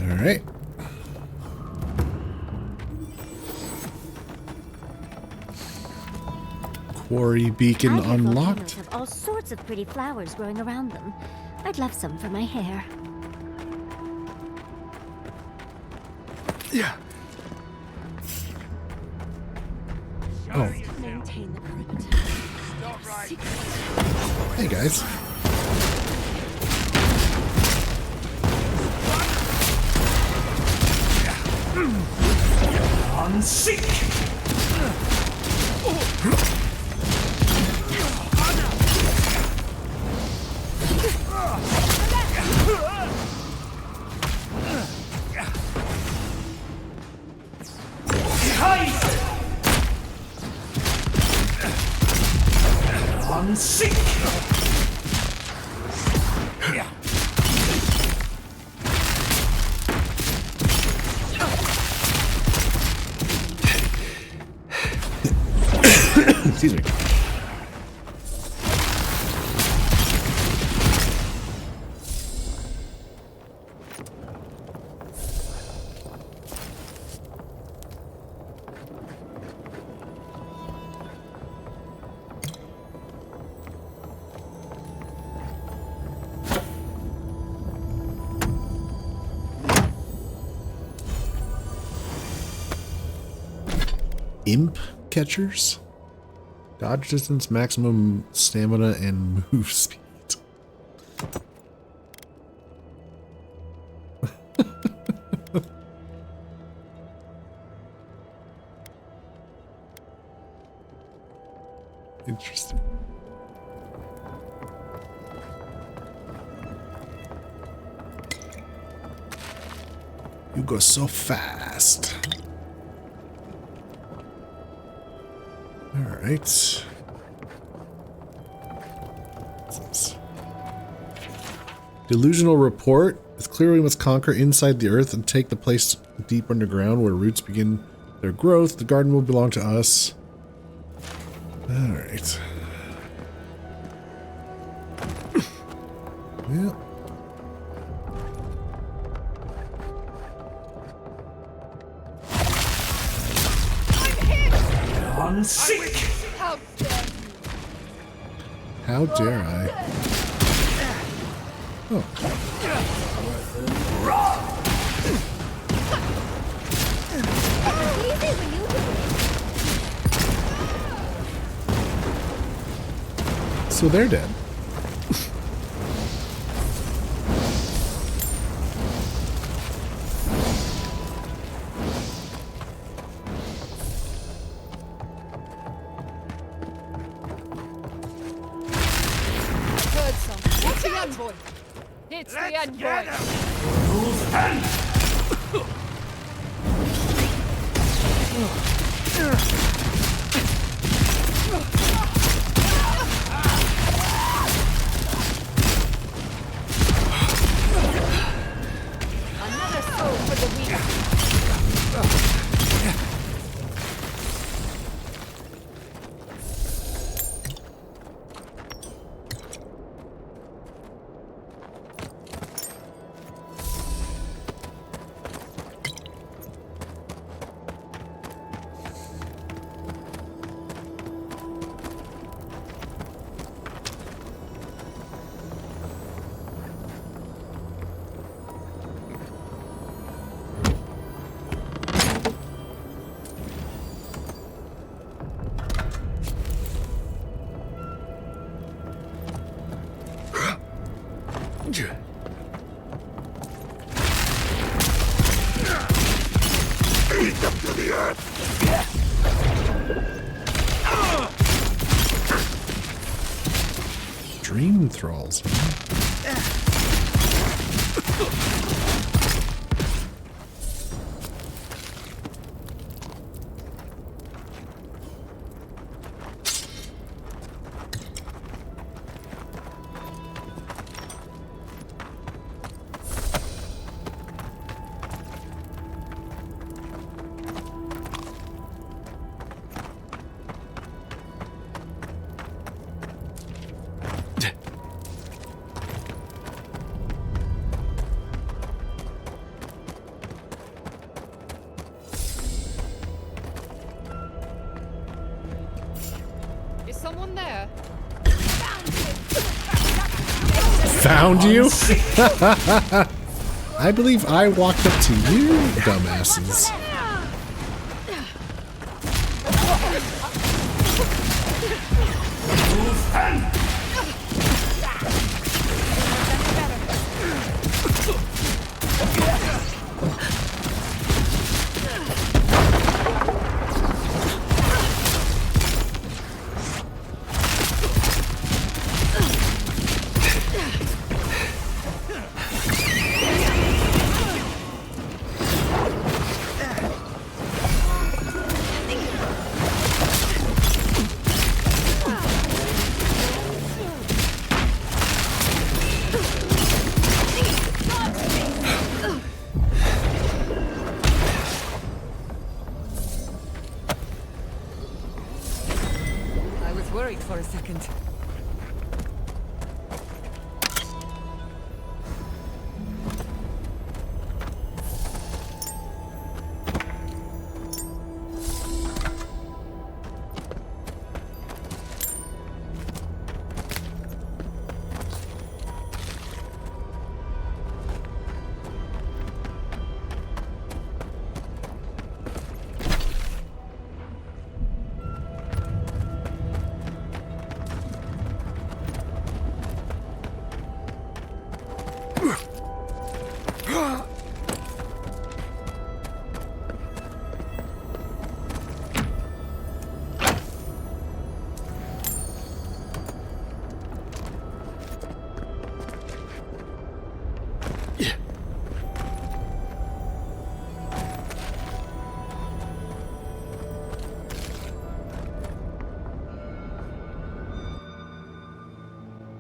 All right. Quarry beacon I hear unlocked. volcanoes have all sorts of pretty flowers growing around them. I'd love some for my hair. Yeah. Oh. Maintain the perimeter. Hey guys. Unsink! Unsink! Excuse me. Imp catchers? Dodge distance, maximum stamina, and move speed. Interesting. You go so fast. All right. Delusional report. It's clear we must conquer inside the earth and take the place deep underground where roots begin their growth. The garden will belong to us. All right. Yeah. On sick! How dare I? Oh. So they're dead. Heard something. It's the envoy. It's the envoy. Move and... Another soul for the weak. Eat them to the earth! Dream thralls. Is someone there? Found you? I believe I walked up to you, dumbasses. Move and... I was worried for a second.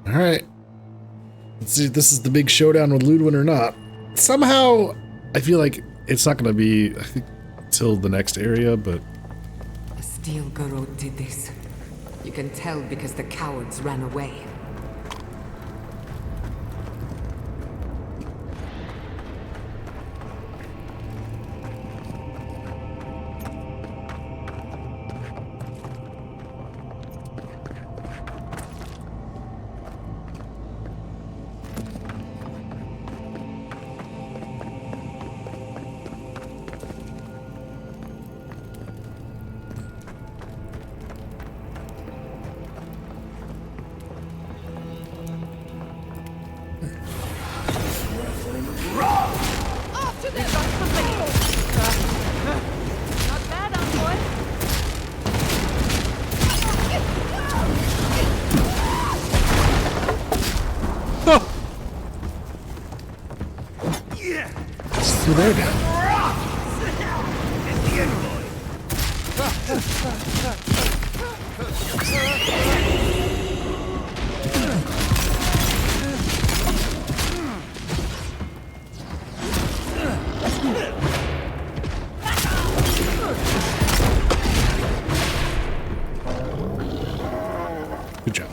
Alright. Let's see if this is the big showdown with Ludwin or not. Somehow, I feel like it's not going to be, I think, till the next area, but... A steel Garrote did this. You can tell because the cowards ran away. Good job.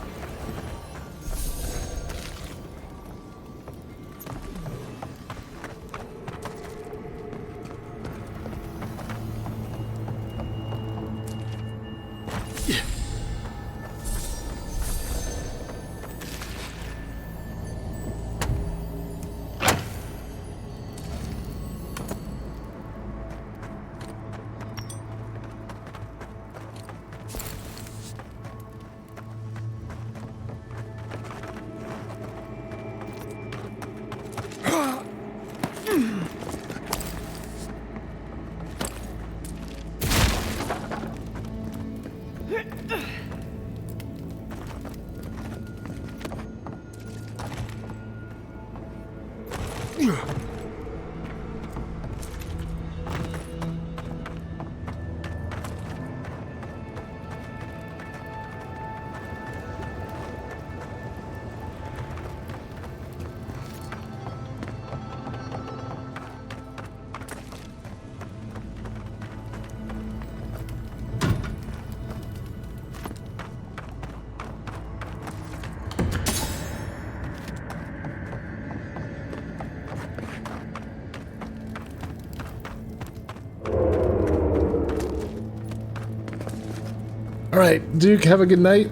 All right, Duke, have a good night.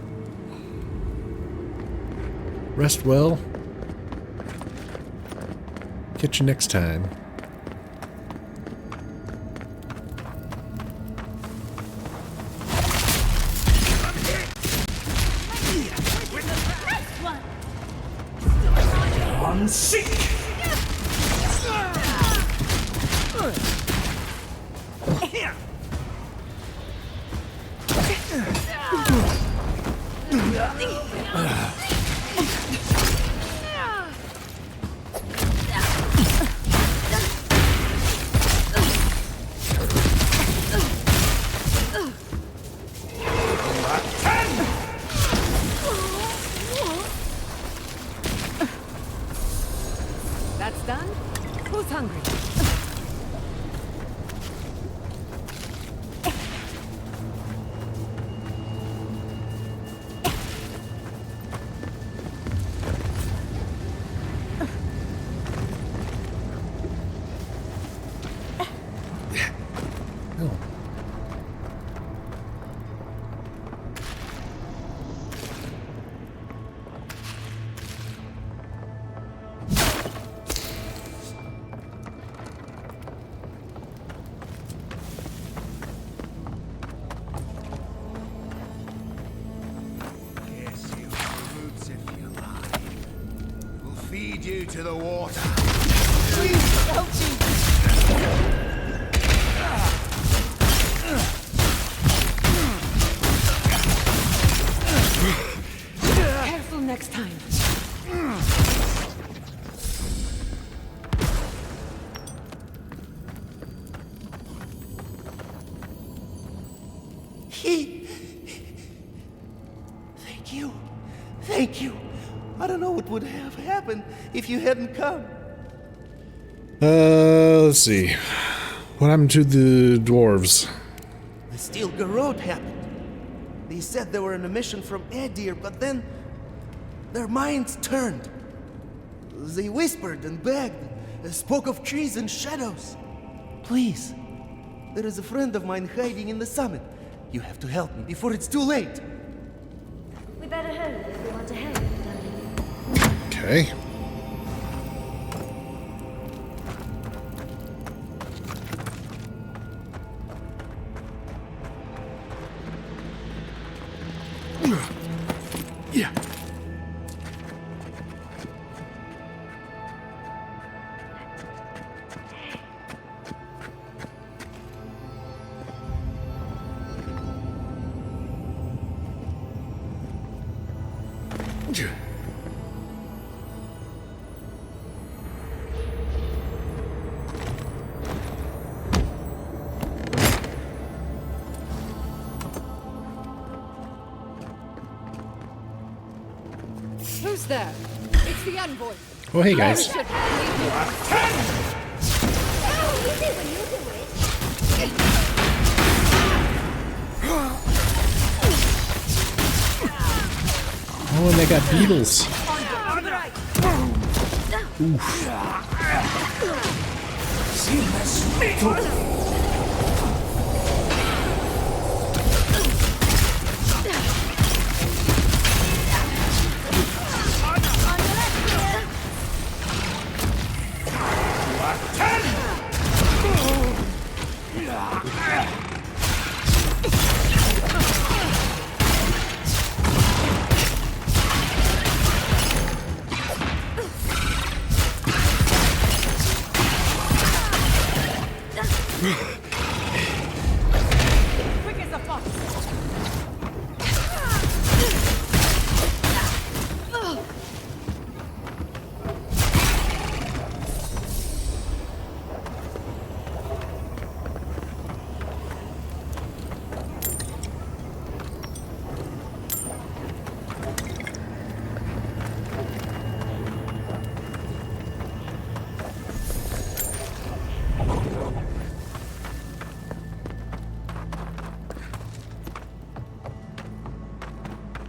Rest well. Catch you next time. On sick. That's done? Who's hungry? Feed you to the water. Please, don't you? Careful next time. Thank you. Thank you. I don't know what would have happened if you hadn't come. Let's see. What happened to the dwarves? The Steel Garrote happened. They said they were on a mission from Edir, but then their minds turned. They whispered and begged, spoke of trees and shadows. Please, there is a friend of mine hiding in the summit. You have to help me before it's too late. We better hurry if we want to help, darling. Okay. Yeah. Who's there? It's the envoy. Oh, hey guys. Should leave you. Oh, and they got beetles. Oof. Quick as a fox.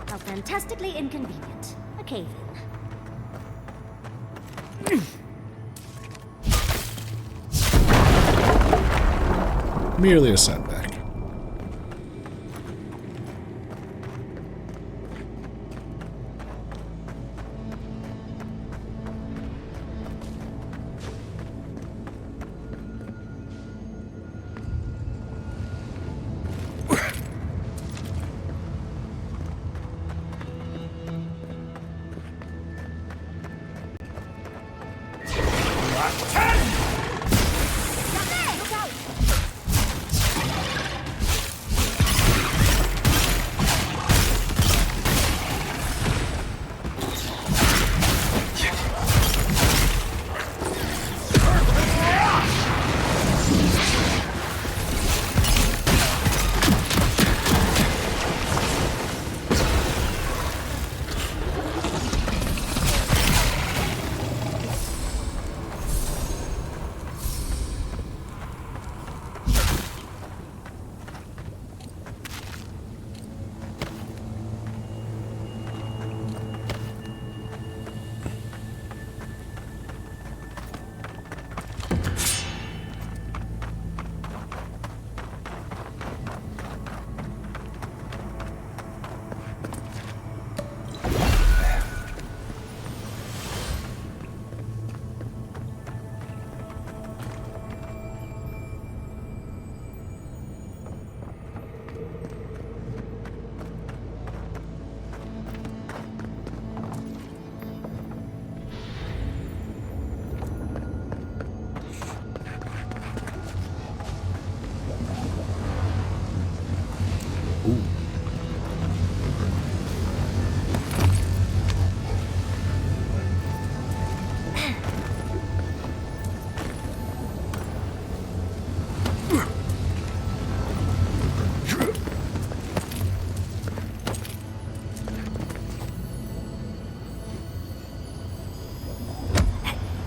How fantastically inconvenient. A cave-in. Merely a setback.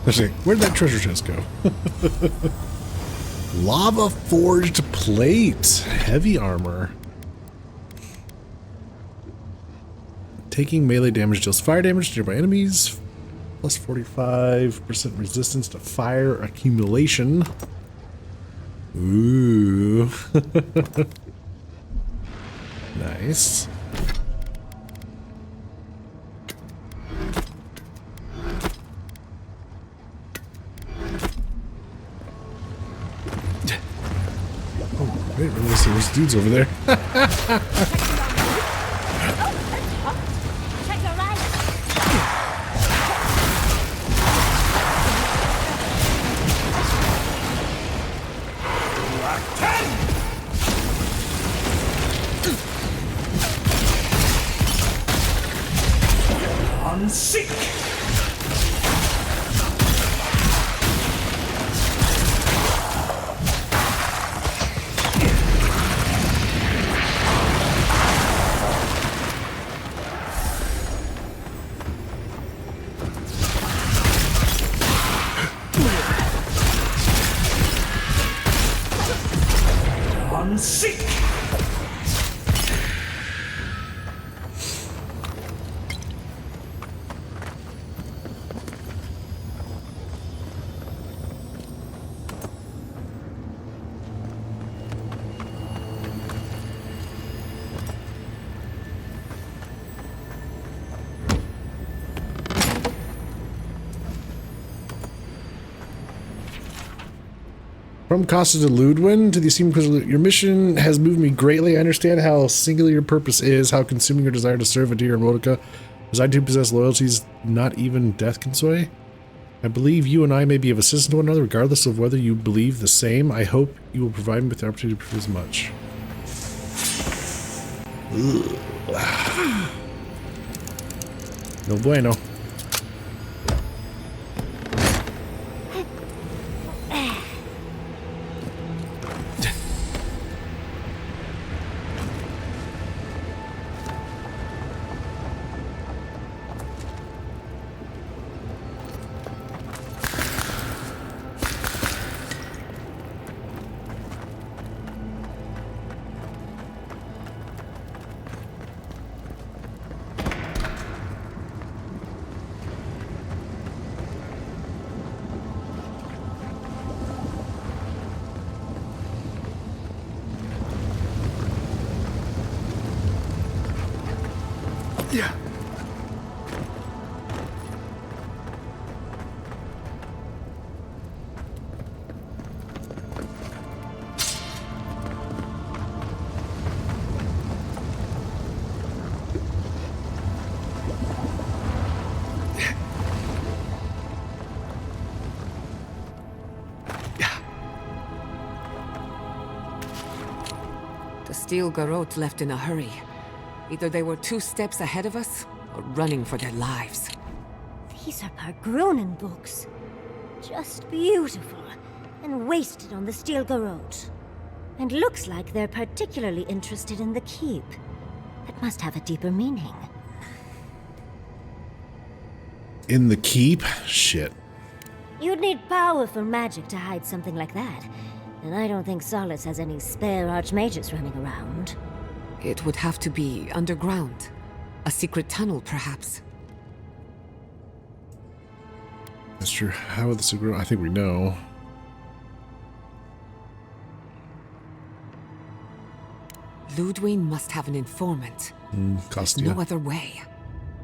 Let's see, where'd that treasure chest go? Lava forged plate, heavy armor. Taking melee damage deals fire damage to nearby enemies. Plus 45% resistance to fire accumulation. Ooh. Nice. I didn't realize there was dudes over there. Seek! one seek! From Costa de Ludwin to the esteemed Inquisitor, your mission has moved me greatly. I understand how singular your purpose is, how consuming your desire to serve Adir and Modica, as I too possess loyalties not even death can sway. I believe you and I may be of assistance to one another, regardless of whether you believe the same. I hope you will provide me with the opportunity to prove as much. No bueno. Yeah. The steel garrote left in a hurry. Either they were 2 steps ahead of us, or running for their lives. These are Pargrunen books. Just beautiful, and wasted on the steel garrote. And looks like they're particularly interested in the keep. That must have a deeper meaning. In the keep? Shit. You'd need powerful magic to hide something like that. And I don't think Solace has any spare archmages running around. It would have to be underground. A secret tunnel, perhaps. That's true. How would this agree? I think we know. Ludwig must have an informant. There's Kostia. no other way.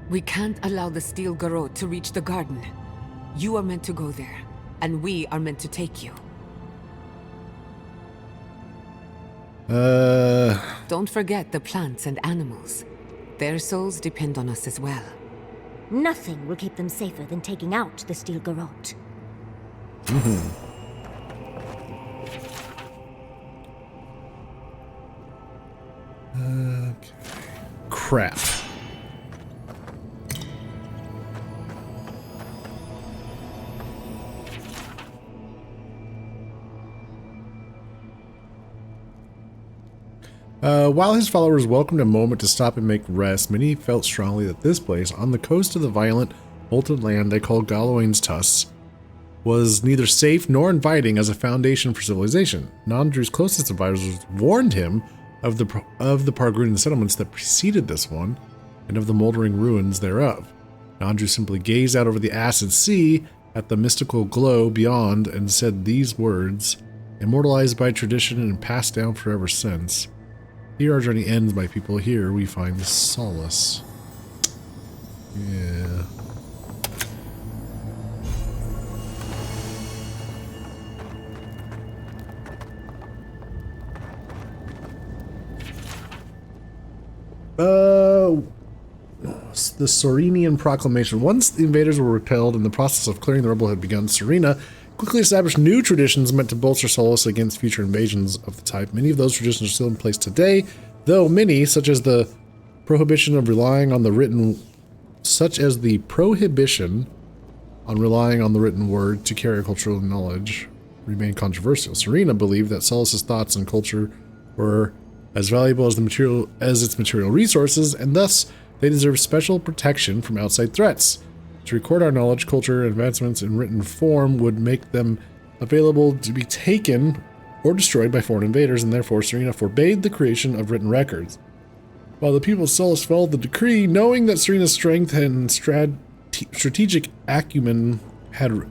We can't allow the steel garrote to reach the garden. You are meant to go there, and we are meant to take you. Don't forget the plants and animals. Their souls depend on us as well. Nothing will keep them safer than taking out the steel garrote. Okay. Crap. While his followers welcomed a moment to stop and make rest, many felt strongly that this place, on the coast of the violent, molten land they called Gallowayne's Tuss, was neither safe nor inviting as a foundation for civilization. Nandru's closest advisors warned him of the Pargrunen settlements that preceded this one, and of the moldering ruins thereof. Nandru simply gazed out over the acid sea at the mystical glow beyond and said these words, immortalized by tradition and passed down forever since. Here our journey ends, my people. Here we find solace. Yeah. The Sorenian Proclamation. Once the invaders were repelled and the process of clearing the rubble had begun, Serena quickly established new traditions meant to bolster Solace against future invasions of the type. Many of those traditions are still in place today, though many, such as the prohibition on relying on the written word to carry cultural knowledge, remain controversial. Serena believed that Solace's thoughts and culture were as valuable as its material resources, and thus they deserve special protection from outside threats. To record our knowledge, culture, and advancements in written form would make them available to be taken or destroyed by foreign invaders, and therefore Serena forbade the creation of written records. While the people of Solus followed the decree, knowing that Serena's strength and strategic acumen had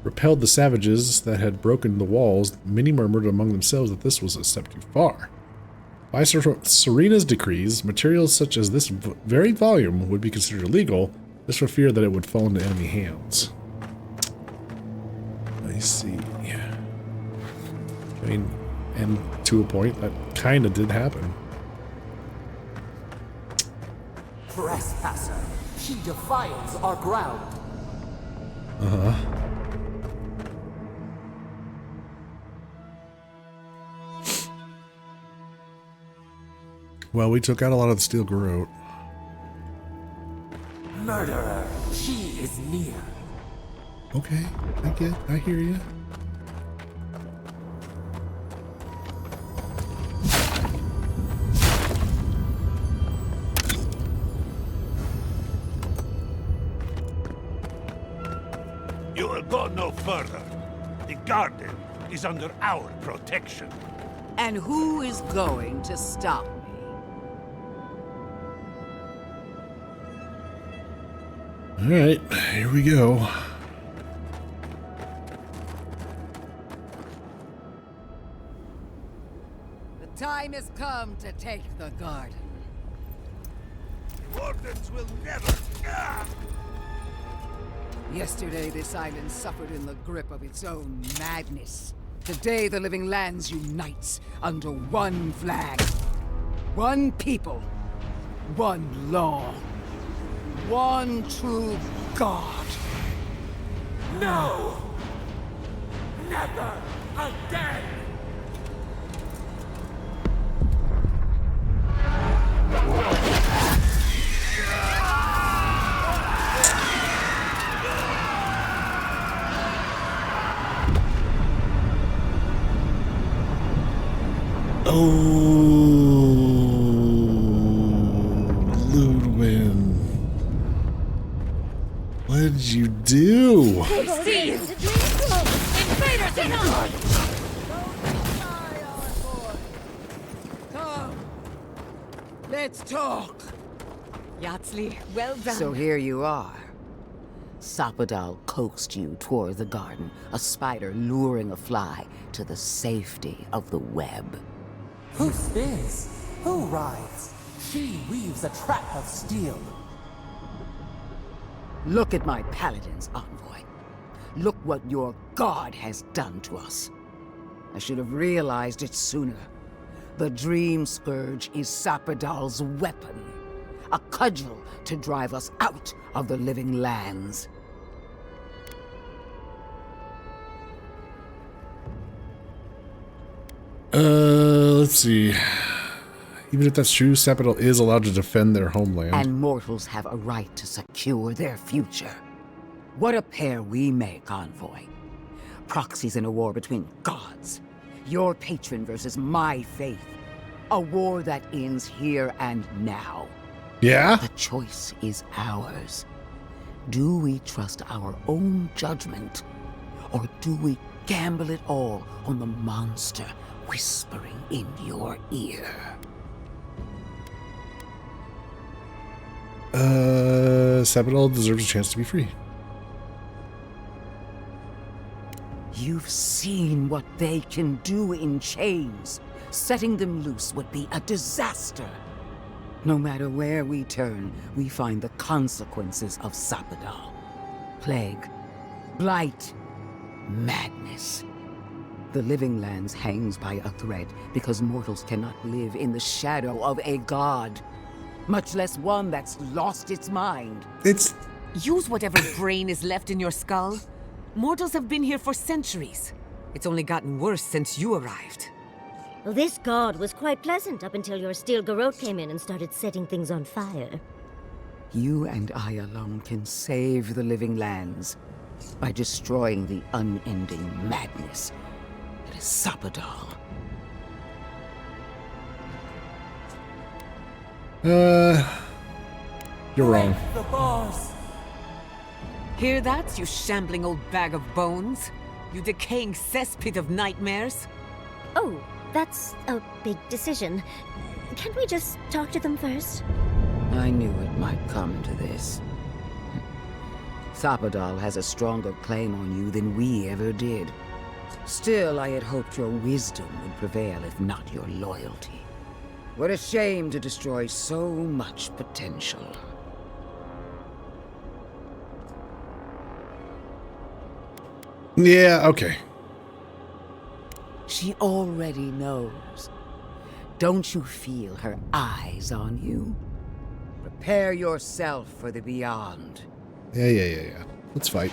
repelled the savages that had broken the walls, many murmured among themselves that this was a step too far. By Serena's decrees, materials such as this very volume would be considered illegal, just for fear that it would fall into enemy hands. I see. I mean, and to a point, that kind of did happen. Trespasser, she defiles our ground. Uh-huh. Well, we took out a lot of the steel garrote. Murderer, she is near. Okay, I hear you. You will go no further. The garden is under our protection. And who is going to stop me? Alright, here we go. The time has come to take the garden. The Wardens will never... Yesterday, this island suffered in the grip of its own madness. Today, the Living Lands unites under one flag. One people. One law. One true God. No! Never again! Ludwin. What did you do? See! Invaders in on! Come. Let's talk. Yatsley, well done. So here you are. Sapadal coaxed you toward the garden, a spider luring a fly to the safety of the web. Who spins? Who rides? She weaves a trap of steel. Look at my paladins, envoy. Look what your god has done to us. I should have realized it sooner. The Dream Scourge is Sapadal's weapon. A cudgel to drive us out of the Living Lands. Let's see. Even if that's true, Sapadal is allowed to defend their homeland. And mortals have a right to secure their future. What a pair we make, envoy. Proxies in a war between gods. Your patron versus my faith. A war that ends here and now. Yeah? The choice is ours. Do we trust our own judgment? Or do we gamble it all on the monster whispering in your ear? Sapadal deserves a chance to be free. You've seen what they can do in chains. Setting them loose would be a disaster. No matter where we turn, we find the consequences of Sapadal. Plague, blight, madness. The Living Lands hangs by a thread because mortals cannot live in the shadow of a god. Much less one that's lost its mind. Use whatever brain is left in your skull. Mortals have been here for centuries. It's only gotten worse since you arrived. Well, this god was quite pleasant up until your steel garrote came in and started setting things on fire. You and I alone can save the Living Lands by destroying the unending madness that is Sapadal. You're wrong. The bars! Hear that, you shambling old bag of bones? You decaying cesspit of nightmares? Oh, that's a big decision. Can't we just talk to them first? I knew it might come to this. Sapadal has a stronger claim on you than we ever did. Still, I had hoped your wisdom would prevail, if not your loyalty. What a shame to destroy so much potential. Yeah, okay. She already knows. Don't you feel her eyes on you? Prepare yourself for the beyond. Yeah. Let's fight.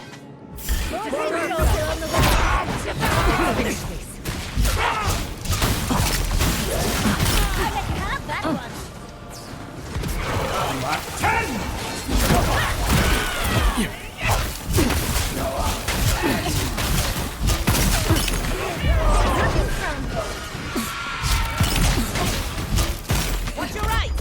What's your right?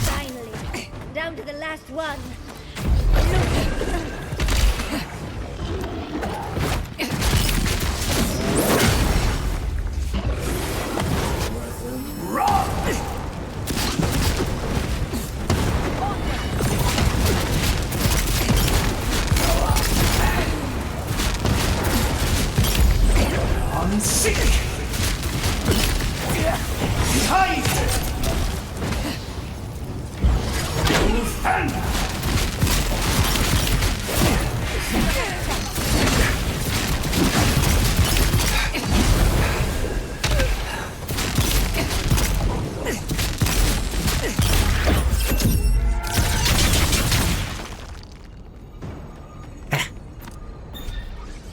Finally, down to the last one.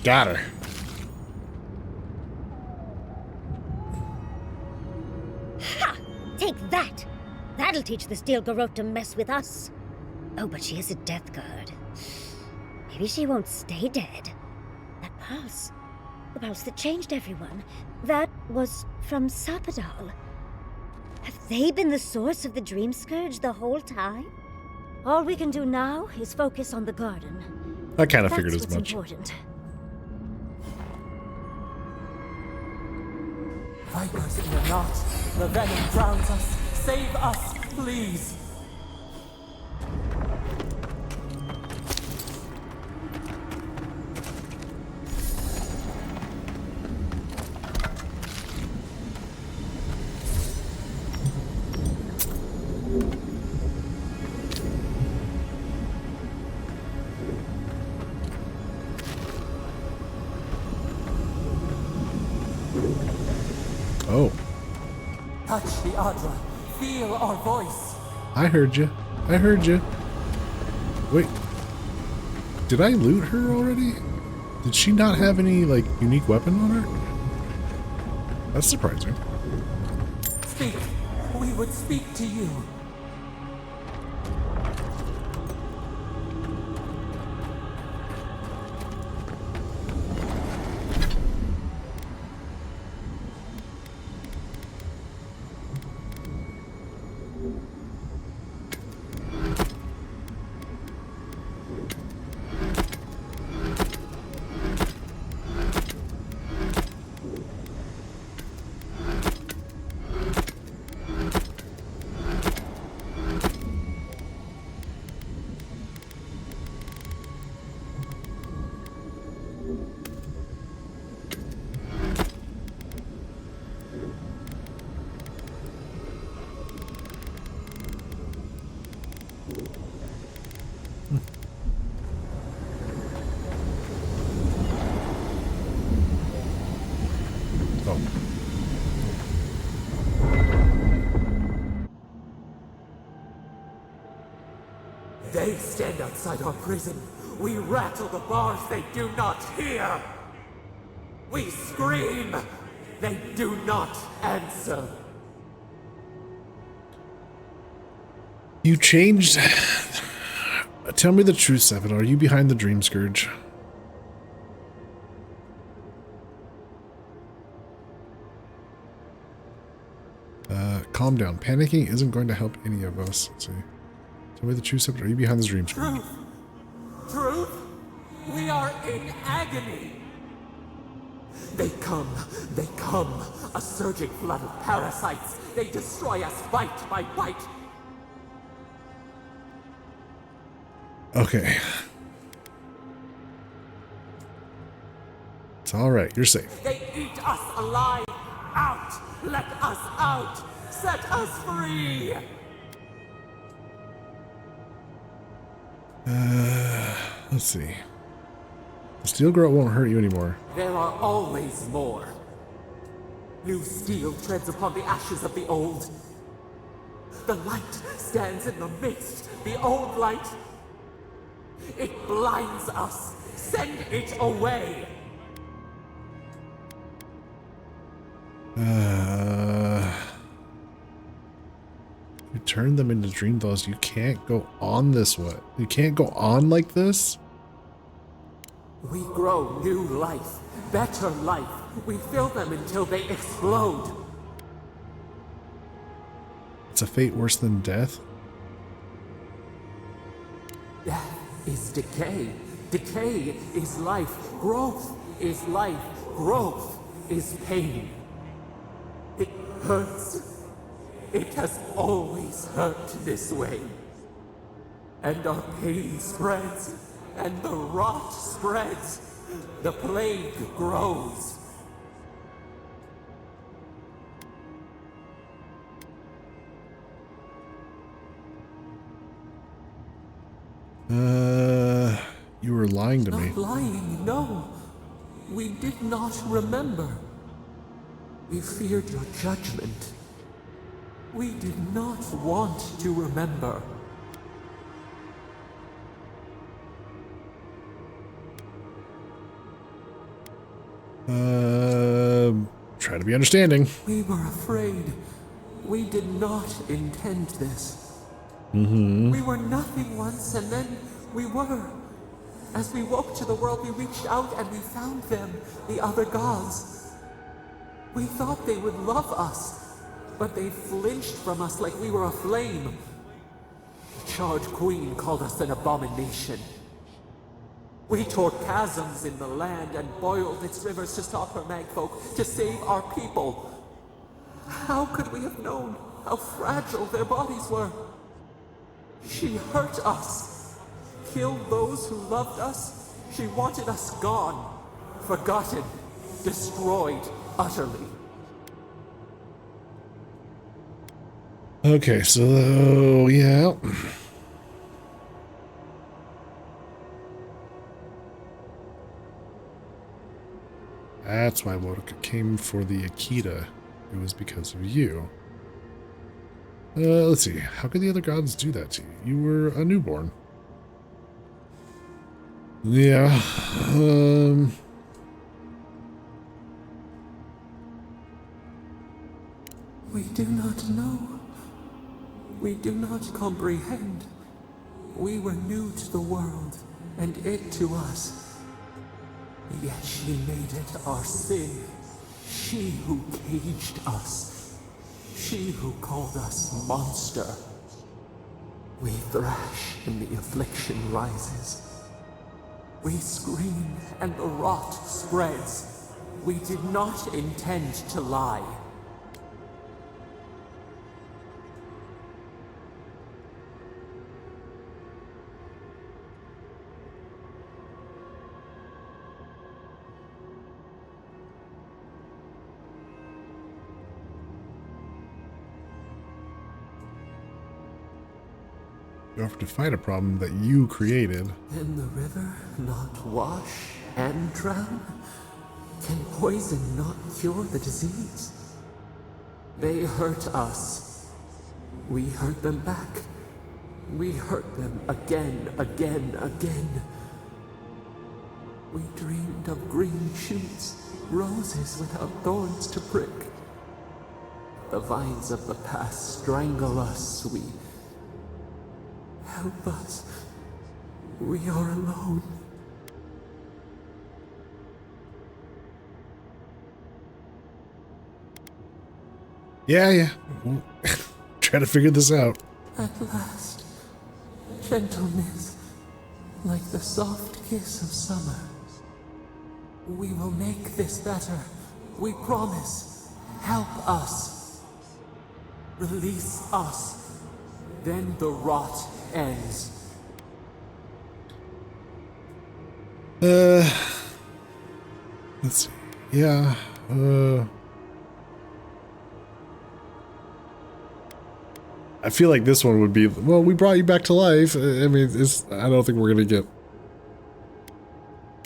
Got her. Ha! Take that! That'll teach the Steel Garrote to mess with us. Oh, but she is a death guard. Maybe she won't stay dead. That pulse. The pulse that changed everyone. That was from Sapadal. Have they been the source of the Dream Scourge the whole time? All we can do now is focus on the garden. I kind of figured That's as what's much. important. Vipers fear not. The venom drowns us. Save us, please. Oh, Touch the Adra. Feel our voice. I heard you. I heard you. Wait. Did I loot her already? Did she not have any, like, unique weapon on her? That's surprising. Speak. We would speak to you. Oh. They stand outside our prison. We rattle the bars, they do not hear. We scream, they do not answer. You changed. Tell me the truth, Seven. Are you behind the Dream Scourge? Calm down. Panicking isn't going to help any of us. Let's see. Tell me the truth, Seven. Are you behind the Dream Scourge? Truth? We are in agony. They come, a surging flood of parasites. They destroy us bite by bite. Okay. It's alright, you're safe. They eat us alive. Out! Let us out! Set us free! Let's see. The steel grot won't hurt you anymore. There are always more. New steel treads upon the ashes of the old. The light stands in the midst. The old light. It blinds us. Send it away. You turn them into dream dolls. You can't go on this way. You can't go on like this? We grow new life, better life. We fill them until they explode. It's a fate worse than death? Death is decay. Decay is life. Growth is life. Growth is pain. It hurts. It has always hurt this way. And our pain spreads, and the rot spreads. The plague grows. You were lying to me. Not lying, no. We did not remember. We feared your judgment. We did not want to remember. Try to be understanding. We were afraid. We did not intend this. Mm-hmm. We were nothing once, and then we were. As we woke to the world, we reached out and we found them, the other gods. We thought they would love us, but they flinched from us like we were a flame. The Charred Queen called us an abomination. We tore chasms in the land and boiled its rivers to stop her magfolk, to save our people. How could we have known how fragile their bodies were? She hurt us, killed those who loved us. She wanted us gone, forgotten, destroyed utterly. Okay, so yeah. That's why Wodaka came for the Akita. It was because of you. Let's see. How could the other gods do that to you? You were a newborn. Yeah. We do not know. We do not comprehend. We were new to the world, and it to us. Yet she made it our sin. She who caged us. She who called us monster. We thrash and the affliction rises. We scream and the rot spreads. We did not intend to lie. You offered to fight a problem that you created. In the river, not wash and drown? Can poison not cure the disease? They hurt us. We hurt them back. We hurt them again. We dreamed of green shoots, roses without thorns to prick. The vines of the past strangle us. Help us. We are alone. Yeah. Try to figure this out. At last, gentleness, like the soft kiss of summer. We will make this better. We promise. Help us. Release us. Then the rot ends. Let's see. Yeah. I feel like this one would be, well, we brought you back to life. I mean, I don't think we're gonna get.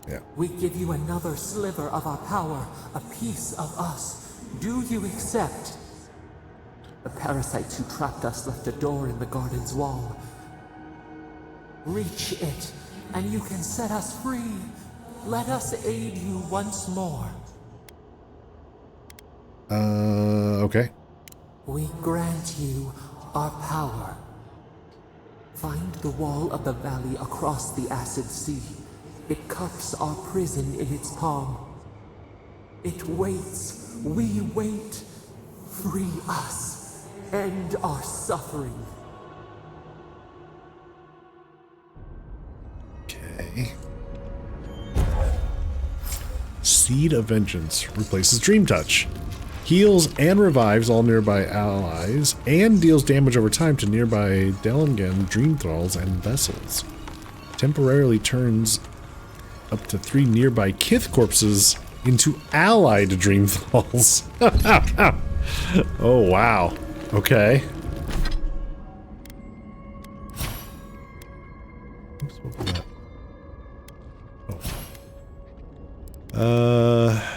Yeah. We give you another sliver of our power, a piece of us. Do you accept? The parasites who trapped us left a door in the garden's wall. Reach it, and you can set us free. Let us aid you once more. Okay. We grant you our power. Find the wall of the valley across the acid sea. It cups our prison in its palm. It waits. We wait. Free us. End our suffering. Okay. Seed of Vengeance replaces Dream Touch. Heals and revives all nearby allies, and deals damage over time to nearby Delingen, Dream Thralls, and Vessels. Temporarily turns up to 3 nearby Kith corpses into allied Dream Thralls. Oh, wow. Okay. Oops, what was that? Oh.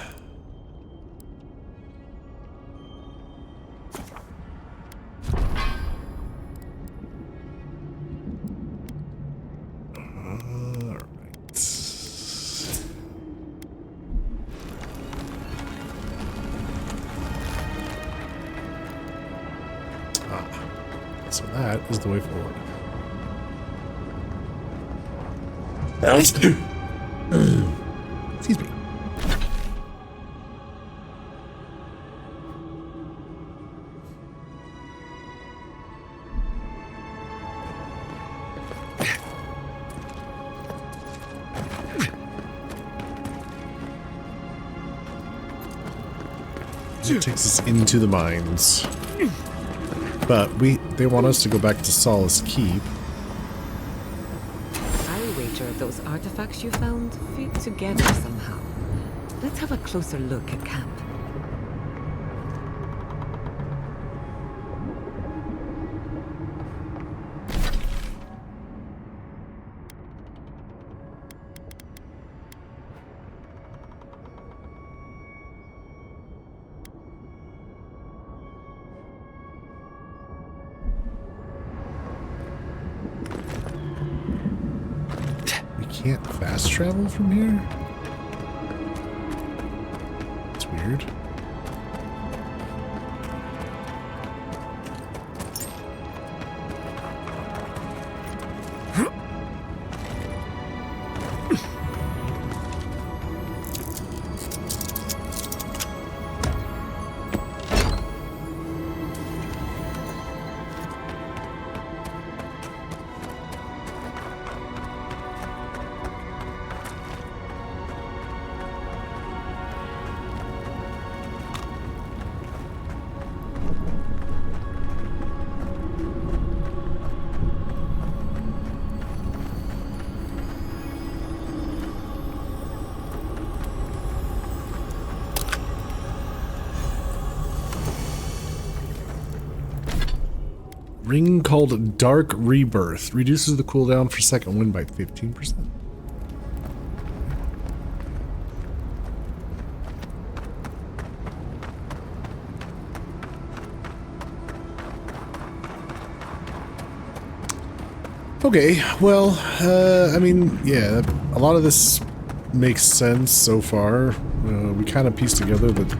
So that is the way forward. Excuse me. It takes us into the mines. But they want us to go back to Solace Keep. I wager those artifacts you found fit together somehow. Let's have a closer look at camp. Can't fast travel from here? It's weird. Ring called Dark Rebirth. Reduces the cooldown for second wind by 15%. Okay, well, I mean, yeah, a lot of this makes sense so far. We kind of pieced together that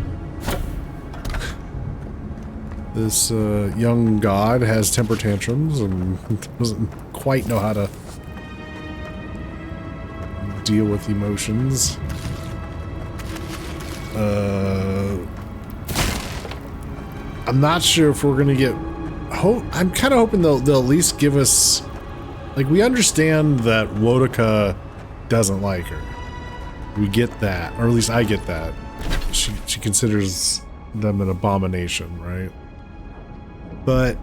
this young god has temper tantrums and doesn't quite know how to deal with emotions. I'm not sure if we're gonna get. I'm kind of hoping they'll at least give us. Like, we understand that Wodaka doesn't like her. We get that, or at least I get that. She considers them an abomination, right? But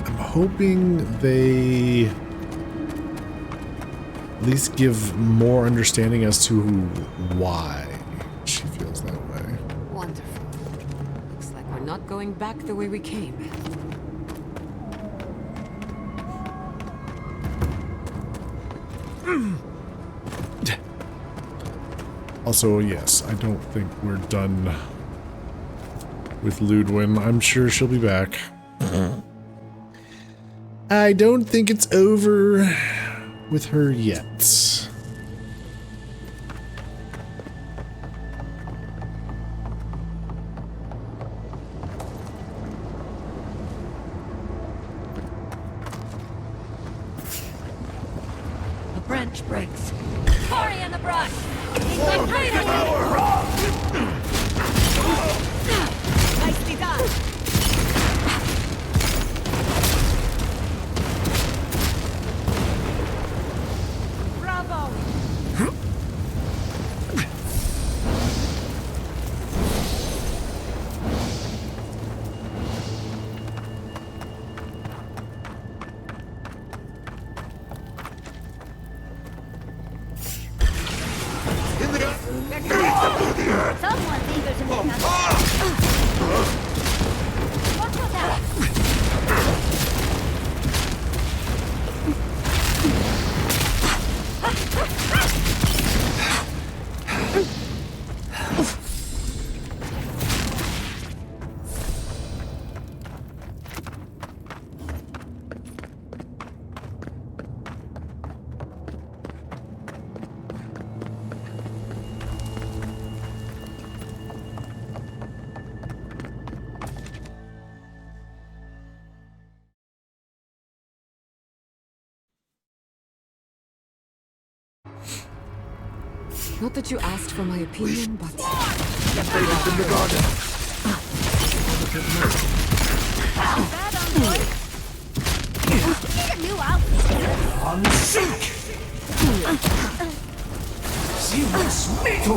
I'm hoping they at least give more understanding as to why she feels that way. Wonderful. Looks like we're not going back the way we came. Also, yes, I don't think we're done with Ludwin. I'm sure she'll be back. I don't think it's over with her yet. The branch breaks. Hurry in the brush! He's got greater power! Nicely done! Bravo! Someone's eager to make us. Watch your back. Not that you asked for my opinion, but... Separated in the garden. Bad on board. Need a new outfit. Unsink! She wants me to!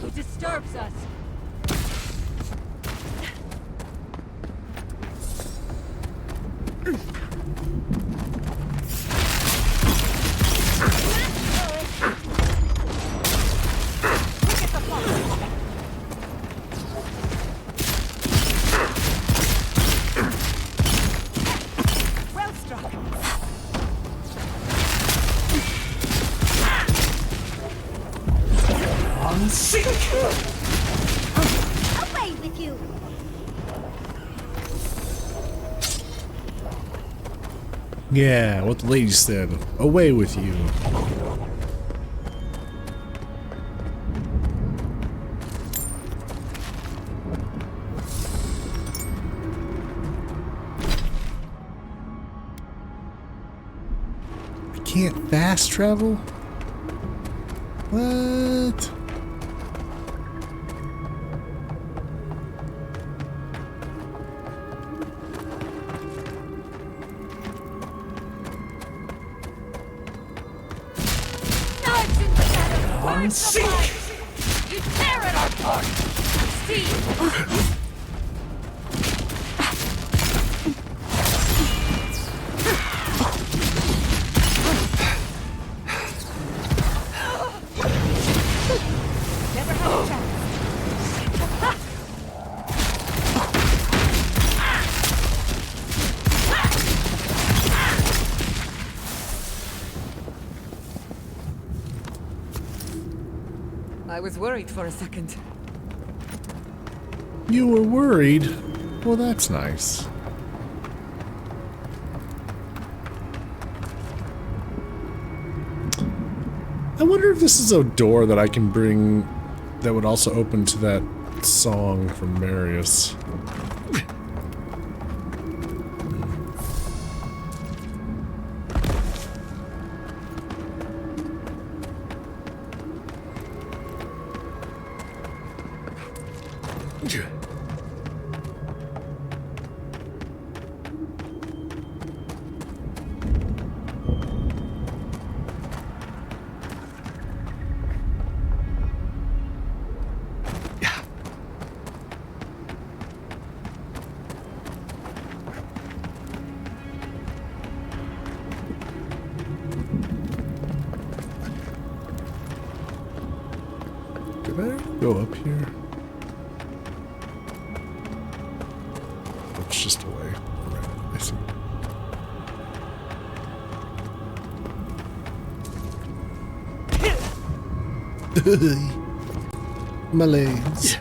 He disturbs us. Well struck. Unsink! Away with you. Yeah, what the lady said. Away with you. I can't fast travel? What? Knives in the shadows. Unsink! You tear it apart. See. I was worried for a second. You were worried? Well, that's nice. I wonder if this is a door that I can bring that would also open to that song from Marius. Did I go up here? It's just a way around. I see. My legs.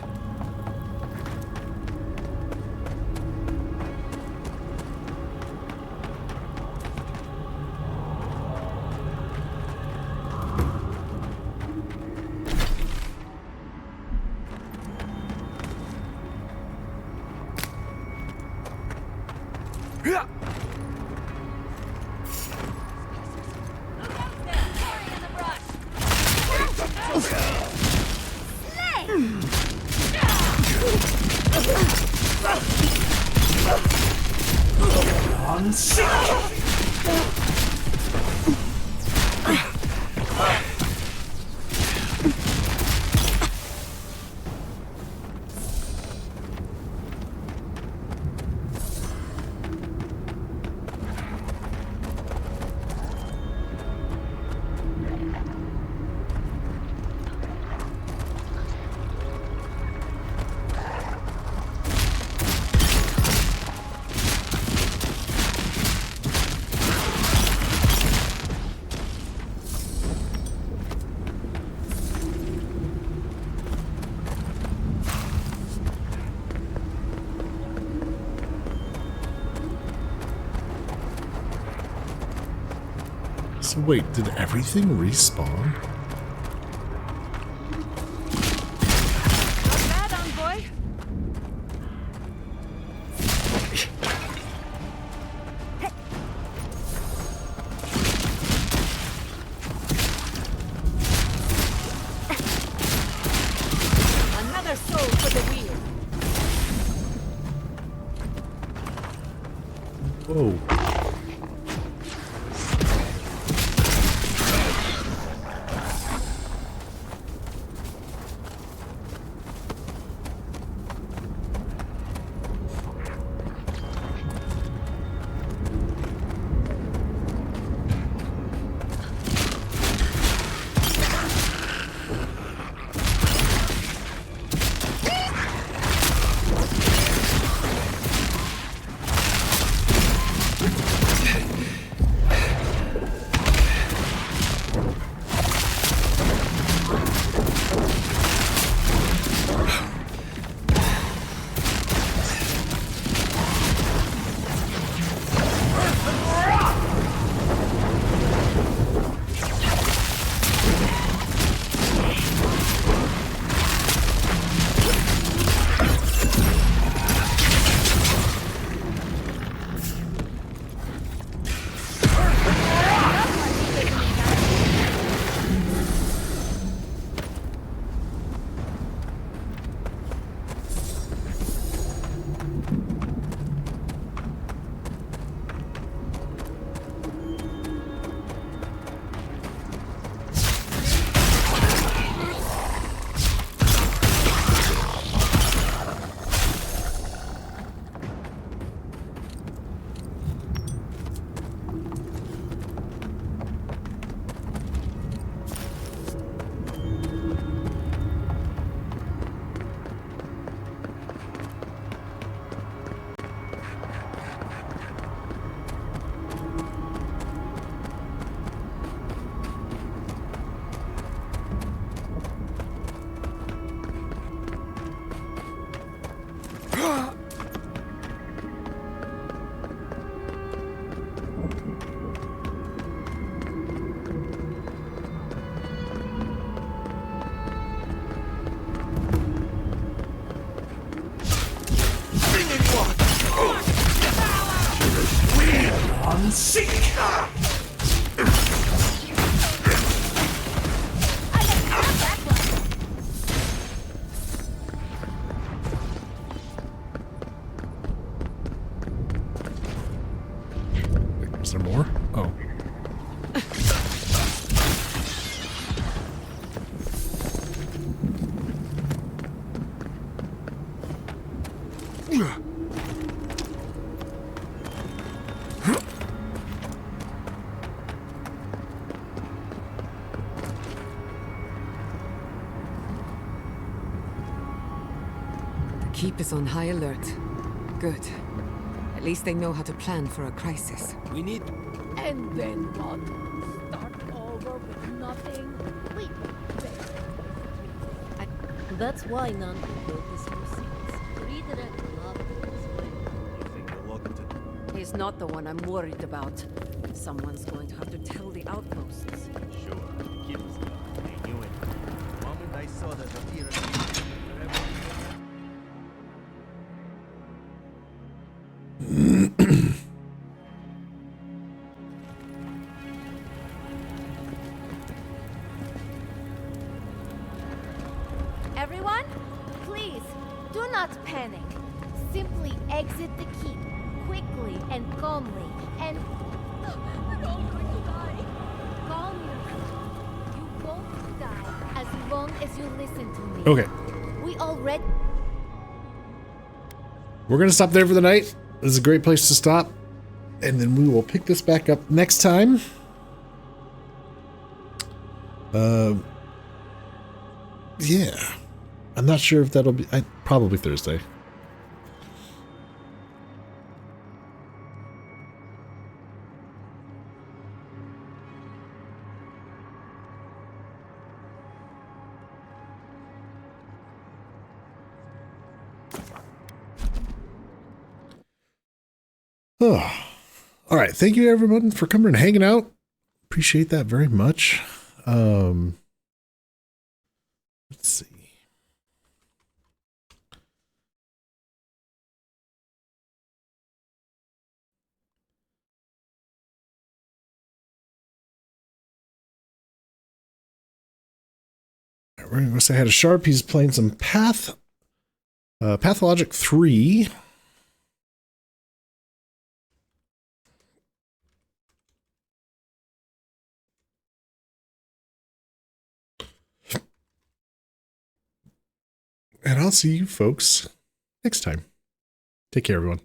So wait, did everything respawn? Not bad, envoy. Another soul for the wheel. Whoa. Is there more? Oh. The keep is on high alert. Good. At least they know how to plan for a crisis. We need... And then what? Start over with nothing? Wait, That's why none built this new series. Redirect love this way. You think you're welcome to... He's not the one I'm worried about. Someone's going to have to tell the outposts. Sure, keep us going. They knew it. The moment I saw that the fear of Everyone, please, do not panic. Simply exit the keep, quickly and calmly, and... We're all going to die. Calm yourself. You won't die as long as you listen to me. Okay. We already... We're going to stop there for the night. This is a great place to stop. And then we will pick this back up next time. Yeah. I'm not sure if that'll be... probably Thursday. Oh. All right. Thank you, everyone, for coming and hanging out. Appreciate that very much. Let's see. We're going to say I had a Sharp. He's playing some Pathologic 3. And I'll see you folks next time. Take care, everyone.